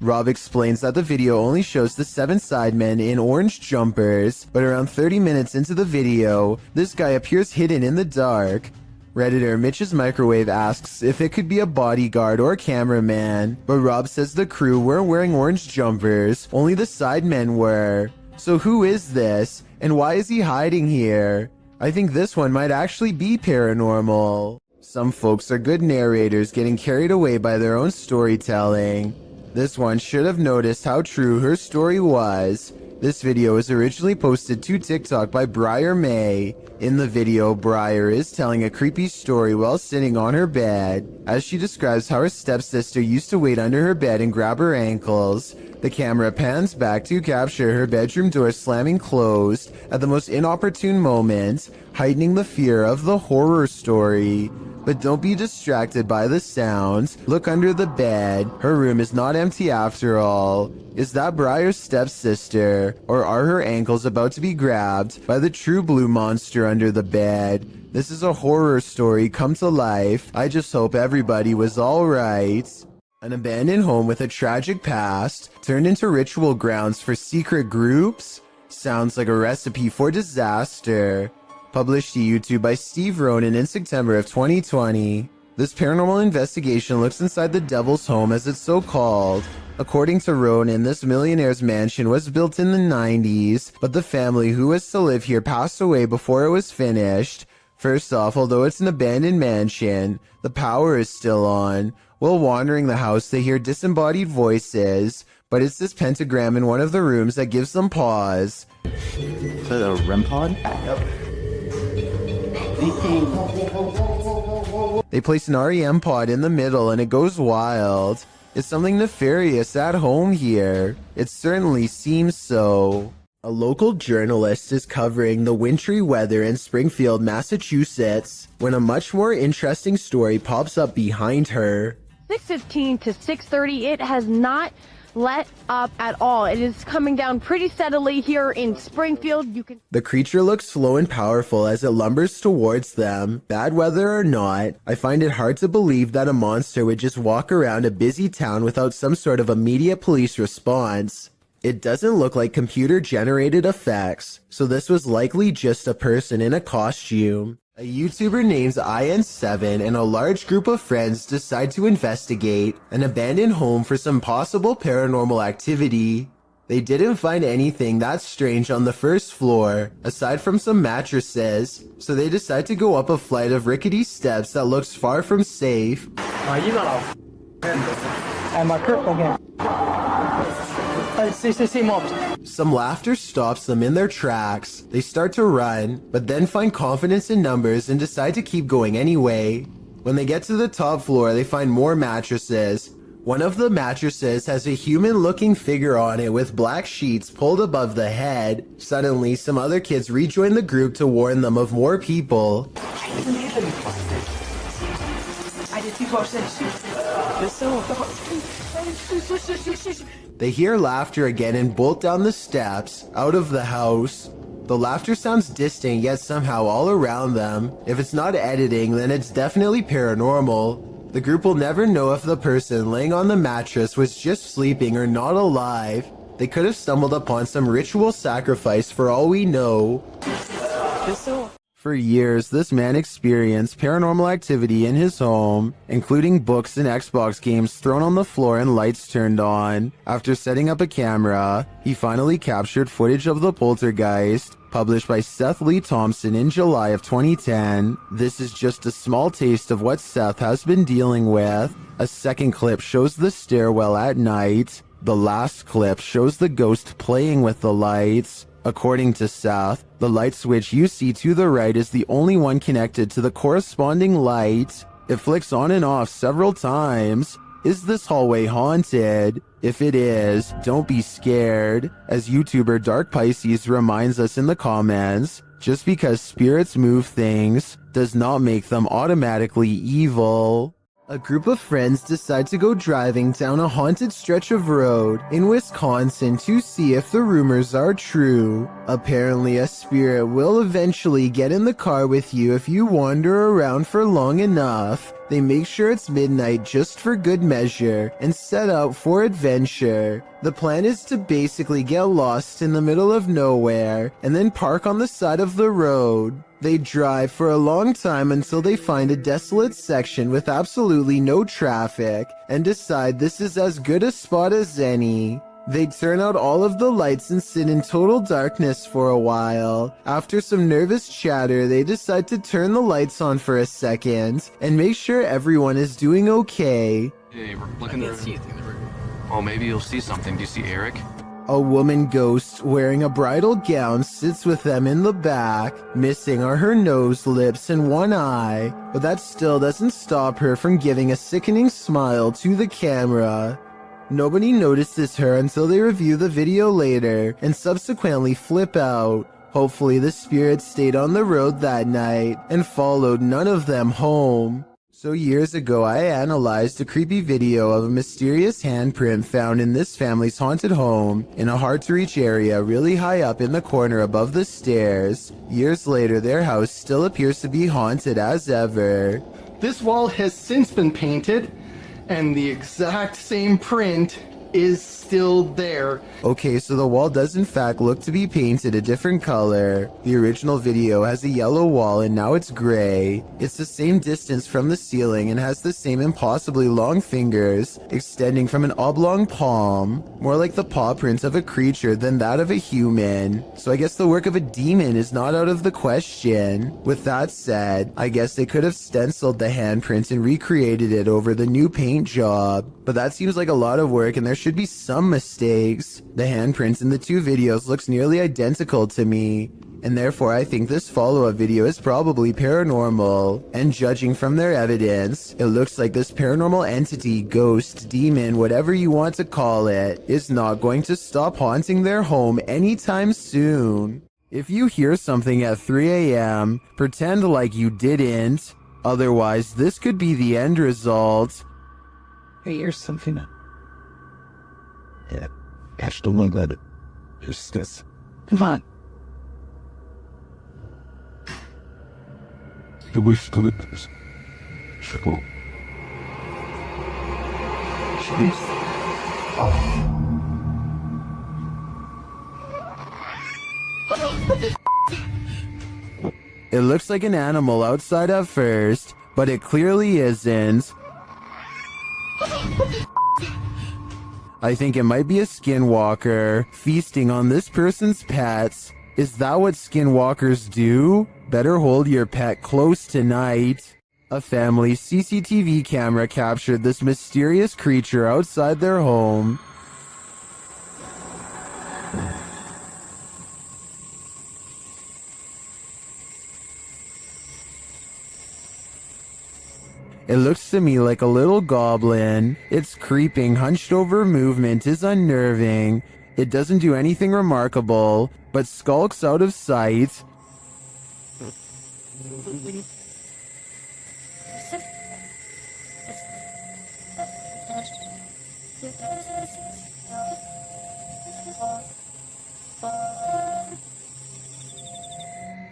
Rob explains that the video only shows the 7 Sidemen in orange jumpers, but around 30 minutes into the video, this guy appears hidden in the dark. Redditor Mitch's Microwave asks if it could be a bodyguard or cameraman, but Rob says the crew weren't wearing orange jumpers, only the Sidemen were. So who is this, and why is he hiding here? I think this one might actually be paranormal. Some folks are good narrators getting carried away by their own storytelling. This one should have noticed how true her story was. This video was originally posted to TikTok by Briar May. In the video, Briar is telling a creepy story while sitting on her bed, as she describes how her stepsister used to wait under her bed and grab her ankles. The camera pans back to capture her bedroom door slamming closed at the most inopportune moment, heightening the fear of the horror story. But don't be distracted by the sounds. Look under the bed. Her room is not empty after all. Is that Briar's stepsister? Or are her ankles about to be grabbed by the true blue monster under the bed? This is a horror story come to life. I just hope everybody was alright. An abandoned home with a tragic past turned into ritual grounds for secret groups? Sounds like a recipe for disaster. Published to YouTube by Steve Ronan in September of 2020. This paranormal investigation looks inside the Devil's Home, as it's so called. According to Ronan, this millionaire's mansion was built in the 90s, but the family who was to live here passed away before it was finished. First off, although it's an abandoned mansion, the power is still on. While wandering the house, they hear disembodied voices, but it's this pentagram in one of the rooms that gives them pause. Is that a REM pod? Yep. They place an REM pod in the middle and it goes wild. Is something nefarious at home here? It certainly seems so. A local journalist is covering the wintry weather in Springfield, Massachusetts, when a much more interesting story pops up behind her. 6:15 to 6:30, it has not let up at all. It is coming down pretty steadily here in Springfield. The creature looks slow and powerful as it lumbers towards them. Bad weather or not, I find it hard to believe that a monster would just walk around a busy town without some sort of immediate police response. It doesn't look like computer-generated effects, so this was likely just a person in a costume. A YouTuber named IN7 and a large group of friends decide to investigate an abandoned home for some possible paranormal activity. They didn't find anything that strange on the first floor, aside from some mattresses, so they decide to go up a flight of rickety steps that looks far from safe. You got and my cripple again. Some laughter stops them in their tracks. They start to run, but then find confidence in numbers and decide to keep going anyway. When they get to the top floor, they find more mattresses. One of the mattresses has a human-looking figure on it with black sheets pulled above the head. Suddenly, some other kids rejoin the group to warn them of more people. They hear laughter again and bolt down the steps, out of the house. The laughter sounds distant, yet somehow all around them. If it's not editing, then it's definitely paranormal. The group will never know if the person laying on the mattress was just sleeping or not alive. They could have stumbled upon some ritual sacrifice for all we know. For years, this man experienced paranormal activity in his home, including books and Xbox games thrown on the floor and lights turned on. After setting up a camera, he finally captured footage of the poltergeist, published by Seth Lee Thompson in July of 2010. This is just a small taste of what Seth has been dealing with. A second clip shows the stairwell at night. The last clip shows the ghost playing with the lights. According to Seth, the light switch you see to the right is the only one connected to the corresponding light. It flicks on and off several times. Is this hallway haunted? If it is, don't be scared. As YouTuber Dark Pisces reminds us in the comments, just because spirits move things does not make them automatically evil. A group of friends decide to go driving down a haunted stretch of road in Wisconsin to see if the rumors are true. Apparently, a spirit will eventually get in the car with you if you wander around for long enough. They make sure it's midnight just for good measure and set out for adventure. The plan is to basically get lost in the middle of nowhere and then park on the side of the road. They drive for a long time until they find a desolate section with absolutely no traffic and decide this is as good a spot as any. They turn out all of the lights and sit in total darkness for a while. After some nervous chatter, they decide to turn the lights on for a second and make sure everyone is doing okay. Hey, we're looking to see anything. Oh, maybe you'll see something. Do you see Eric? A woman ghost wearing a bridal gown sits with them in the back. Missing are her nose, lips, and one eye, but that still doesn't stop her from giving a sickening smile to the camera. Nobody notices her until they review the video later and subsequently flip out. Hopefully the spirit stayed on the road that night and followed none of them home. So years ago, I analyzed a creepy video of a mysterious handprint found in this family's haunted home in a hard-to-reach area really high up in the corner above the stairs. Years later, their house still appears to be haunted as ever. This wall has since been painted, and the exact same print is still there. Okay, so the wall does in fact look to be painted a different color. The original video has a yellow wall and now it's gray. It's the same distance from the ceiling and has the same impossibly long fingers extending from an oblong palm, more like the paw print of a creature than that of a human. So I guess the work of a demon is not out of the question. With that said, I guess they could have stenciled the handprint and recreated it over the new paint job. But that seems like a lot of work and there should be some mistakes. The handprint in the two videos looks nearly identical to me, and therefore I think this follow-up video is probably paranormal. And judging from their evidence, it looks like this paranormal entity, ghost, demon, whatever you want to call it, is not going to stop haunting their home anytime soon. If you hear something at 3 a.m., pretend like you didn't. Otherwise, this could be the end result. Hey, here's something. Yeah, catch the one that is this. Come on. The wish to this. Sure. It looks like an animal outside at first, but it clearly isn't. I think it might be a skinwalker feasting on this person's pets. Is that what skinwalkers do? Better hold your pet close tonight. A family's CCTV camera captured this mysterious creature outside their home. It looks to me like a little goblin. Its creeping, hunched-over movement is unnerving. It doesn't do anything remarkable, but skulks out of sight.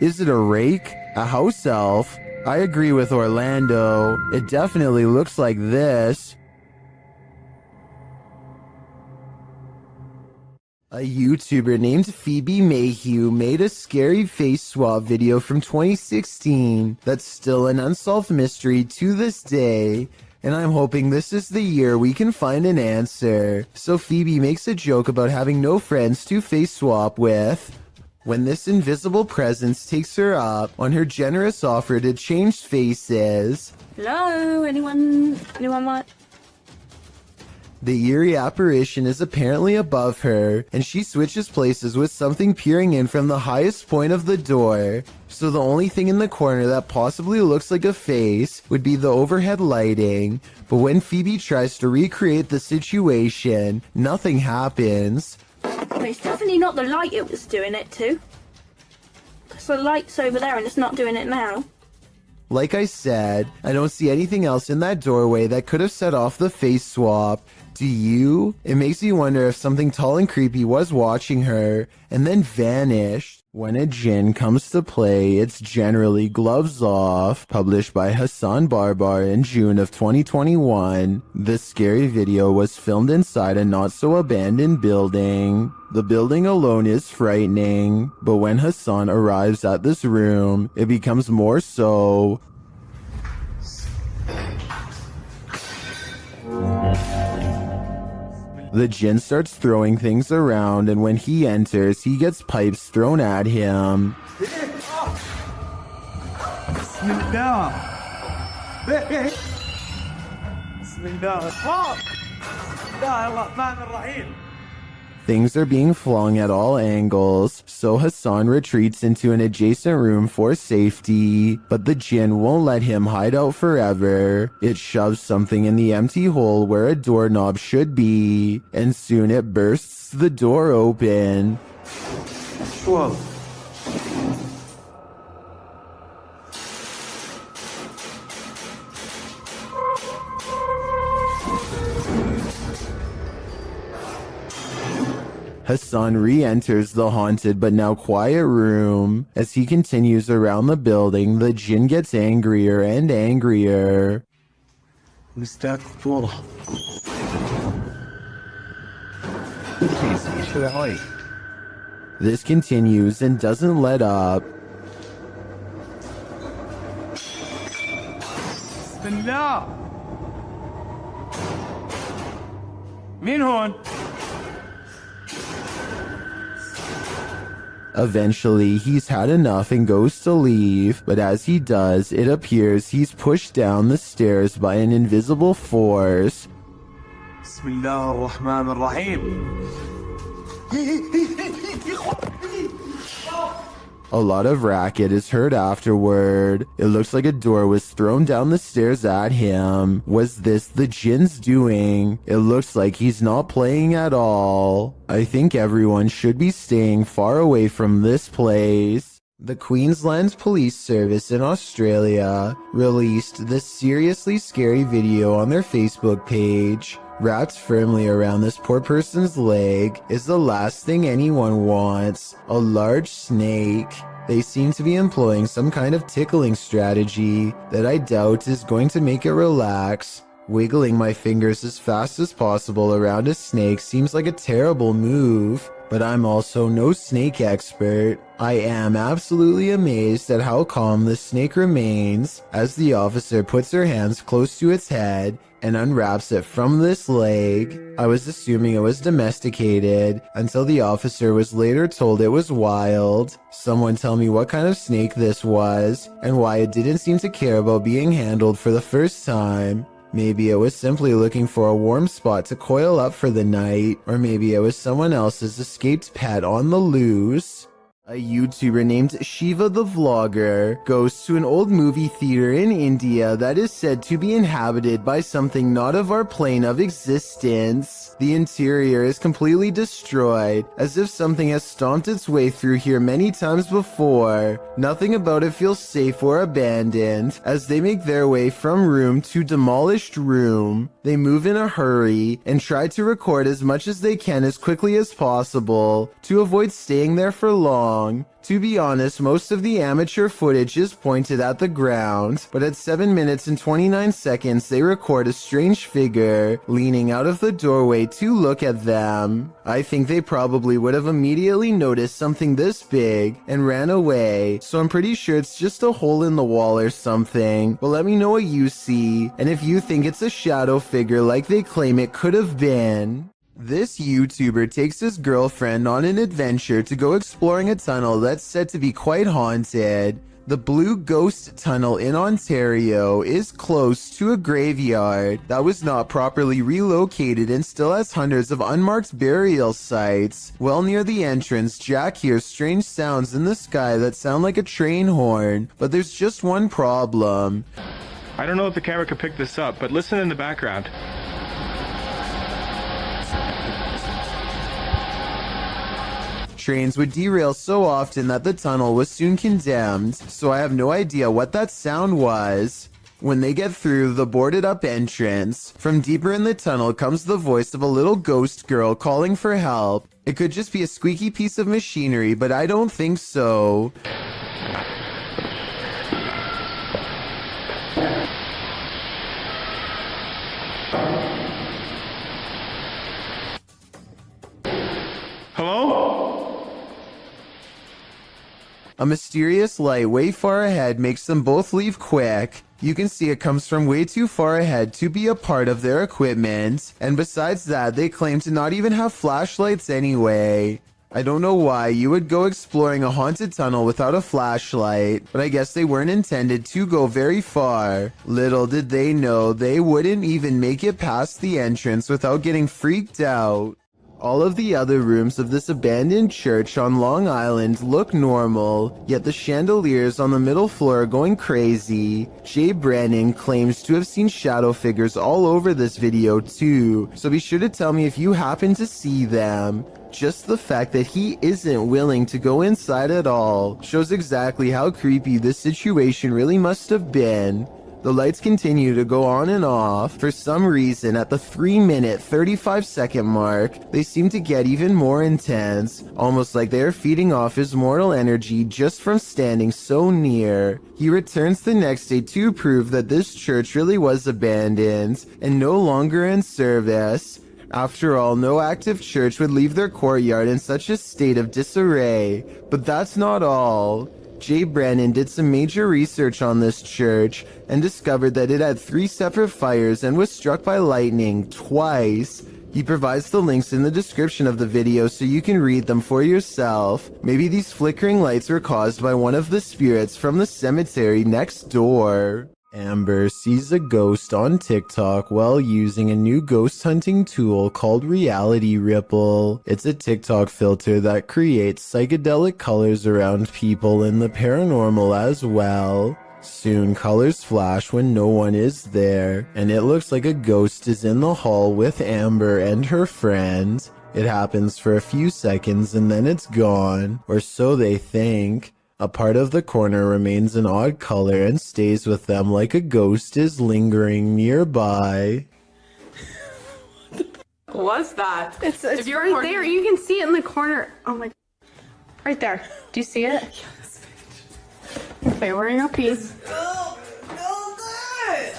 Is it a rake? A house elf? I agree with Orlando. It definitely looks like this. A YouTuber named Phoebe Mayhew made a scary face swap video from 2016 that's still an unsolved mystery to this day, and I'm hoping this is the year we can find an answer. So Phoebe makes a joke about having no friends to face swap with, when this invisible presence takes her up on her generous offer to change faces. Hello, anyone want? The eerie apparition is apparently above her, and she switches places with something peering in from the highest point of the door. So the only thing in the corner that possibly looks like a face would be the overhead lighting. But when Phoebe tries to recreate the situation, nothing happens. But it's definitely not the light it was doing it to. Because the light's over there and it's not doing it now. Like I said, I don't see anything else in that doorway that could have set off the face swap. Do you? It makes me wonder if something tall and creepy was watching her and then vanished. When a jinn comes to play, it's generally Gloves Off, published by Hassan Barbar in June of 2021. This scary video was filmed inside a not-so-abandoned building. The building alone is frightening, but when Hassan arrives at this room, it becomes more so. The jinn starts throwing things around, and when he enters, he gets pipes thrown at him. Things are being flung at all angles, so Hassan retreats into an adjacent room for safety, but the jinn won't let him hide out forever. It shoves something in the empty hole where a doorknob should be, and soon it bursts the door open. Whoa. Hassan re-enters the haunted but now quiet room. As he continues around the building, the jinn gets angrier and angrier. This continues and doesn't let up. مين هون؟ Eventually, he's had enough and goes to leave, but as he does, it appears he's pushed down the stairs by an invisible force. بسم الله الرحمن الرحيم. A lot of racket is heard afterward. It looks like a door was thrown down the stairs at him. Was this the jinn's doing? It looks like he's not playing at all. I think everyone should be staying far away from this place. The Queensland Police Service in Australia released this seriously scary video on their Facebook page. Wrapped firmly around this poor person's leg is the last thing anyone wants, a large snake. They seem to be employing some kind of tickling strategy that I doubt is going to make it relax. Wiggling my fingers as fast as possible around a snake seems like a terrible move, but I'm also no snake expert. I am absolutely amazed at how calm the snake remains as the officer puts her hands close to its head and unwraps it from this leg. I was assuming it was domesticated until the officer was later told it was wild. Someone tell me what kind of snake this was and why it didn't seem to care about being handled for the first time. Maybe it was simply looking for a warm spot to coil up for the night, or maybe it was someone else's escaped pet on the loose. A YouTuber named Shiva the Vlogger goes to an old movie theater in India that is said to be inhabited by something not of our plane of existence. The interior is completely destroyed, as if something has stomped its way through here many times before. Nothing about it feels safe or abandoned, as they make their way from room to demolished room. They move in a hurry and try to record as much as they can as quickly as possible to avoid staying there for long. wrong. To be honest, most of the amateur footage is pointed at the ground, but at 7 minutes and 29 seconds, they record a strange figure leaning out of the doorway to look at them. I think they probably would have immediately noticed something this big and ran away, so I'm pretty sure it's just a hole in the wall or something. But let me know what you see, and if you think it's a shadow figure like they claim it could have been. This YouTuber takes his girlfriend on an adventure to go exploring a tunnel that's said to be quite haunted. The Blue Ghost Tunnel in Ontario is close to a graveyard that was not properly relocated and still has hundreds of unmarked burial sites. Well near the entrance, Jack hears strange sounds in the sky that sound like a train horn, but there's just one problem. I don't know if the camera could pick this up, but listen in the background. Trains would derail so often that the tunnel was soon condemned, so I have no idea what that sound was. When they get through the boarded up entrance, from deeper in the tunnel comes the voice of a little ghost girl calling for help. It could just be a squeaky piece of machinery, but I don't think so. A mysterious light way far ahead makes them both leave quick. You can see it comes from way too far ahead to be a part of their equipment, and besides that, they claim to not even have flashlights anyway. I don't know why you would go exploring a haunted tunnel without a flashlight, but I guess they weren't intended to go very far. Little did they know they wouldn't even make it past the entrance without getting freaked out. All of the other rooms of this abandoned church on Long Island look normal, yet the chandeliers on the middle floor are going crazy. Jay Brennan claims to have seen shadow figures all over this video too, so be sure to tell me if you happen to see them. Just the fact that he isn't willing to go inside at all shows exactly how creepy this situation really must have been. The lights continue to go on and off. For some reason, at the 3-minute, 35-second mark, they seem to get even more intense, almost like they are feeding off his mortal energy just from standing so near. He returns the next day to prove that this church really was abandoned and no longer in service. After all, no active church would leave their courtyard in such a state of disarray. But that's not all. Jay Brennan did some major research on this church and discovered that it had 3 separate fires and was struck by lightning twice. He provides the links in the description of the video so you can read them for yourself. Maybe these flickering lights were caused by one of the spirits from the cemetery next door. Amber sees a ghost on TikTok while using a new ghost hunting tool called Reality Ripple. It's a TikTok filter that creates psychedelic colors around people in the paranormal as well. Soon colors flash when no one is there, and it looks like a ghost is in the hall with Amber and her friend. It happens for a few seconds and then it's gone, or so they think. A part of the corner remains an odd color and stays with them like a ghost is lingering nearby. What's that? It's If you're right recording- there. You can see it in the corner. Oh my. Right there. Do you see it? Yes. Okay, we're in a piece.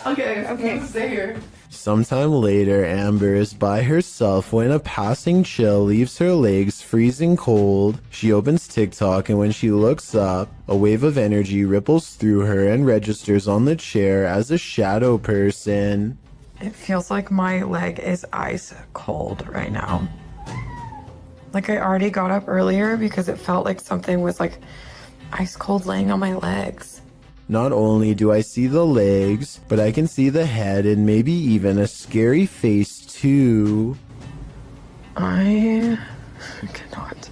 Okay, stay here. Sometime later, Amber is by herself when a passing chill leaves her legs freezing cold. She opens TikTok, and when she looks up, a wave of energy ripples through her and registers on the chair as a shadow person. It feels like my leg is ice cold right now. Like I already got up earlier because it felt like something was like ice cold laying on my legs. Not only do I see the legs, but I can see the head and maybe even a scary face too. I cannot.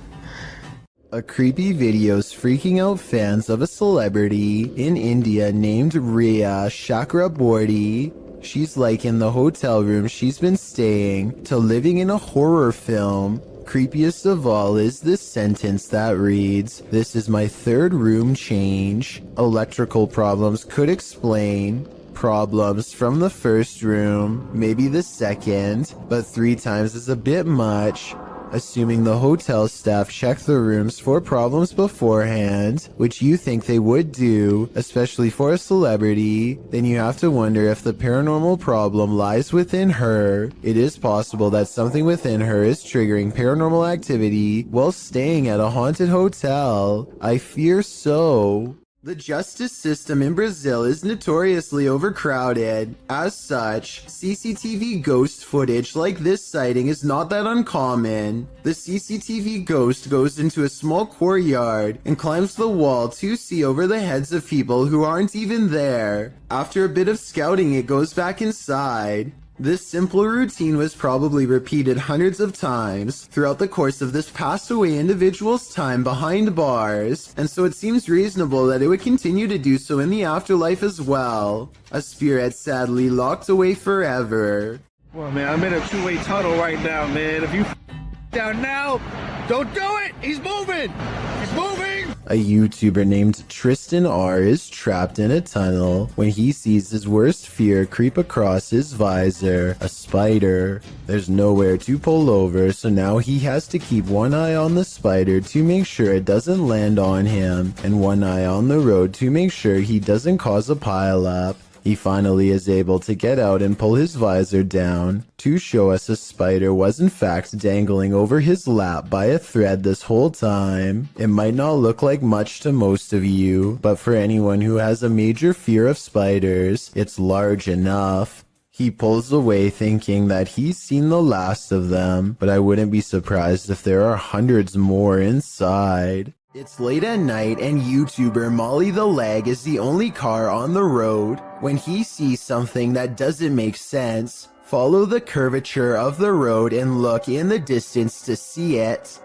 A creepy video's freaking out fans of a celebrity in India named Rhea Chakraborty. She's likened the hotel room she's been staying to living in a horror film. Creepiest of all is this sentence that reads, "This is my 3rd room change. Electrical problems could explain. Problems from the 1st room, maybe the 2nd, but 3 times is a bit much. Assuming the hotel staff checked the rooms for problems beforehand, which you think they would do, especially for a celebrity, then you have to wonder if the paranormal problem lies within her. It is possible that something within her is triggering paranormal activity while staying at a haunted hotel. I fear so. The justice system in Brazil is notoriously overcrowded. As such, CCTV ghost footage like this sighting is not that uncommon. The CCTV ghost goes into a small courtyard and climbs the wall to see over the heads of people who aren't even there. After a bit of scouting, it goes back inside. This simple routine was probably repeated hundreds of times throughout the course of this passed away individual's time behind bars, and so it seems reasonable that it would continue to do so in the afterlife as well. A spirit sadly locked away forever. Well, man, I'm in a two-way tunnel right now, man. If you down now, don't do it! He's moving! He's moving! A YouTuber named Tristan R is trapped in a tunnel when he sees his worst fear creep across his visor, a spider. There's nowhere to pull over, so now he has to keep one eye on the spider to make sure it doesn't land on him, and one eye on the road to make sure he doesn't cause a pileup. He finally is able to get out and pull his visor down to show us a spider was in fact dangling over his lap by a thread this whole time. It might not look like much to most of you, but for anyone who has a major fear of spiders, it's large enough. He pulls away thinking that he's seen the last of them, but I wouldn't be surprised if there are hundreds more inside. It's late at night and YouTuber Molly the Leg is the only car on the road. When he sees something that doesn't make sense, follow the curvature of the road and look in the distance to see it.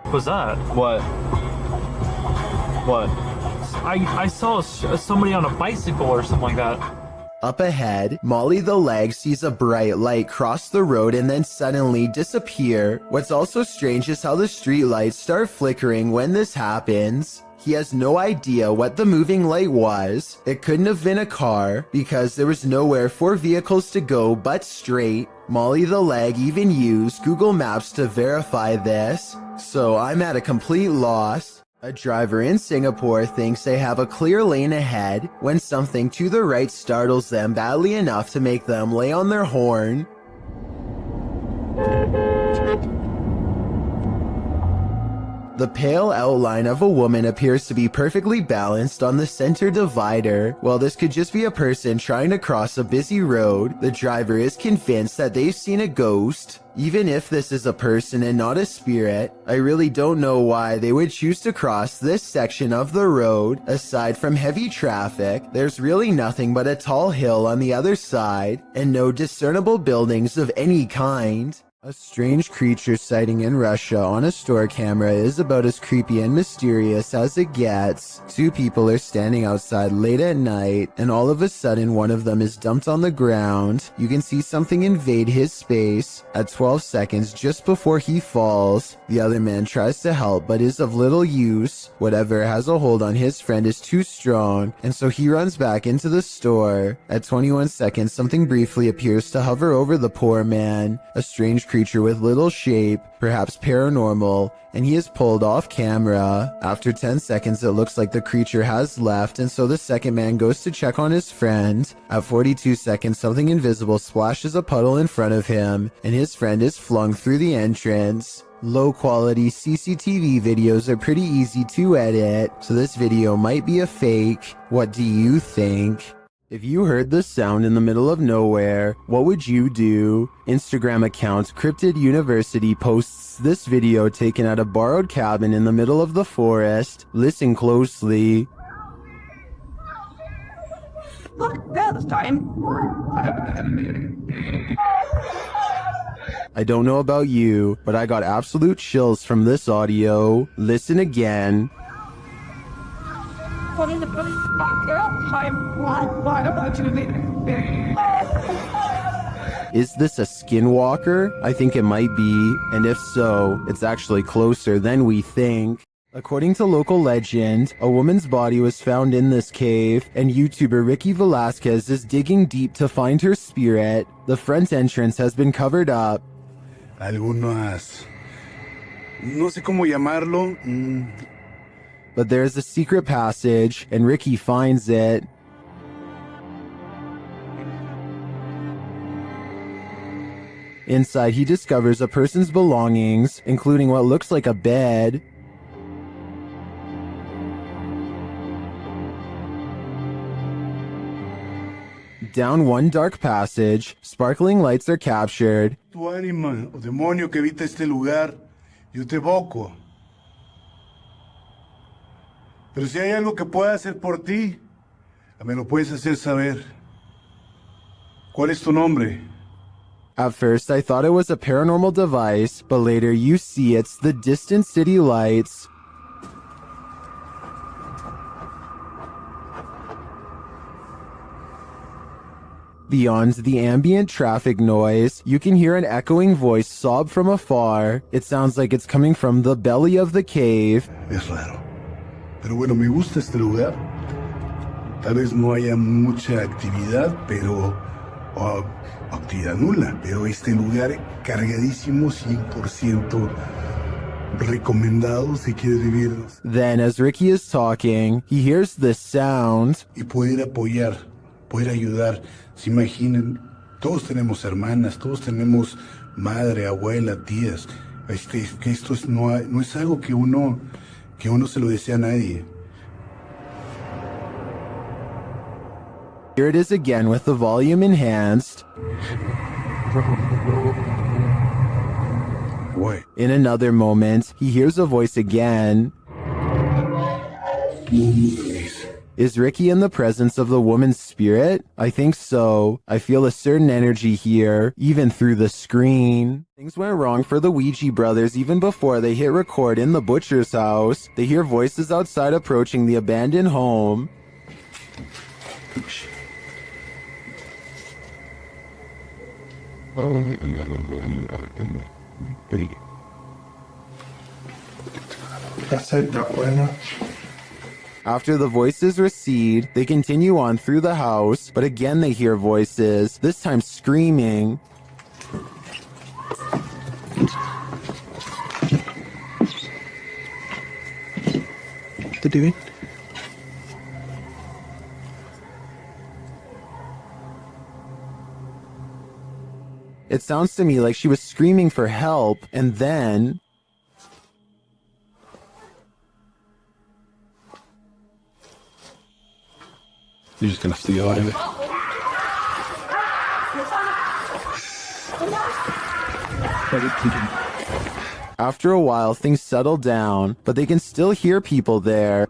What's that? What? What? I saw somebody on a bicycle or something like that. Up ahead, Molly the Leg sees a bright light cross the road and then suddenly disappear. What's also strange is how the street lights start flickering when this happens. He has no idea what the moving light was. It couldn't have been a car because there was nowhere for vehicles to go but straight. Molly the Leg even used Google Maps to verify this, so I'm at a complete loss. A driver in Singapore thinks they have a clear lane ahead when something to the right startles them badly enough to make them lay on their horn. The pale outline of a woman appears to be perfectly balanced on the center divider. While this could just be a person trying to cross a busy road, the driver is convinced that they've seen a ghost. Even if this is a person and not a spirit, I really don't know why they would choose to cross this section of the road. Aside from heavy traffic, there's really nothing but a tall hill on the other side and no discernible buildings of any kind. A strange creature sighting in Russia on a store camera is about as creepy and mysterious as it gets. Two people are standing outside late at night, and all of a sudden one of them is dumped on the ground. You can see something invade his space. At 12 seconds just before he falls, the other man tries to help but is of little use. Whatever has a hold on his friend is too strong, and so he runs back into the store. At 21 seconds, something briefly appears to hover over the poor man. A strange creature with little shape, perhaps paranormal, and he is pulled off camera. After 10 seconds, it looks like the creature has left, and so the second man goes to check on his friend. At 42 seconds, something invisible splashes a puddle in front of him, and his friend is flung through the entrance. Low quality CCTV videos are pretty easy to edit, so this video might be a fake. What do you think? If you heard this sound in the middle of nowhere, what would you do? Instagram account Cryptid University posts this video taken at a borrowed cabin in the middle of the forest. Listen closely. Look, this time. I don't know about you, but I got absolute chills from this audio. Listen again. What is the time? Why about you? Is this a skinwalker? I think it might be, and if so, it's actually closer than we think. According to local legend, a woman's body was found in this cave, and YouTuber Ricky Velasquez is digging deep to find her spirit. The front entrance has been covered up. Algunas... no sé cómo llamarlo. But there's a secret passage, and Ricky finds it. Inside, he discovers a person's belongings, including what looks like a bed. Down one dark passage, sparkling lights are captured. Tu ánima o demonio que habita este lugar, yo te evoco. Pero si hay algo que pueda hacer por ti, me lo puedes hacer saber. ¿Cuál es tu nombre? At first, I thought it was a paranormal device, but later you see it's the distant city lights. Beyond the ambient traffic noise, you can hear an echoing voice sob from afar. It sounds like it's coming from the belly of the cave. Es raro. Pero bueno, me gusta este lugar. Tal vez no haya mucha actividad, pero... actividad nula, pero este lugar cargadísimo, 100% recomendado si quieres vivirnos. Then, as Ricky is talking, he hears this sound. Y poder apoyar, poder ayudar. Se imaginen, todos tenemos hermanas, todos tenemos madre, abuela, tías. Que esto no es algo que uno se lo desea a nadie. Here it is again with the volume enhanced. What? In another moment, he hears a voice again. Is Ricky in the presence of the woman's spirit? I think so. I feel a certain energy here, even through the screen. Things went wrong for the Ouija brothers even before they hit record in the butcher's house. They hear voices outside approaching the abandoned home. After the voices recede, they continue on through the house, but again they hear voices, this time screaming. What they're doing? It sounds to me like she was screaming for help, and then... You're just gonna steal out of it. After a while, things settle down, but they can still hear people there.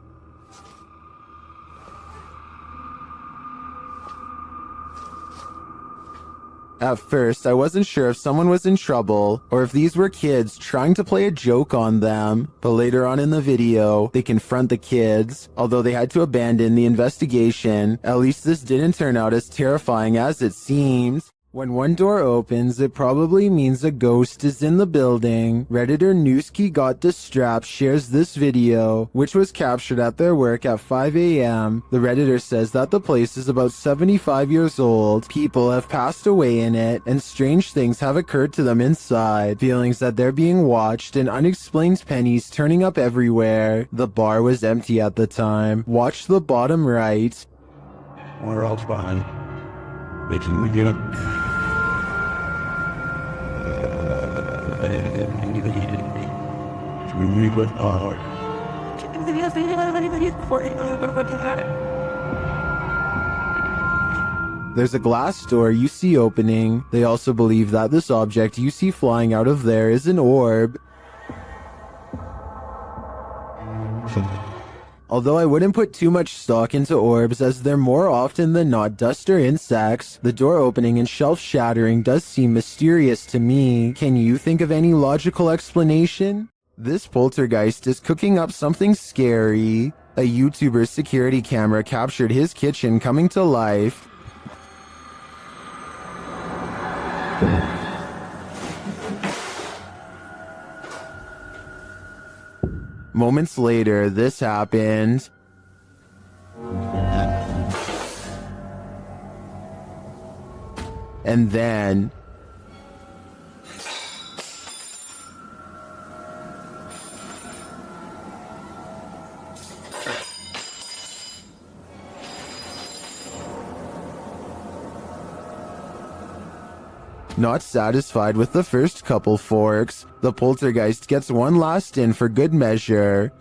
At first, I wasn't sure if someone was in trouble or if these were kids trying to play a joke on them, but later on in the video, they confront the kids. Although they had to abandon the investigation, at least this didn't turn out as terrifying as it seems. When one door opens, it probably means a ghost is in the building. Redditor Newski Got Distrapped shares this video, which was captured at their work at 5 a.m. The Redditor says that the place is about 75 years old. People have passed away in it, and strange things have occurred to them inside. Feelings that they're being watched and unexplained pennies turning up everywhere. The bar was empty at the time. Watch the bottom right. We're all fine. We get it. There's a glass door you see opening. They also believe that this object you see flying out of there is an orb. Although I wouldn't put too much stock into orbs as they're more often than not dust or insects, the door opening and shelf shattering does seem mysterious to me. Can you think of any logical explanation? This poltergeist is cooking up something scary. A YouTuber's security camera captured his kitchen coming to life. Moments later, this happened. And then... Not satisfied with the first couple forks, the poltergeist gets one last in for good measure.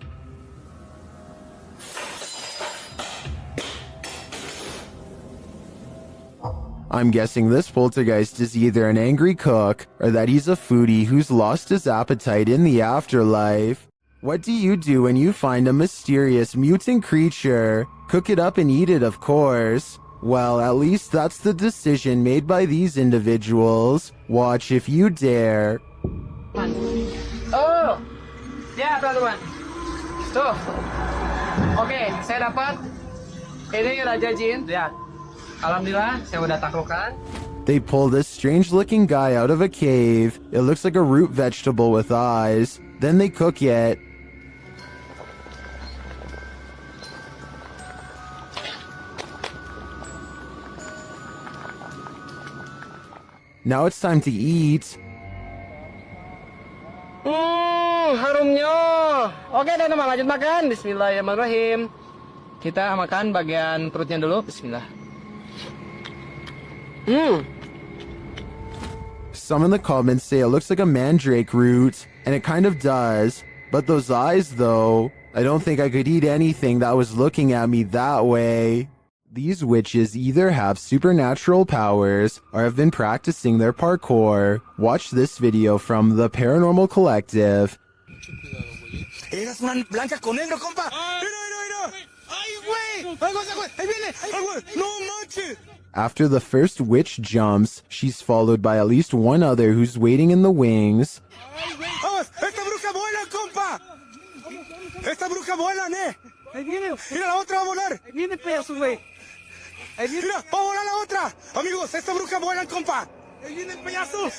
I'm guessing this poltergeist is either an angry cook or that he's a foodie who's lost his appetite in the afterlife. What do you do when you find a mysterious mutant creature? Cook it up and eat it, of course. Well, at least that's the decision made by these individuals. Watch if you dare. Oh, ya teman-teman. Tuh, oke, saya dapat ini Raja Jin. Lihat, alhamdulillah saya udah taklukkan. They pull this strange-looking guy out of a cave. It looks like a root vegetable with eyes. Then they cook it. Now it's time to eat. Harumnya. Oke, teman-teman, lanjut makan. Bismillahirrahmanirrahim. Kita makan bagian perutnya dulu. Bismillah. Some in the comments say it looks like a mandrake root, and it kind of does. But those eyes, though, I don't think I could eat anything that was looking at me that way. These witches either have supernatural powers or have been practicing their parkour. Watch this video from the Paranormal Collective. Eras una blanca con negro, compa. Mira. Ay, güey. Ahí viene. Ay, güey. No manches. After the first witch jumps, she's followed by at least one other who's waiting in the wings. Vamos, esta bruja vuela, compa. Esta bruja vuela, ne. Ahí viene. Mira, la otra va a volar. Ahí viene, pedazo, güey. Mira, va a volar la otra. Amigos, esta bruja vuela, compa. Ahí viene el payaso.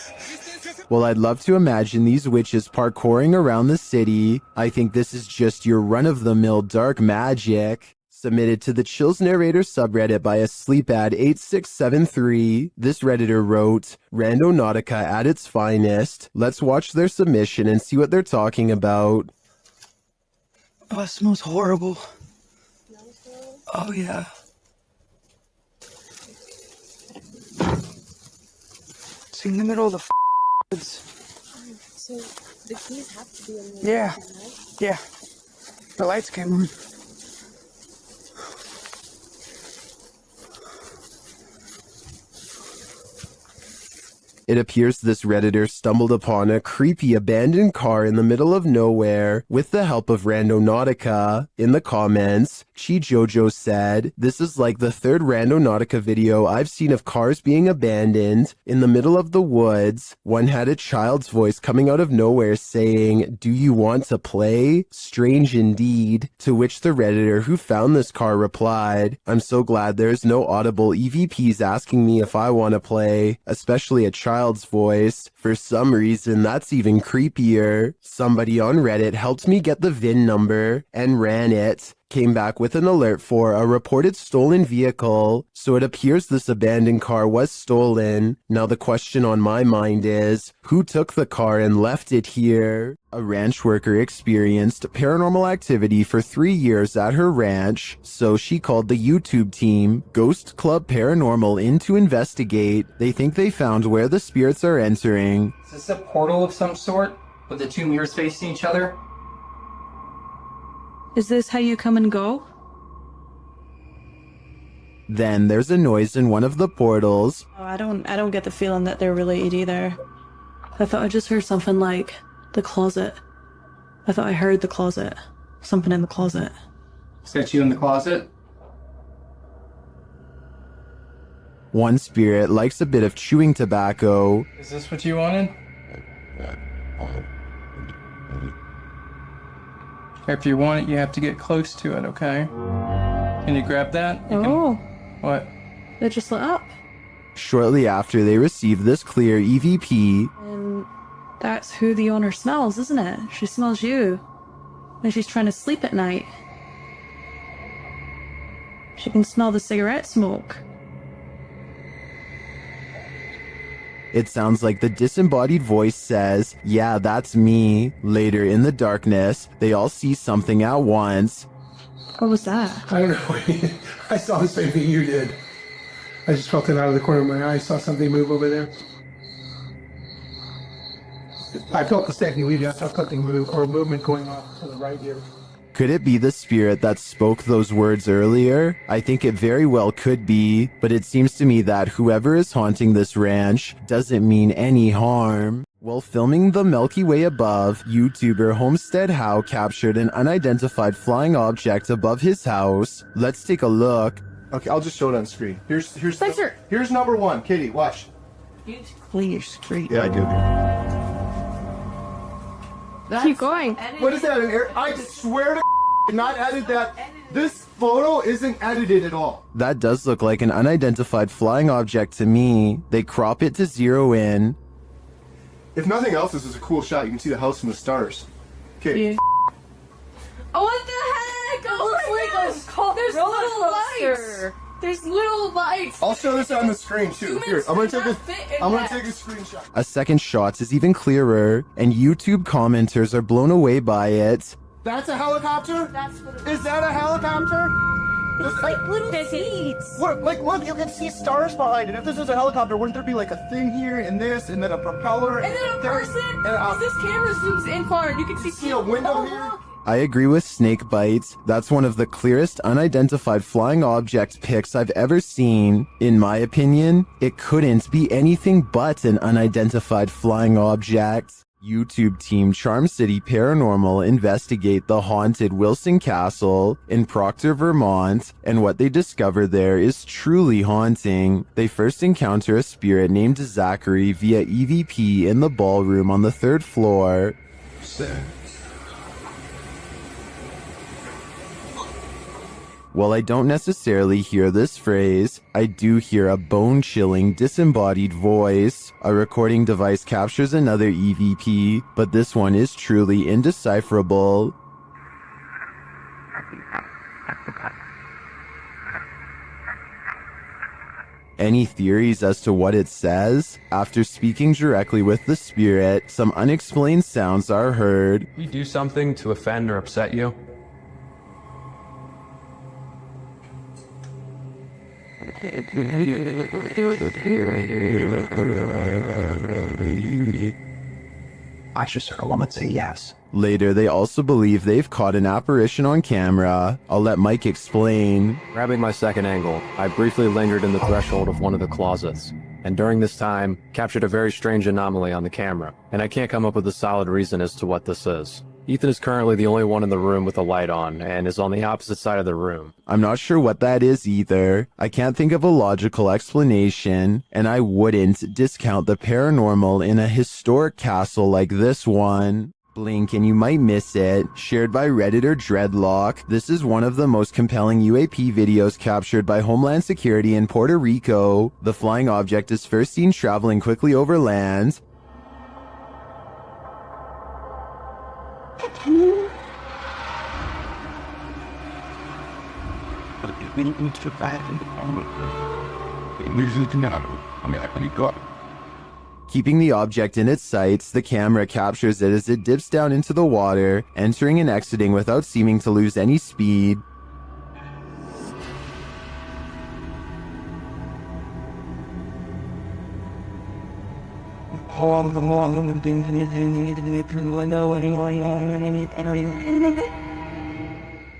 Well, I'd love to imagine these witches parkouring around the city. I think this is just your run-of-the-mill dark magic. Submitted to the Chills Narrator subreddit by a Sleepad8673. This Redditor wrote, Randonautica at its finest. Let's watch their submission and see what they're talking about. Oh, it smells horrible. Oh, yeah. It's in the middle of the woods. So the keys have to be in the Yeah. Yeah. The lights came on. It appears this Redditor stumbled upon a creepy abandoned car in the middle of nowhere with the help of Randonautica. In the comments, Chi Jojo said, "This is like the third Randonautica video I've seen of cars being abandoned in the middle of the woods. One had a child's voice coming out of nowhere saying, 'Do you want to play?' Strange indeed." To which the Redditor who found this car replied, "I'm so glad there's no audible EVPs asking me if I want to play, especially a child's voice. For some reason, that's even creepier. Somebody on Reddit helped me get the VIN number and ran it. Came back with an alert for a reported stolen vehicle, so it appears this abandoned car was stolen. Now the question on my mind is, who took the car and left it here?" A ranch worker experienced paranormal activity for 3 years at her ranch, so she called the YouTube team, Ghost Club Paranormal, in to investigate. They think they found where the spirits are entering. Is this a portal of some sort with the two mirrors facing each other? Is this how you come and go? Then there's a noise in one of the portals. Oh, I don't get the feeling that they're related either. I thought I just heard something like the closet. I thought I heard the closet. Something in the closet. Is that you in the closet? One spirit likes a bit of chewing tobacco. Is this what you wanted? If you want it, you have to get close to it, okay? Can you grab that? Oh. What? It just lit up. Shortly after they receive this clear EVP, And that's who the owner smells, isn't it? She smells you. when she's trying to sleep at night. She can smell the cigarette smoke. It sounds like the disembodied voice says, "Yeah, that's me." Later in the darkness, they all see something at once. What was that? I don't know. I saw the same thing you did. I just felt it out of the corner of my eye. I saw something move over there. I felt the same thing we did. I saw something move, or movement going off to the right here. Could it be the spirit that spoke those words earlier? I think it very well could be, but it seems to me that whoever is haunting this ranch doesn't mean any harm. While filming the Milky Way above, YouTuber Homestead How captured an unidentified flying object above his house. Let's take a look. Okay, I'll just show it on screen. Here's Spencer! Here's number one. Kitty, watch. Clear your screen. Yeah, I do. Keep going. What is that? An air? I swear to not edit that. This photo isn't edited at all. That does look like an unidentified flying object to me. They crop it to zero in. If nothing else, this is a cool shot. You can see the house from the stars. Okay. Yeah. Oh, what the heck? There's little lights. There's little lights. I'll show this on the screen too. Here, I'm gonna take a screenshot. A second shot is even clearer, and YouTube commenters are blown away by it. That's a helicopter? Is that a helicopter? It's like little seeds. Look, you can see stars behind it. If this was a helicopter, wouldn't there be like a thing here and this, and then a propeller? And then a person. Because this camera zooms in far, and you can see a window here. I agree with Snakebite. That's one of the clearest unidentified flying object pics I've ever seen. In my opinion, it couldn't be anything but an unidentified flying object. YouTube team Charm City Paranormal investigate the haunted Wilson Castle in Proctor, Vermont, and what they discover there is truly haunting. They first encounter a spirit named Zachary via EVP in the ballroom on the 3rd floor. While I don't necessarily hear this phrase, I do hear a bone-chilling, disembodied voice. A recording device captures another EVP, but this one is truly indecipherable. Any theories as to what it says? After speaking directly with the spirit, some unexplained sounds are heard. We do something to offend or upset you? I just heard a woman say yes. Later, they also believe they've caught an apparition on camera. I'll let Mike explain. Grabbing my second angle, I briefly lingered in the threshold of one of the closets, and during this time, captured a very strange anomaly on the camera, and I can't come up with a solid reason as to what this is. Ethan is currently the only one in the room with a light on, and is on the opposite side of the room. I'm not sure what that is either. I can't think of a logical explanation, and I wouldn't discount the paranormal in a historic castle like this one. Blink and you might miss it. Shared by Redditor Dreadlock. This is one of the most compelling UAP videos captured by Homeland Security in Puerto Rico. The flying object is first seen traveling quickly over land. Keeping the object in its sights, the camera captures it as it dips down into the water, entering and exiting without seeming to lose any speed.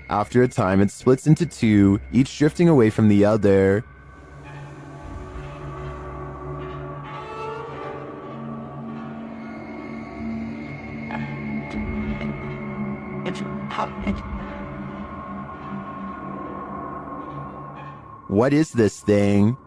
After a time, it splits into two, each drifting away from the other. What is this thing?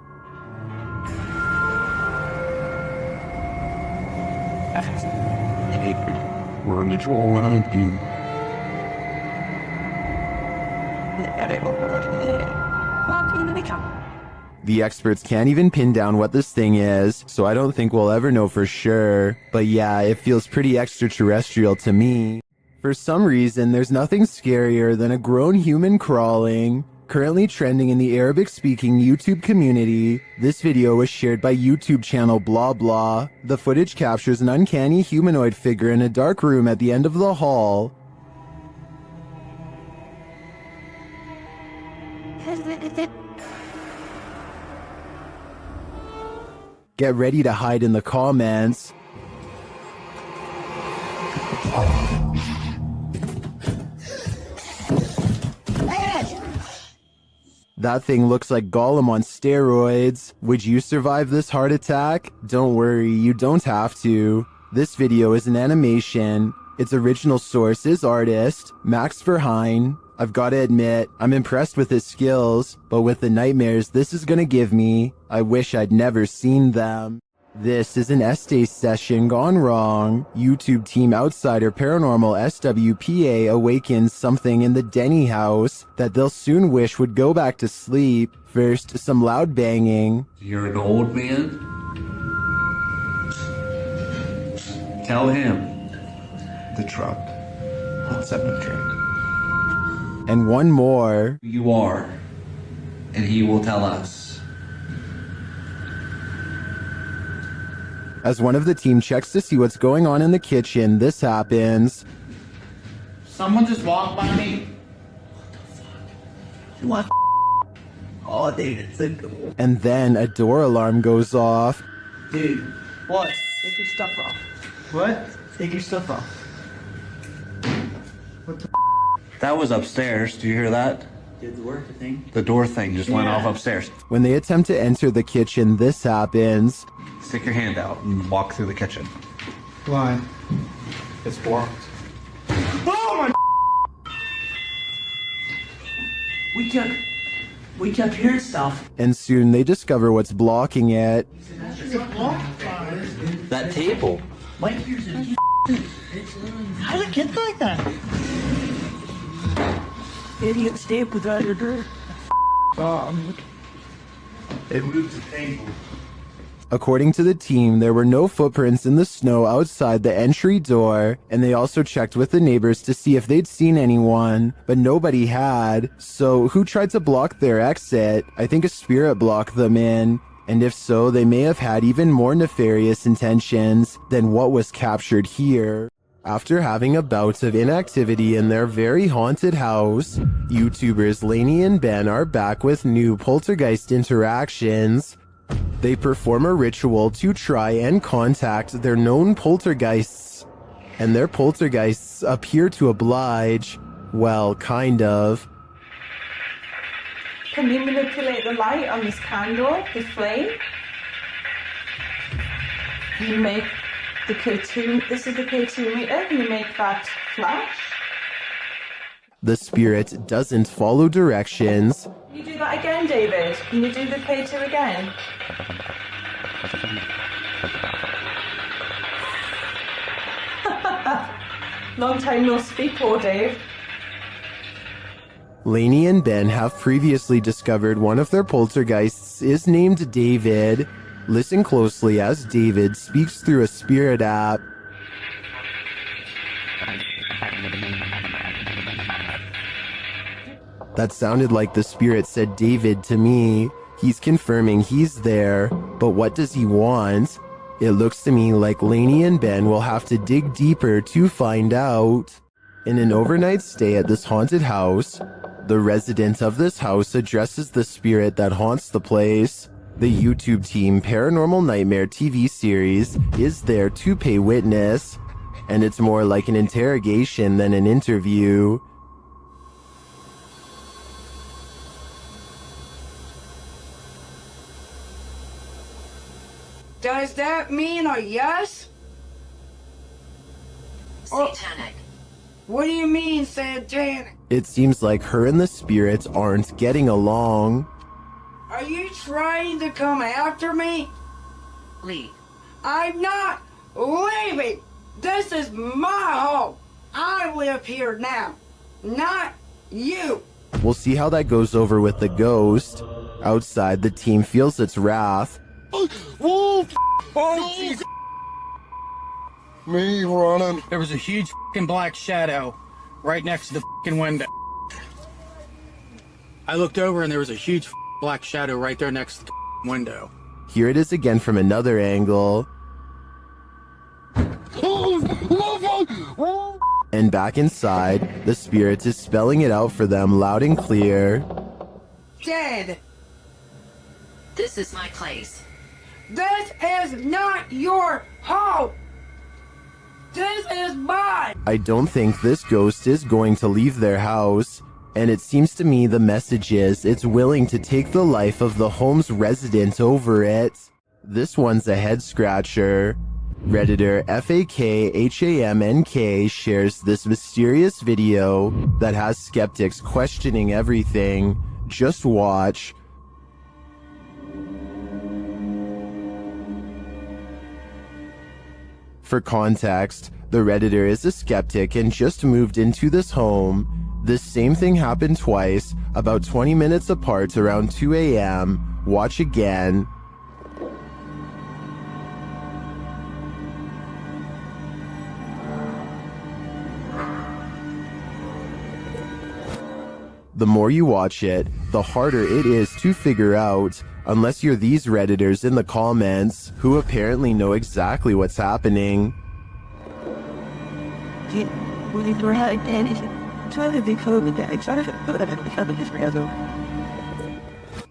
The experts can't even pin down what this thing is, so I don't think we'll ever know for sure. But yeah, it feels pretty extraterrestrial to me. For some reason, there's nothing scarier than a grown human crawling. Currently trending in the Arabic-speaking YouTube community, this video was shared by YouTube channel Blah Blah. The footage captures an uncanny humanoid figure in a dark room at the end of the hall. Get ready to hide in the comments. That thing looks like Gollum on steroids. Would you survive this heart attack? Don't worry, you don't have to. This video is an animation. Its original source is artist Max Verheyen. I've got to admit, I'm impressed with his skills, but with the nightmares this is gonna give me, I wish I'd never seen them. This is an Estee session gone wrong. YouTube team outsider Paranormal SWPA awakens something in the Denny house that they'll soon wish would go back to sleep. First, some loud banging. You're an old man? Tell him. The truck. What's up, the truck? And one more. Who you are, and he will tell us. As one of the team checks to see what's going on in the kitchen, this happens. Someone just walked by me. What? Oh, dude, it's a... And then a door alarm goes off. Dude, what? Take your stuff off. What? Take your stuff off. What the? That was upstairs. Do you hear that? Did the work thing? The door thing just went off upstairs. When they attempt to enter the kitchen, this happens. Stick your hand out and walk through the kitchen. Why? It's blocked. Oh my! We kept hearing stuff. And soon they discover what's blocking it. That table. How did it get like that? Idiot stapled out your door. It moved the table. According to the team, there were no footprints in the snow outside the entry door, and they also checked with the neighbors to see if they'd seen anyone, but nobody had. So who tried to block their exit? I think a spirit blocked them in, and if so, they may have had even more nefarious intentions than what was captured here. After having a bout of inactivity in their very haunted house, YouTubers Lainey and Ben are back with new poltergeist interactions. They perform a ritual to try and contact their known poltergeists, and their poltergeists appear to oblige. Well, kind of. Can you manipulate the light on this candle, the flame? You make the K2, this is the K2 meter, can you make that flash? The spirit doesn't follow directions. Can you do that again, David? Can you do the K2 again? Long time no speak, poor Dave. Lainey and Ben have previously discovered one of their poltergeists is named David. Listen closely as David speaks through a spirit app. That sounded like the spirit said David to me. He's confirming he's there, but what does he want? It looks to me like Lainey and Ben will have to dig deeper to find out. In an overnight stay at this haunted house, the resident of this house addresses the spirit that haunts the place. The YouTube team Paranormal Nightmare TV series is there to pay witness, and it's more like an interrogation than an interview. Does that mean a yes? Satanic. What do you mean, satanic? It seems like her and the spirits aren't getting along. Are you trying to come after me? Leave. I'm not leaving. This is my home. I live here now, not you. We'll see how that goes over with the ghost. Outside, the team feels its wrath. Me running. There was a huge fucking black shadow right next to the fucking window. I looked over and there was a huge black shadow right there next to the window. Here it is again from another angle. And back inside, the spirit is spelling it out for them loud and clear. Dead. This is my place. This is not your home. This is mine. I don't think this ghost is going to leave their house, and it seems to me the message is it's willing to take the life of the home's resident over it. This one's a head scratcher. Redditor FAKHAMNK shares this mysterious video that has skeptics questioning everything. Just watch. For context, the Redditor is a skeptic and just moved into this home. This same thing happened twice, about 20 minutes apart around 2 a.m. Watch again. The more you watch it, the harder it is to figure out, unless you're these Redditors in the comments, who apparently know exactly what's happening.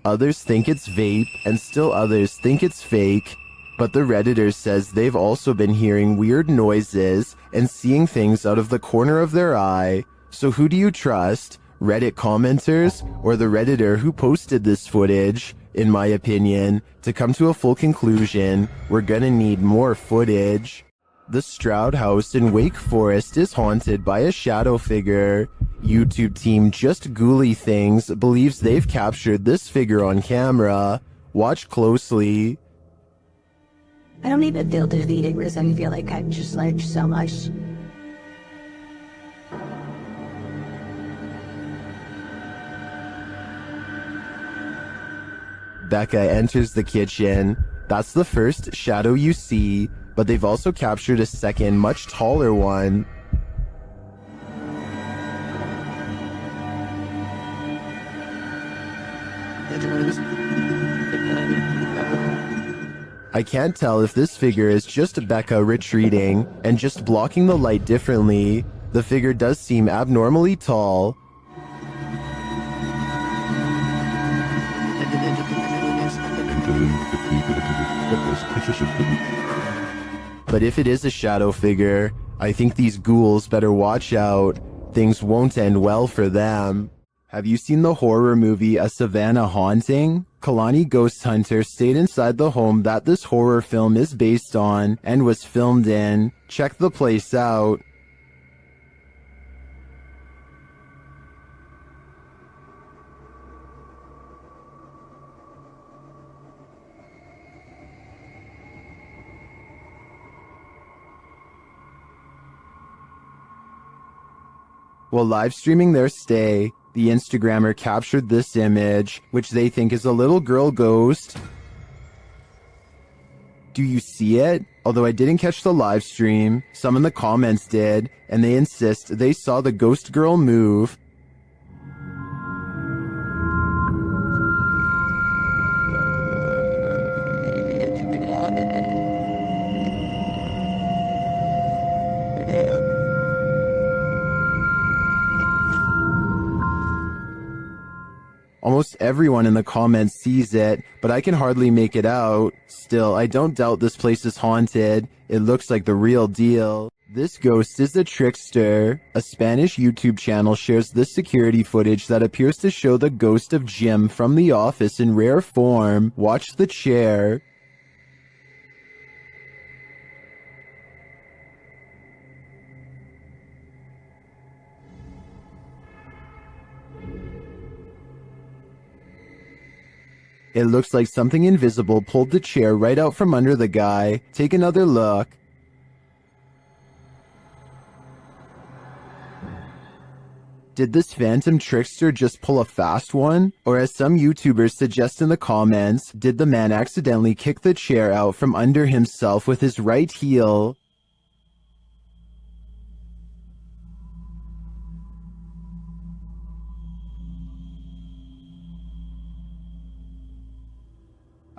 Others think it's vape, and still others think it's fake. But the Redditor says they've also been hearing weird noises and seeing things out of the corner of their eye. So who do you trust? Reddit commenters or the Redditor who posted this footage? In my opinion, to come to a full conclusion, we're gonna need more footage. The Stroud House in Wake Forest is haunted by a shadow figure. YouTube team Just Ghouly Things believes they've captured this figure on camera. Watch closely. I don't even feel defeated because I feel like I've just learned so much. Becca enters the kitchen. That's the first shadow you see, but they've also captured a second, much taller one. I can't tell if this figure is just Becca retreating and just blocking the light differently. The figure does seem abnormally tall. But if it is a shadow figure, I think these ghouls better watch out. Things won't end well for them. Have you seen the horror movie A Savannah Haunting? Kalani Ghost Hunter stayed inside the home that this horror film is based on and was filmed in. Check the place out. While live streaming their stay, the Instagrammer captured this image, which they think is a little girl ghost. Do you see it? Although I didn't catch the live stream, some in the comments did, and they insist they saw the ghost girl move. Almost everyone in the comments sees it, but I can hardly make it out. Still, I don't doubt this place is haunted. It looks like the real deal. This ghost is a trickster. A Spanish YouTube channel shares this security footage that appears to show the ghost of Jim from The Office in rare form. Watch the chair. It looks like something invisible pulled the chair right out from under the guy. Take another look. Did this phantom trickster just pull a fast one? Or as some YouTubers suggest in the comments, did the man accidentally kick the chair out from under himself with his right heel?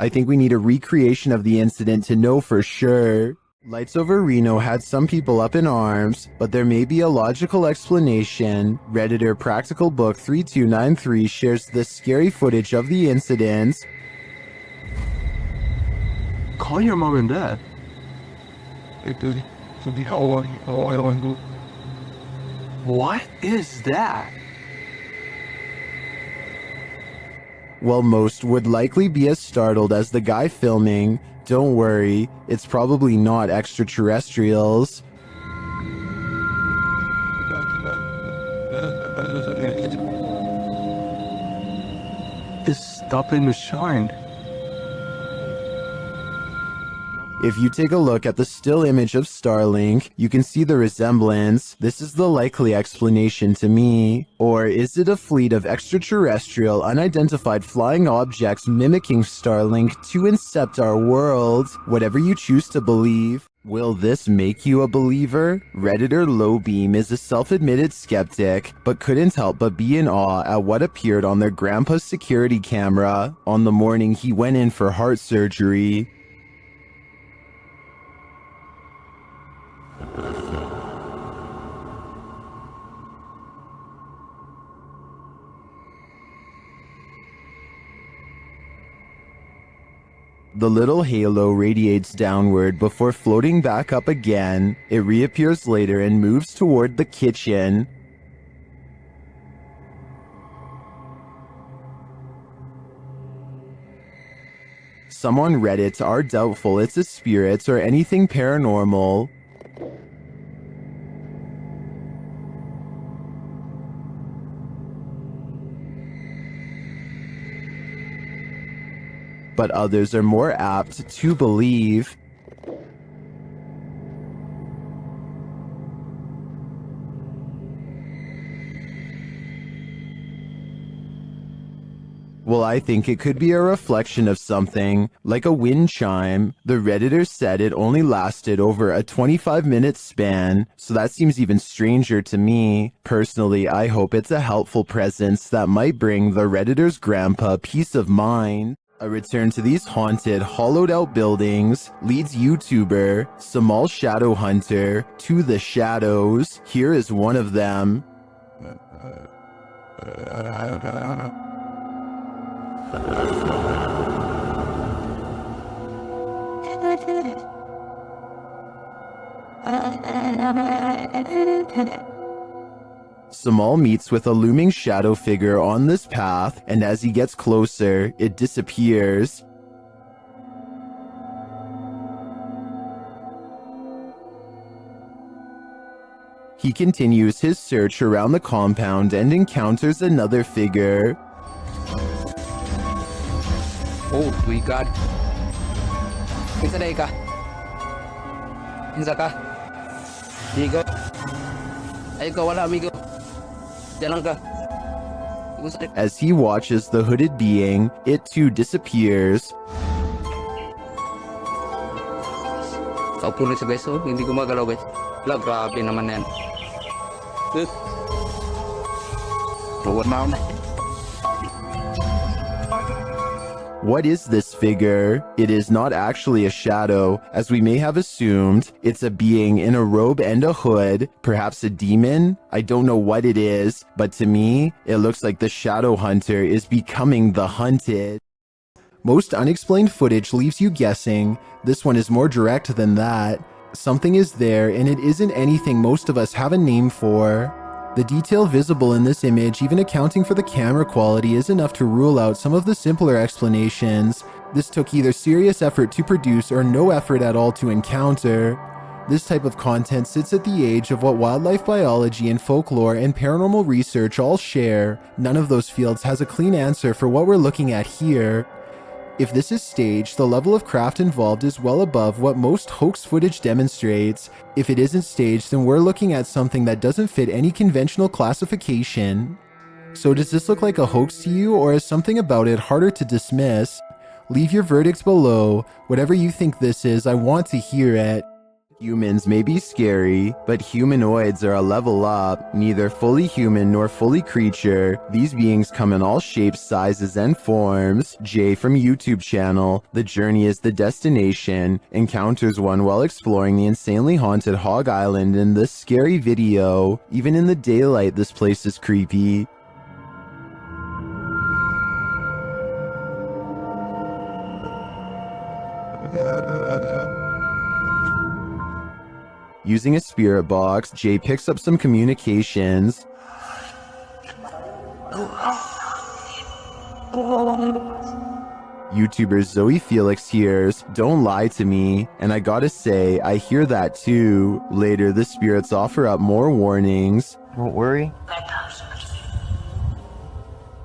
I think we need a recreation of the incident to know for sure. Lights Over Reno had some people up in arms, but there may be a logical explanation. Redditor Practical Book 3293 shares the scary footage of the incident. Call your mom and dad. What is that? While most would likely be as startled as the guy filming, don't worry, it's probably not extraterrestrials. It's stopping to shine. If you take a look at the still image of Starlink, you can see the resemblance. This is the likely explanation to me. Or is it a fleet of extraterrestrial, unidentified flying objects mimicking Starlink to incept our world? Whatever you choose to believe. Will this make you a believer? Redditor Lowbeam is a self-admitted skeptic, but couldn't help but be in awe at what appeared on their grandpa's security camera on the morning he went in for heart surgery. The little halo radiates downward before floating back up again. It reappears later and moves toward the kitchen. Some on Reddit are doubtful it's a spirit or anything paranormal. But others are more apt to believe. Well, I think it could be a reflection of something, like a wind chime. The Redditor said it only lasted over a 25-minute span, so that seems even stranger to me. Personally, I hope it's a helpful presence that might bring the Redditor's grandpa peace of mind. A return to these haunted, hollowed-out buildings leads YouTuber Samal Shadowhunter to the shadows. Here is one of them. Samal meets with a looming shadow figure on this path, and as he gets closer, it disappears. He continues his search around the compound and encounters another figure. Oh, we got. Kinsa day ka? Kinsa ka? Amigo. Ay ka wala amigo. Diyan lang ka. As he watches the hooded being, it too disappears. Kaupo na sa beso, hindi gumagalaw guys. Wala, grabe naman yan. Tuwan na ako na. What is this figure? It is not actually a shadow, as we may have assumed. It's a being in a robe and a hood, perhaps a demon? I don't know what it is, but to me, it looks like the shadow hunter is becoming the hunted. Most unexplained footage leaves you guessing. This one is more direct than that. Something is there, and it isn't anything most of us have a name for. The detail visible in this image, even accounting for the camera quality, is enough to rule out some of the simpler explanations. This took either serious effort to produce or no effort at all to encounter. This type of content sits at the age of what wildlife biology and folklore and paranormal research all share. None of those fields has a clean answer for what we're looking at here. If this is staged, the level of craft involved is well above what most hoax footage demonstrates. If it isn't staged, then we're looking at something that doesn't fit any conventional classification. So does this look like a hoax to you, or is something about it harder to dismiss? Leave your verdicts below. Whatever you think this is, I want to hear it. Humans may be scary, but humanoids are a level up. Neither fully human nor fully creature. These beings come in all shapes, sizes, and forms. Jay from YouTube channel, The Journey is the Destination, encounters one while exploring the insanely haunted Hog Island in this scary video. Even in the daylight, this place is creepy. Using a spirit box, Jay picks up some communications. YouTuber Zoe Felix hears, "Don't lie to me," and I gotta say, I hear that too. Later, the spirits offer up more warnings. Don't worry.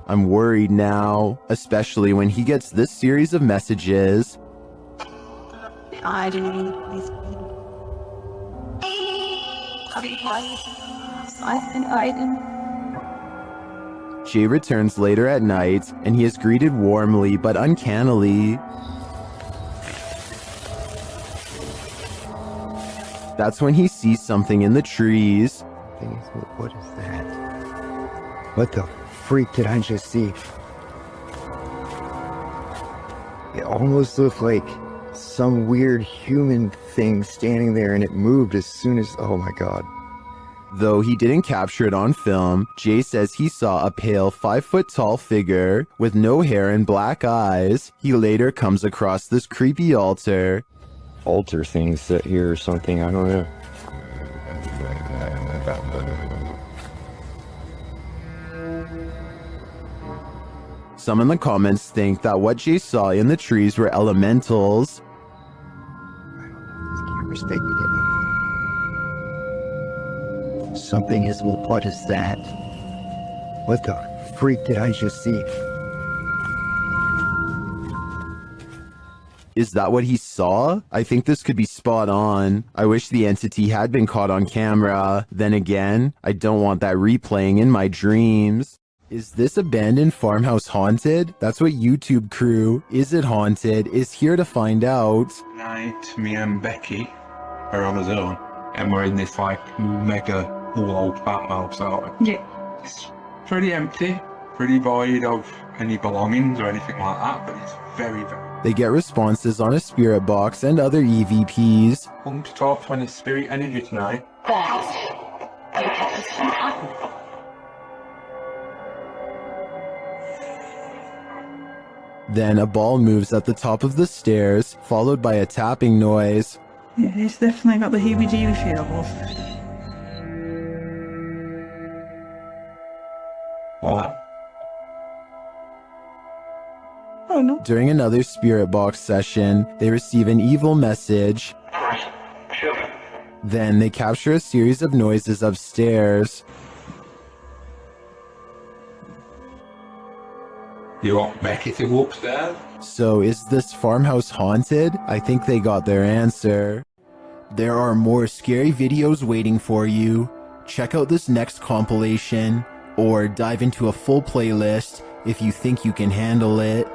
I'm worried now, especially when he gets this series of messages. I didn't. Jay returns later at night, and he is greeted warmly but uncannily. That's when he sees something in the trees. What is that? What the freak did I just see? It almost looked like some weird human thing standing there, and it moved as soon as, oh my god. Though he didn't capture it on film, Jay says he saw a pale 5-foot-tall figure with no hair and black eyes. He later comes across this creepy altar. Altar thing set here or something, I don't know. Some in the comments think that what Jay saw in the trees were elementals. Something is, well, what is that? What the freak did I just see? Is that what he saw? I think this could be spot on. I wish the entity had been caught on camera. Then again, I don't want that replaying in my dreams. Is this abandoned farmhouse haunted? That's what YouTube crew, Is It Haunted, is here to find out. Tonight, me and Becky are on our own, and we're in this like mega old farmhouse out. Yeah. It's pretty empty, pretty void of any belongings or anything like that, but it's very, very. They get responses on a spirit box and other EVPs. Come to talk to any spirit energy tonight. Then a ball moves at the top of the stairs, followed by a tapping noise. Yeah, it's definitely got the heebie-jeebie feels. What? Oh no. During another spirit box session, they receive an evil message. Then they capture a series of noises upstairs. You want Becky to go upstairs? So is this farmhouse haunted? I think they got their answer. There are more scary videos waiting for you. Check out this next compilation, or dive into a full playlist if you think you can handle it.